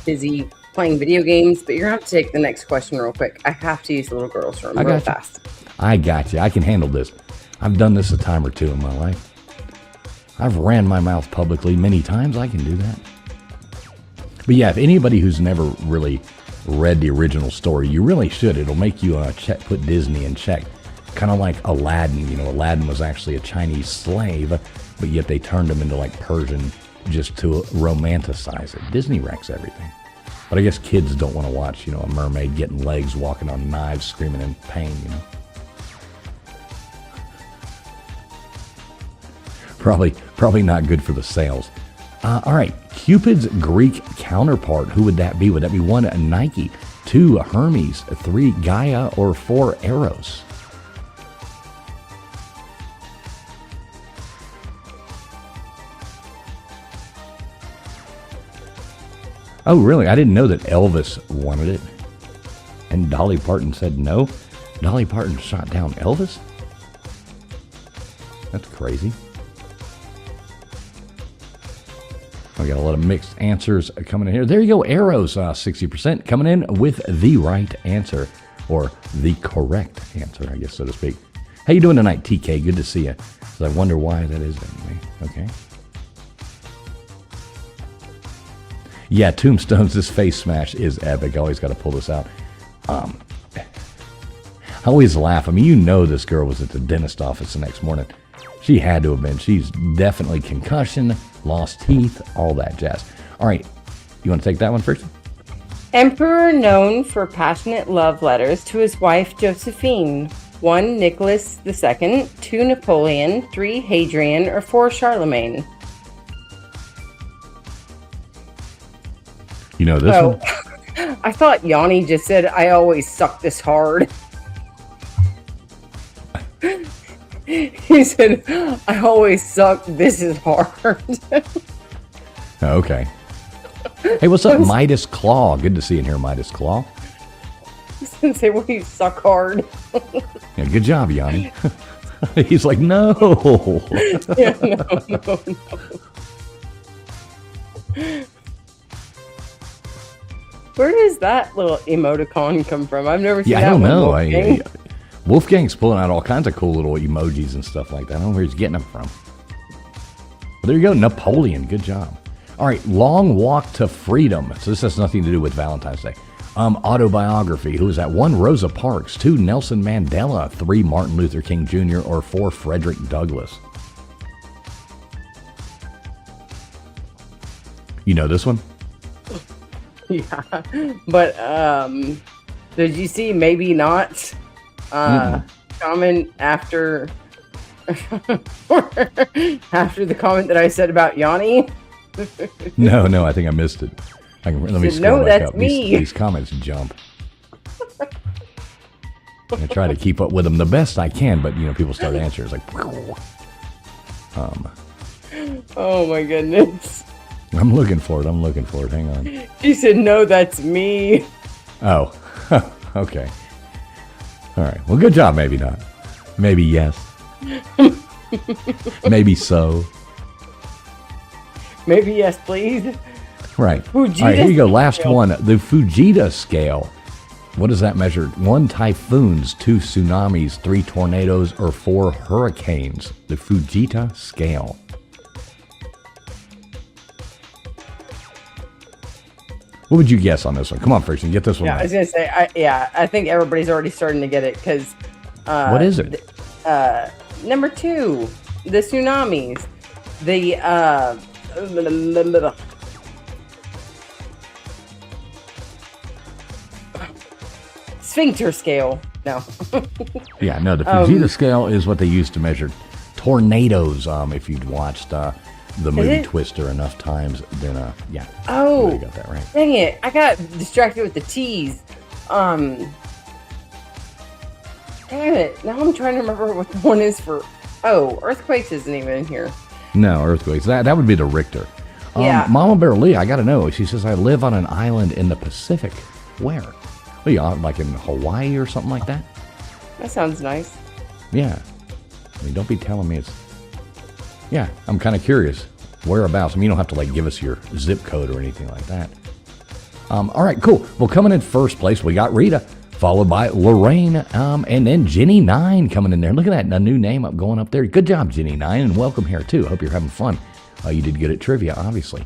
busy playing video games, but you're going to have to take the next question real quick. I have to use the little girl's room real fast. I got you. I can handle this. I've done this a time or two in my life. I've ran my mouth publicly many times. I can do that. But yeah, if anybody who's never really read the original story, you really should. It'll make you put Disney in check. Kind of like Aladdin. Aladdin was actually a Chinese slave, but yet they turned him into like Persian just to romanticize it. Disney wrecks everything. But I guess kids don't want to watch, a mermaid getting legs, walking on knives, screaming in pain, Probably not good for the sales. All right, Cupid's Greek counterpart. Who would that be? Would that be 1, Nike, 2, Hermes, 3, Gaia, or 4, Eros? Oh, really? I didn't know that Elvis wanted it. And Dolly Parton said no. Dolly Parton shot down Elvis? That's crazy. I got a lot of mixed answers coming in here. There you go, Eros, 60% coming in with the right answer, or the correct answer, I guess, so to speak. How you doing tonight, TK? Good to see you. So I wonder why that is anyway. Okay. Yeah, Tombstone's this face smash is epic. I always got to pull this out. I always laugh. This girl was at the dentist office the next morning. She had to have been. She's definitely concussion, lost teeth, all that jazz. All right, you want to take that one first? Emperor known for passionate love letters to his wife Josephine. 1, Nicholas II, 2, Napoleon, 3, Hadrian, or 4, Charlemagne. You know this one? I thought Yanni just said, I always suck this hard. He said, I always suck this is hard. Okay. Hey, what's up, Midas Claw? Good to see you in here, Midas Claw. I was going to say, well, you suck hard. Yeah, good job, Yanni. He's like, no. Yeah, no. Where does that little emoticon come from? I've never seen that. I don't one, know. Wolfgang's pulling out all kinds of cool little emojis and stuff like that. I don't know where he's getting them from. But there you go, Napoleon. Good job. All right, Long Walk to Freedom. So this has nothing to do with Valentine's Day. Autobiography. Who is that? 1, Rosa Parks. 2, Nelson Mandela. 3, Martin Luther King Jr. Or 4, Frederick Douglass. You know this one? Yeah, but did you see maybe not comment after after the comment that I said about Yanni? No, I think I missed it. Let me scroll back up. Me. These comments jump. I try to keep up with them the best I can, but people start answering. It's like, oh my goodness. I'm looking for it. Hang on. She said, no, that's me. Oh, okay. All right. Well, good job. Maybe not. Maybe yes. Maybe so. Maybe yes, please. Right. Fujita All right, here you go. Last scale. one. The Fujita scale. What does that measure? 1, typhoons. 2, tsunamis. 3, tornadoes. Or 4, hurricanes. The Fujita scale. What would you guess on this one? Come on, Friction, get this one Yeah, right. I was gonna say, I think everybody's already starting to get it because. What is it? Number 2, the tsunamis, the sphincter scale. No. Yeah, no, the Fujita scale is what they use to measure tornadoes. If you'd watched the movie it? Twister enough times, then yeah. Oh, You got that right. dang it! I got distracted with the T's. Damn it! Now I'm trying to remember what the one is for. Oh, earthquakes isn't even in here. No, earthquakes. That would be the Richter. Yeah. Mama Bear Lee, I got to know. She says, I live on an island in the Pacific. Where? Well, yeah, like in Hawaii or something like that? That sounds nice. Yeah. I mean, don't be telling me it's... Yeah, I'm kind of curious. Whereabouts? I mean, you don't have to, like, give us your zip code or anything like that. All right, cool. Well, coming in first place, we got Rita, followed by Lorraine, and then Jenny9 coming in there. Look at that, a new name up going up there. Good job, Jenny9, and welcome here, too. Hope you're having fun. You did good at trivia, obviously.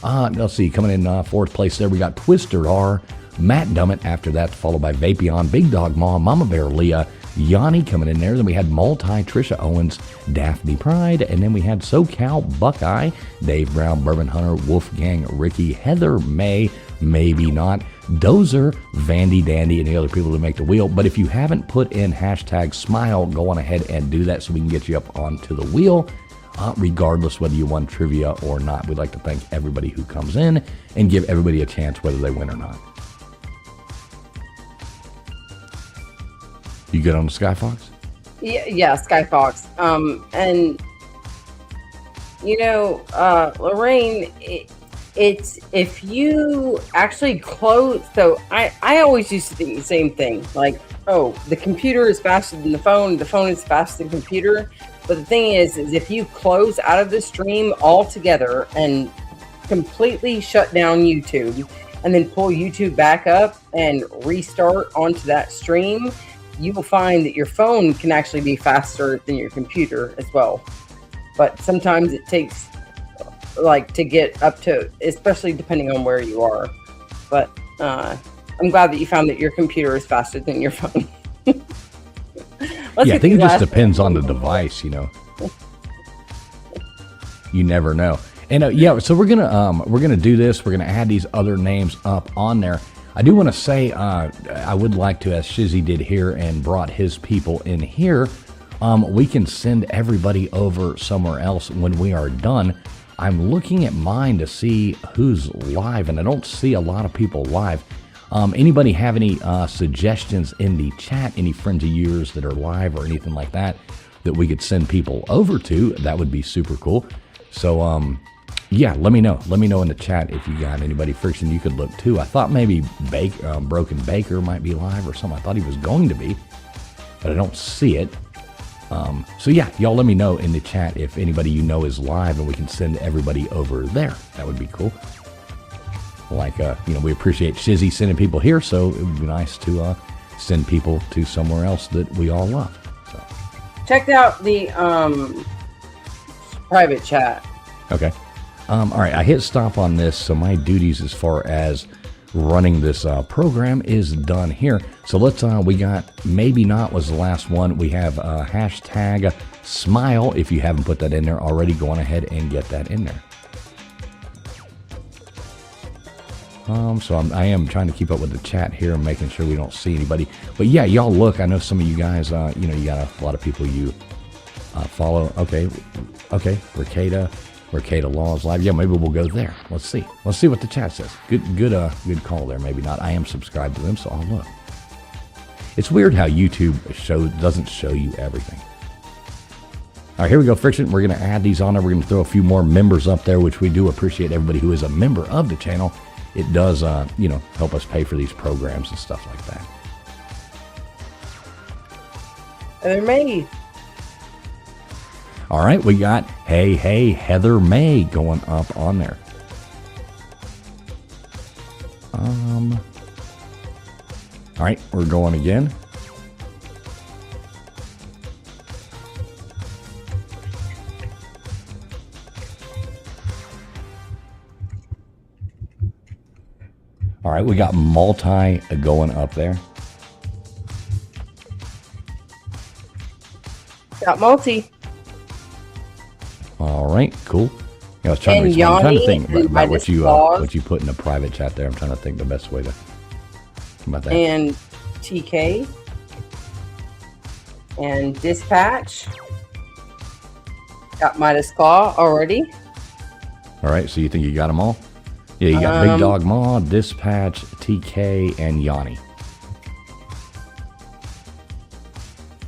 Let's see, coming in fourth place there, we got Twister R, Matt Dummett after that, followed by Vapion, Big Dog Mom, Mama Bear Leah, Yanni coming in there. Then we had Multi, Trisha Owens, Daphne Pride, and then we had SoCal Buckeye, Dave Brown, Bourbon Hunter, Wolfgang, Ricky, Heather May, Maybe Not, Dozer, Vandy Dandy, and the other people to make the wheel. But if you haven't put in hashtag smile, go on ahead and do that so we can get you up onto the wheel. Regardless whether you won trivia or not. We'd like to thank everybody who comes in and give everybody a chance whether they win or not. You good on the Skyfox? Yeah, Skyfox. And you know, Lorraine, it's if you actually close. So I always used to think the same thing. Like, oh, the computer is faster than the phone is faster than the computer. But the thing is if you close out of the stream altogether and completely shut down YouTube and then pull YouTube back up and restart onto that stream, you will find that your phone can actually be faster than your computer as well. But sometimes it takes like to get up to, especially depending on where you are. But I'm glad that you found that your computer is faster than your phone. Yeah, I think it just depends on the device, you know. You never know. And yeah, so we're gonna do this. We're gonna add these other names up on there. I do want to say I would like to, as Shizzy did here and brought his people in here, we can send everybody over somewhere else when we are done. I'm looking at mine to see who's live, and I don't see a lot of people live. Anybody have any suggestions in the chat? Any friends of yours that are live or anything like that that we could send people over to? That would be super cool. So, yeah, let me know. Let me know in the chat if you got anybody. Friction, you could look too. I thought maybe Broken Baker might be live or something. I thought he was going to be, but I don't see it. So yeah, y'all let me know in the chat if anybody you know is live and we can send everybody over there. That would be cool. Like, you know, we appreciate Shizzy sending people here, so it would be nice to send people to somewhere else that we all love. So. Check out the private chat. Okay. All right, I hit stop on this, so my duties as far as running this program is done here. So let's, we got Maybe Not was the last one. We have hashtag smile. If you haven't put that in there already, go on ahead and get that in there. So I am trying to keep up with the chat here and making sure we don't see anybody. But yeah, y'all look, I know some of you guys, you know, you got a lot of people you follow. Okay, Mercada Laws Live. Yeah, maybe we'll go there. Let's see what the chat says. Good call there. Maybe not. I am subscribed to them, so I'll look. It's weird how YouTube doesn't show you everything. All right, here we go, Friction. We're going to add these on there. We're going to throw a few more members up there, which we do appreciate everybody who is a member of the channel. It does, you know, help us pay for these programs and stuff like that. Heather May. All right, we got Hey Heather May going up on there. All right, we're going again. All right, we got Multi going up there. Got Multi. All right, cool. Yeah, I was trying to think about what you put in the private chat there. I'm trying to think the best way to about that. And TK. And Dispatch. Got Midas Claw already. All right, so you think you got them all? Yeah, you got Big Dog Ma, Dispatch, TK, and Yanni.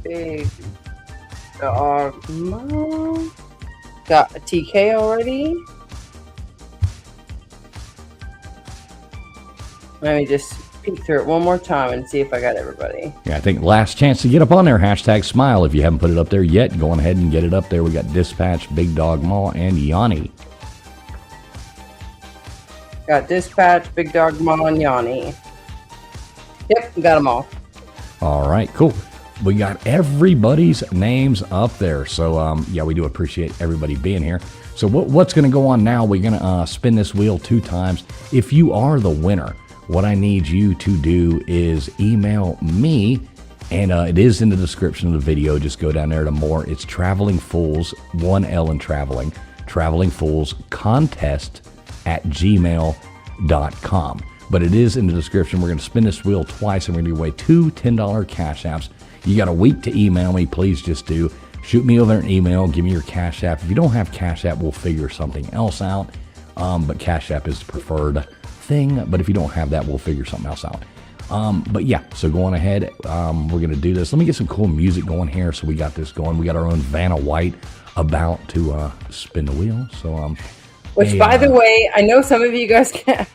Big Dog Ma. Got a TK already. Let me just peek through it one more time and see if I got everybody. Yeah, I think last chance to get up on there. Hashtag smile. If you haven't put it up there yet, go on ahead and get it up there. We got Dispatch, Big Dog Ma, and Yanni. Got Dispatch, Big Dog Ma, and Yanni. Yep, got them all. All right, cool. We got everybody's names up there. So, yeah, we do appreciate everybody being here. So what's going to go on now? We're going to spin this wheel 2 times. If you are the winner, what I need you to do is email me, and it is in the description of the video. Just go down there to more. It's Traveling Fools, 1 L in traveling, Traveling Fools contest at gmail.com. But it is in the description. We're going to spin this wheel twice, and we're going to give away 2 $10 cash apps. You got a week to email me. Please just do. Shoot me over an email. Give me your Cash App. If you don't have Cash App, we'll figure something else out. But Cash App is the preferred thing. But if you don't have that, we'll figure something else out. But yeah, so go on ahead. We're going to do this. Let me get some cool music going here. So we got this going. We got our own Vanna White about to spin the wheel. So, which, by the way, I know some of you guys can't.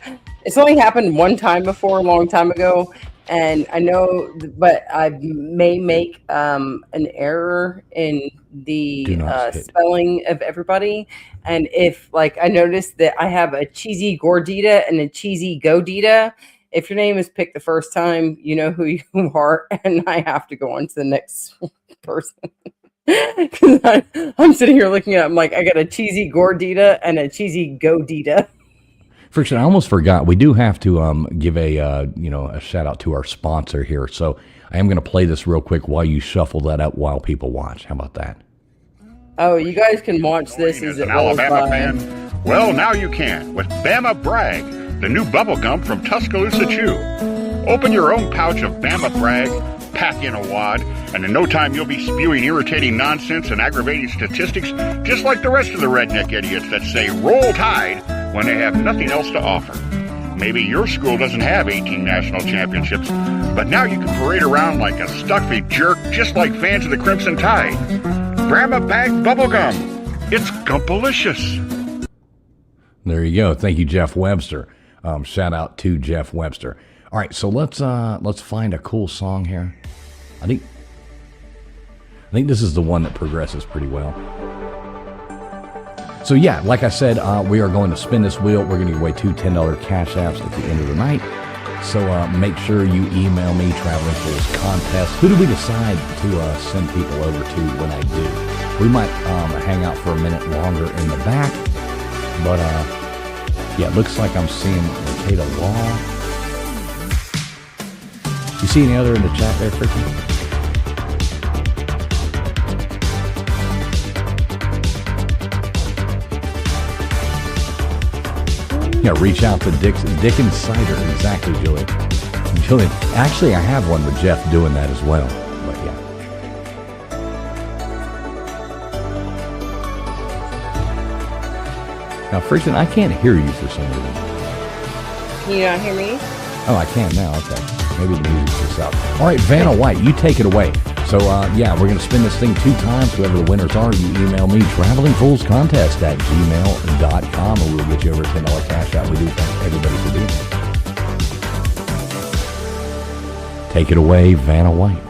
It's only happened one time before, a long time ago. And I know, but I may make an error in the spelling of everybody. And if, like, I noticed that I have a cheesy Gordita and a cheesy Godita, if your name is picked the first time, you know who you are, and I have to go on to the next person. Because I'm sitting here looking at it, I'm like, I got a cheesy Gordita and a cheesy Godita. Friction, I almost forgot. We do have to give a shout out to our sponsor here. So I am going to play this real quick while you shuffle that up while people watch. How about that? Oh, you guys can watch this as an Alabama fan. Well, now you can with Bama Bragg, the new bubble gum from Tuscaloosa Chew. Open your own pouch of Bama Bragg, pack in a wad, and in no time you'll be spewing irritating nonsense and aggravating statistics just like the rest of the redneck idiots that say roll tide when they have nothing else to offer. Maybe your school doesn't have 18 national championships, but now you can parade around like a stuffy jerk just like fans of the Crimson Tide. Bama Bag Bubblegum. It's gumpalicious. There you go. Thank you, Jeff Webster. Shout out to Jeff Webster. All right, so let's find a cool song here. I think this is the one that progresses pretty well. So yeah, like I said, we are going to spin this wheel. We're going to give away 2 $10 cash apps at the end of the night. So make sure you email me, Traveling Fools Contest. Who do we decide to send people over to when I do? We might hang out for a minute longer in the back. But yeah, it looks like I'm seeing Takeda Law. You see any other in the chat there, Freaking? Yeah, reach out to Dick Cider. Exactly, Julian. Julian, actually, I have one with Jeff doing that as well. But yeah. Now, Friction, I can't hear you for some reason. Can you not hear me? Oh, I can now. Okay. Maybe the music's just out. All right, Vanna White, you take it away. So, yeah, we're going to spin this thing 2 times. Whoever the winners are, you email me, travelingfoolscontest at gmail.com, and we'll get you over a $10 cash out. We do thank everybody for being here. Take it away, Vanna White.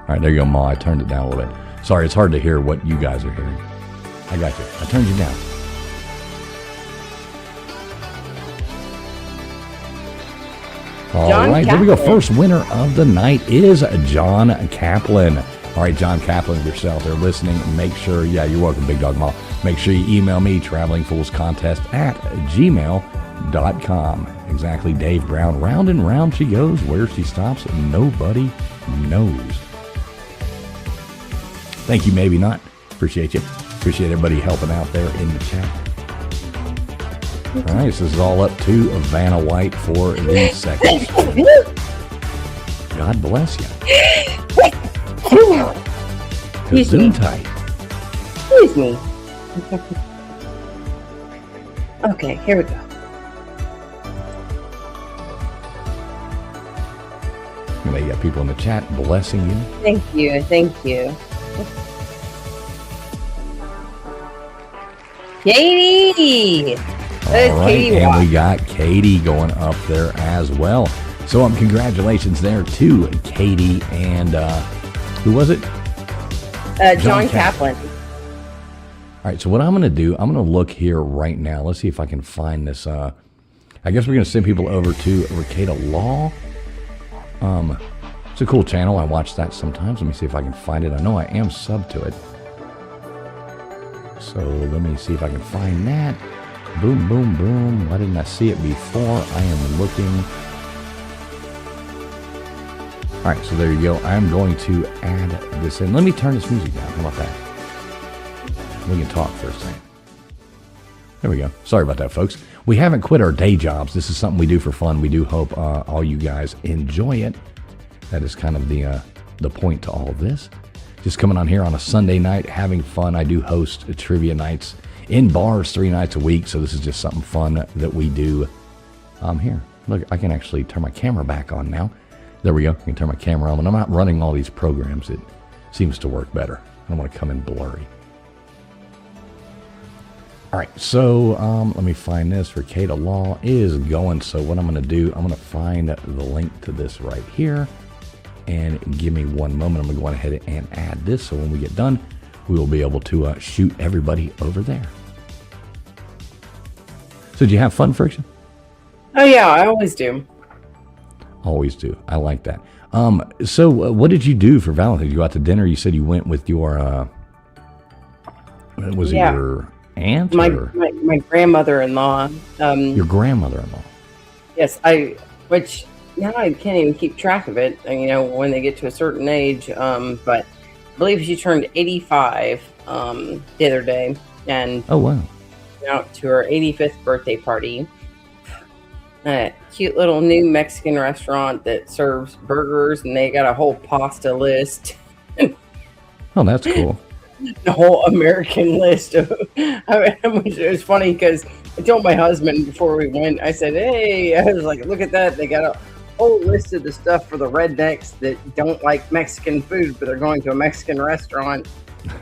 All right, there you go, Ma. I turned it down a little bit. Sorry, it's hard to hear what you guys are hearing. I got you. I turned you down. All right, here we go. First winner of the night is John Kaplan. All right, John Kaplan, yourself, they're listening. Make sure, yeah, you're welcome, Big Dog Mall. Make sure you email me, travelingfoolscontest at gmail.com. Exactly, Dave Brown. Round and round she goes. Where she stops, nobody knows. Thank you, maybe not. Appreciate you. Appreciate everybody helping out there in the chat. All right, so this is all up to Vanna White for the second. God bless you. Excuse me. Gesundheit. Excuse me. Okay, here we go. You know, you got people in the chat blessing you. Thank you. Thank you. Katie! That is All right, Katie and Watt. we got Katie going up there as well. So congratulations there to Katie and who was it? John Kaplan. All right, so what I'm going to do, I'm going to look here right now. Let's see if I can find this. I guess we're going to send people over to Ricada Law. It's a cool channel. I watch that sometimes. Let me see if I can find it. I know I am subbed to it. So let me see if I can find that. Boom, boom, boom. Why didn't I see it before? I am looking. All right, so there you go. I'm going to add this in. Let me turn this music down. How about that? We can talk for a second. There we go. Sorry about that, folks. We haven't quit our day jobs. This is something we do for fun. We do hope all you guys enjoy it. That is kind of the point to all of this. Just coming on here on a Sunday night, having fun. I do host trivia nights in bars 3 nights a week, so this is just something fun that we do here. Look, I can actually turn my camera back on now. There we go. I can turn my camera on. When I'm not running all these programs, it seems to work better. I don't want to come in blurry. All right, so let me find this. Ricada Law is going. So what I'm going to do, I'm going to find the link to this right here. And give me one moment. I'm going to go on ahead and add this. So when we get done, we will be able to shoot everybody over there. So did you have fun, Friction? Oh, yeah, I always do. Always do. I like that. So what did you do for Valentine's? Did you go out to dinner? You said you went with your, was it your aunt? My or grandmother-in-law. your grandmother-in-law? Yes, which now I can't even keep track of it, you know, when they get to a certain age. But I believe she turned 85 the other day. And Oh, wow. went out to her 85th birthday party. A cute little new Mexican restaurant that serves burgers, and they got a whole pasta list. Oh, that's cool. The whole American list of, it was funny because I told my husband before we went, I said, hey, I was like, look at that. They got a whole list of the stuff for the rednecks that don't like Mexican food, but they're going to a Mexican restaurant.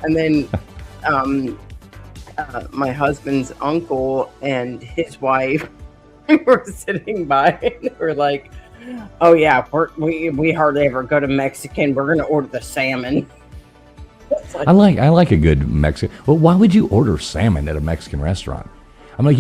And then my husband's uncle and his wife were sitting by and were like, oh yeah, we hardly ever go to Mexican. We're going to order the salmon. I like a good Mexican. Well, why would you order salmon at a Mexican restaurant? I'm like,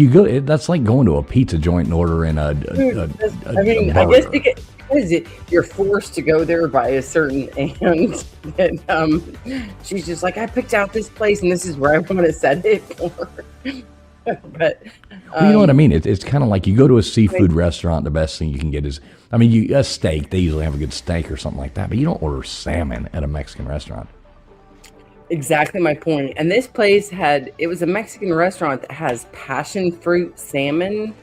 that's like going to a pizza joint and ordering a I guess because you're forced to go there by a certain aunt that she's just like, I picked out this place and this is where I want to set it for. But well, you know what I mean? It's kind of like you go to a seafood restaurant. The best thing you can get is, I mean, a steak. They usually have a good steak or something like that, but you don't order salmon at a Mexican restaurant. Exactly my point. And this place it was a Mexican restaurant that has passion fruit salmon,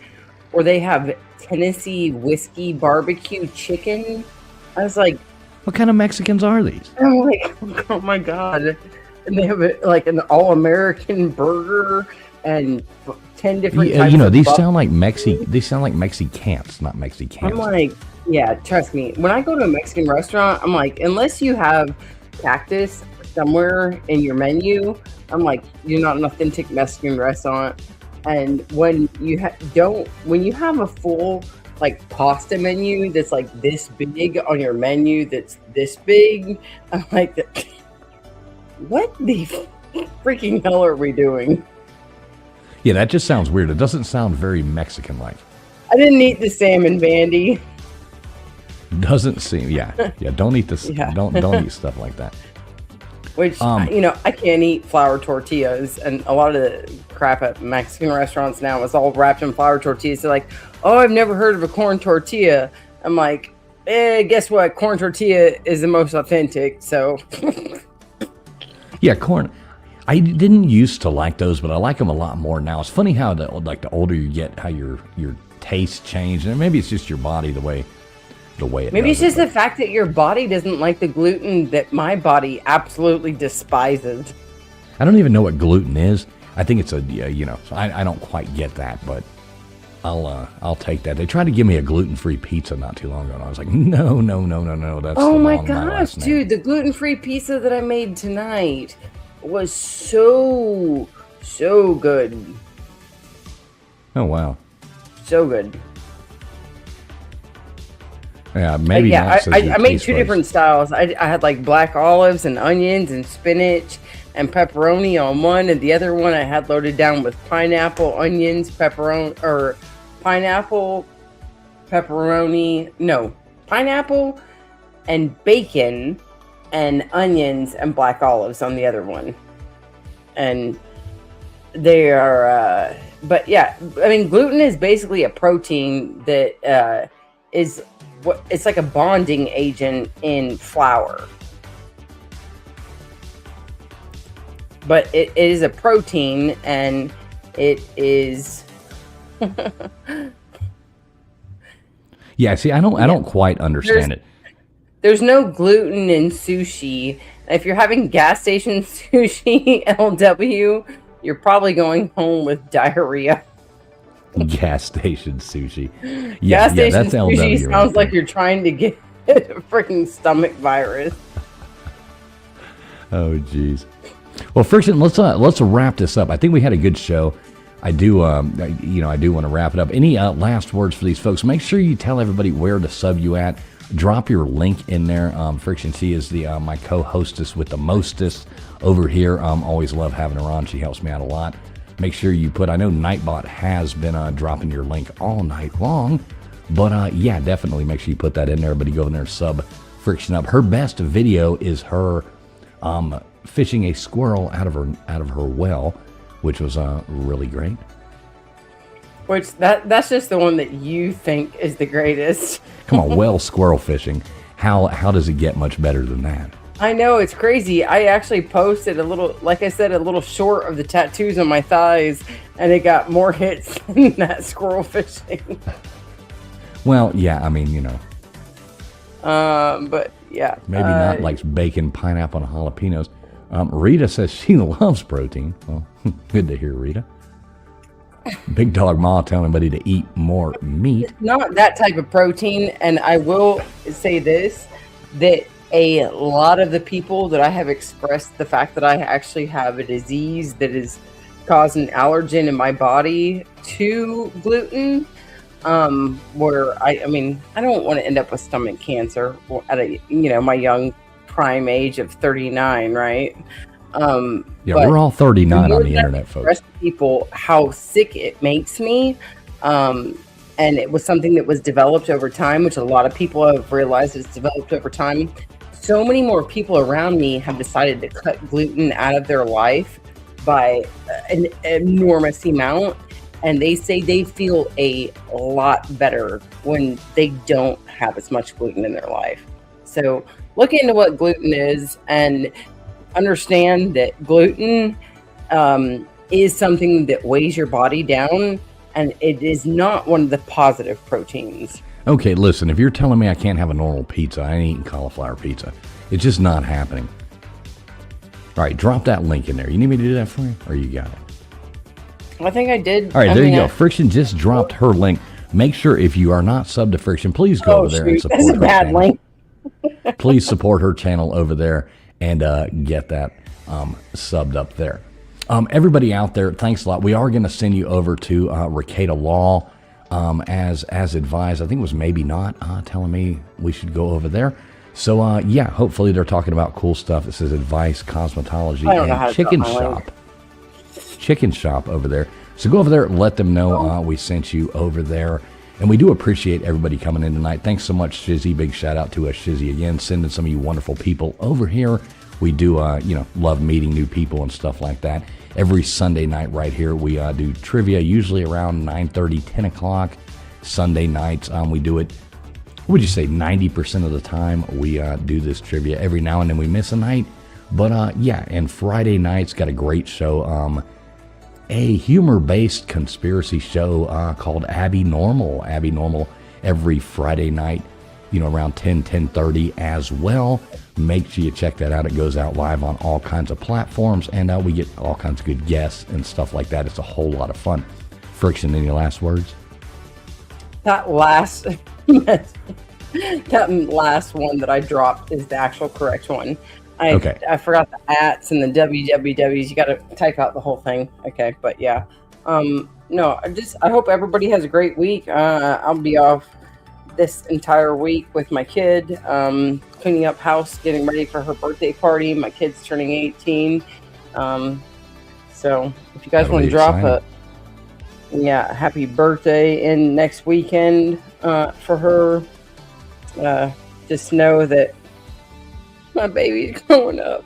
or they have Tennessee whiskey barbecue chicken. I was like, What kind of Mexicans are these? I'm like, oh my God. And they have like an all-American burger and 10 different types You know, of these sound like Mexicans, not Mexicans. I'm like, yeah, trust me. When I go to a Mexican restaurant, I'm like, unless you have cactus somewhere in your menu, I'm like, you're not an authentic Mexican restaurant. And when you when you have a full like pasta menu that's like this big on your menu that's this big, I'm like, what the freaking hell are we doing? Yeah, that just sounds weird. It doesn't sound very Mexican-like. I didn't eat the salmon, Vandy. Doesn't seem. Yeah. Don't eat this. Yeah. Don't eat stuff like that. Which, you know, I can't eat flour tortillas, and a lot of the crap at Mexican restaurants now is all wrapped in flour tortillas. They're like, oh, I've never heard of a corn tortilla. I'm like, guess what? Corn tortilla is the most authentic. So, Yeah, corn. I didn't used to like those, but I like them a lot more now. It's funny how the older you get, how your taste change, and maybe it's just your body, the way the way it Maybe does it's just it. the fact that your body doesn't like the gluten that my body absolutely despises. I don't even know what gluten is. I think it's I don't quite get that, but I'll take that. They tried to give me a gluten-free pizza not too long ago, and I was like, no, that's Oh the my wrong gosh, last name. dude, the gluten-free pizza that I made tonight was so good. Oh wow. So good. Yeah, maybe yeah, not. says your I made taste two buds. different styles. I had like black olives and onions and spinach and pepperoni on one, and the other one I had loaded down with pineapple, onions, pepperoni, or pineapple, pepperoni, no, pineapple and bacon and onions and black olives on the other one. And they are, but yeah, I mean, gluten is basically a protein that is what it's like a bonding agent in flour. But it is a protein, and it is. Yeah, see, I don't quite understand it. There's no gluten in sushi. If you're having gas station sushi, LW, you're probably going home with diarrhea. Gas station sushi. Yeah, Gas station that's sushi LW. sounds right like there. you're trying to get a freaking stomach virus. Oh, geez. Well, Friction, let's wrap this up. I think we had a good show. I do want to wrap it up. Any last words for these folks? Make sure you tell everybody where to sub you at. Drop your link in there. Friction, she is my co-hostess with the mostest over here. Always love having her on. She helps me out a lot. Make sure you I know Nightbot has been dropping your link all night long, but yeah, definitely make sure you put that in there. Everybody go in there and sub Friction up. Her best video is her fishing a squirrel out of her well, which was really great. Which that's just the one that you think is the greatest. Come on, well squirrel fishing. How does it get much better than that? I know, it's crazy. I actually posted a little short of the tattoos on my thighs, and it got more hits than that squirrel fishing. Well, yeah, I mean, But yeah. maybe not like bacon, pineapple, and jalapenos. Rita says she loves protein. Well, good to hear, Rita. Big Dog Ma telling everybody to eat more meat. Not that type of protein, and I will say this, that a lot of the people that I have expressed the fact that I actually have a disease that is causing allergen in my body to gluten, where I don't want to end up with stomach cancer at my young prime age of 39, right? Yeah, we're all 39 on the internet, folks. Express to people how sick it makes me, and it was something that was developed over time, which a lot of people have realized is developed over time. So many more people around me have decided to cut gluten out of their life by an enormous amount, and they say they feel a lot better when they don't have as much gluten in their life. So look into what gluten is and understand that gluten is something that weighs your body down, and it is not one of the positive proteins. Okay, listen, if you're telling me I can't have a normal pizza, I ain't eating cauliflower pizza. It's just not happening. All right, drop that link in there. You need me to do that for you, or you got it? I think I did. All right, there you go. Friction just dropped her link. Make sure if you are not subbed to Friction, please go over there and support that's a her bad channel. link. Please support her channel over there and get that subbed up there. Everybody out there, thanks a lot. We are going to send you over to Ricada Law as advised. I think it was maybe not telling me we should go over there. So yeah, hopefully they're talking about cool stuff. It says advice, cosmetology, I don't know how and to chicken spell my shop. Chicken shop over there. So go over there and let them know we sent you over there. And we do appreciate everybody coming in tonight. Thanks so much, Shizzy. Big shout out to Shizzy again, sending some of you wonderful people over here. We do, love meeting new people and stuff like that. Every Sunday night right here, we do trivia, usually around 9:30, 10 o'clock. Sunday nights, we do it, what would you say, 90% of the time we do this trivia. Every now and then we miss a night. But, yeah, and Friday nights, got a great show. A humor-based conspiracy show called Abby Normal. Abby Normal every Friday night around 10:30 as well. Make sure you check that out. It goes out live on all kinds of platforms, and we get all kinds of good guests and stuff like that. It's a whole lot of fun. Friction, any last words? That last that last one that I dropped is the actual correct one. I forgot the ats and the wwws. You got to type out the whole thing. Okay, but yeah. No, I hope everybody has a great week. I'll be off this entire week with my kid, cleaning up house, getting ready for her birthday party. My kid's turning 18. So if you guys want to drop a happy birthday in next weekend for her, just know that my baby's growing up.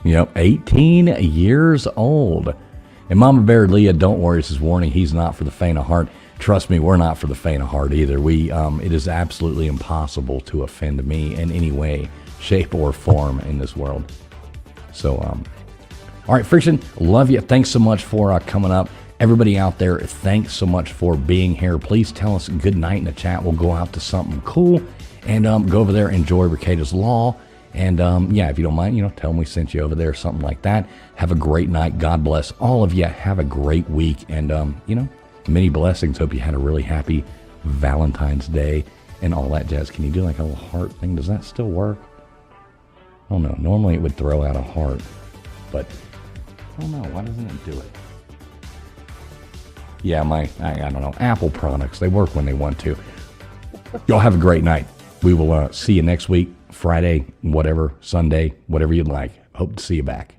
Yep, 18 years old. And Mama Bear Leah, don't worry, this is warning. He's not for the faint of heart. Trust me, we're not for the faint of heart either. It is absolutely impossible to offend me in any way, shape, or form in this world. So, all right, Friction, love you. Thanks so much for coming up. Everybody out there, thanks so much for being here. Please tell us good night in the chat. We'll go out to something cool and go over there, enjoy Rekieta's Law. And if you don't mind, tell them we sent you over there, something like that. Have a great night. God bless all of you. Have a great week. And, many blessings. Hope you had a really happy Valentine's Day and all that jazz. Can you do like a little heart thing? Does that still work? I don't know. Normally it would throw out a heart, but I don't know. Why doesn't it do it? Yeah, I don't know. Apple products, they work when they want to. Y'all have a great night. We will see you next week, Friday, whatever, Sunday, whatever you'd like. Hope to see you back.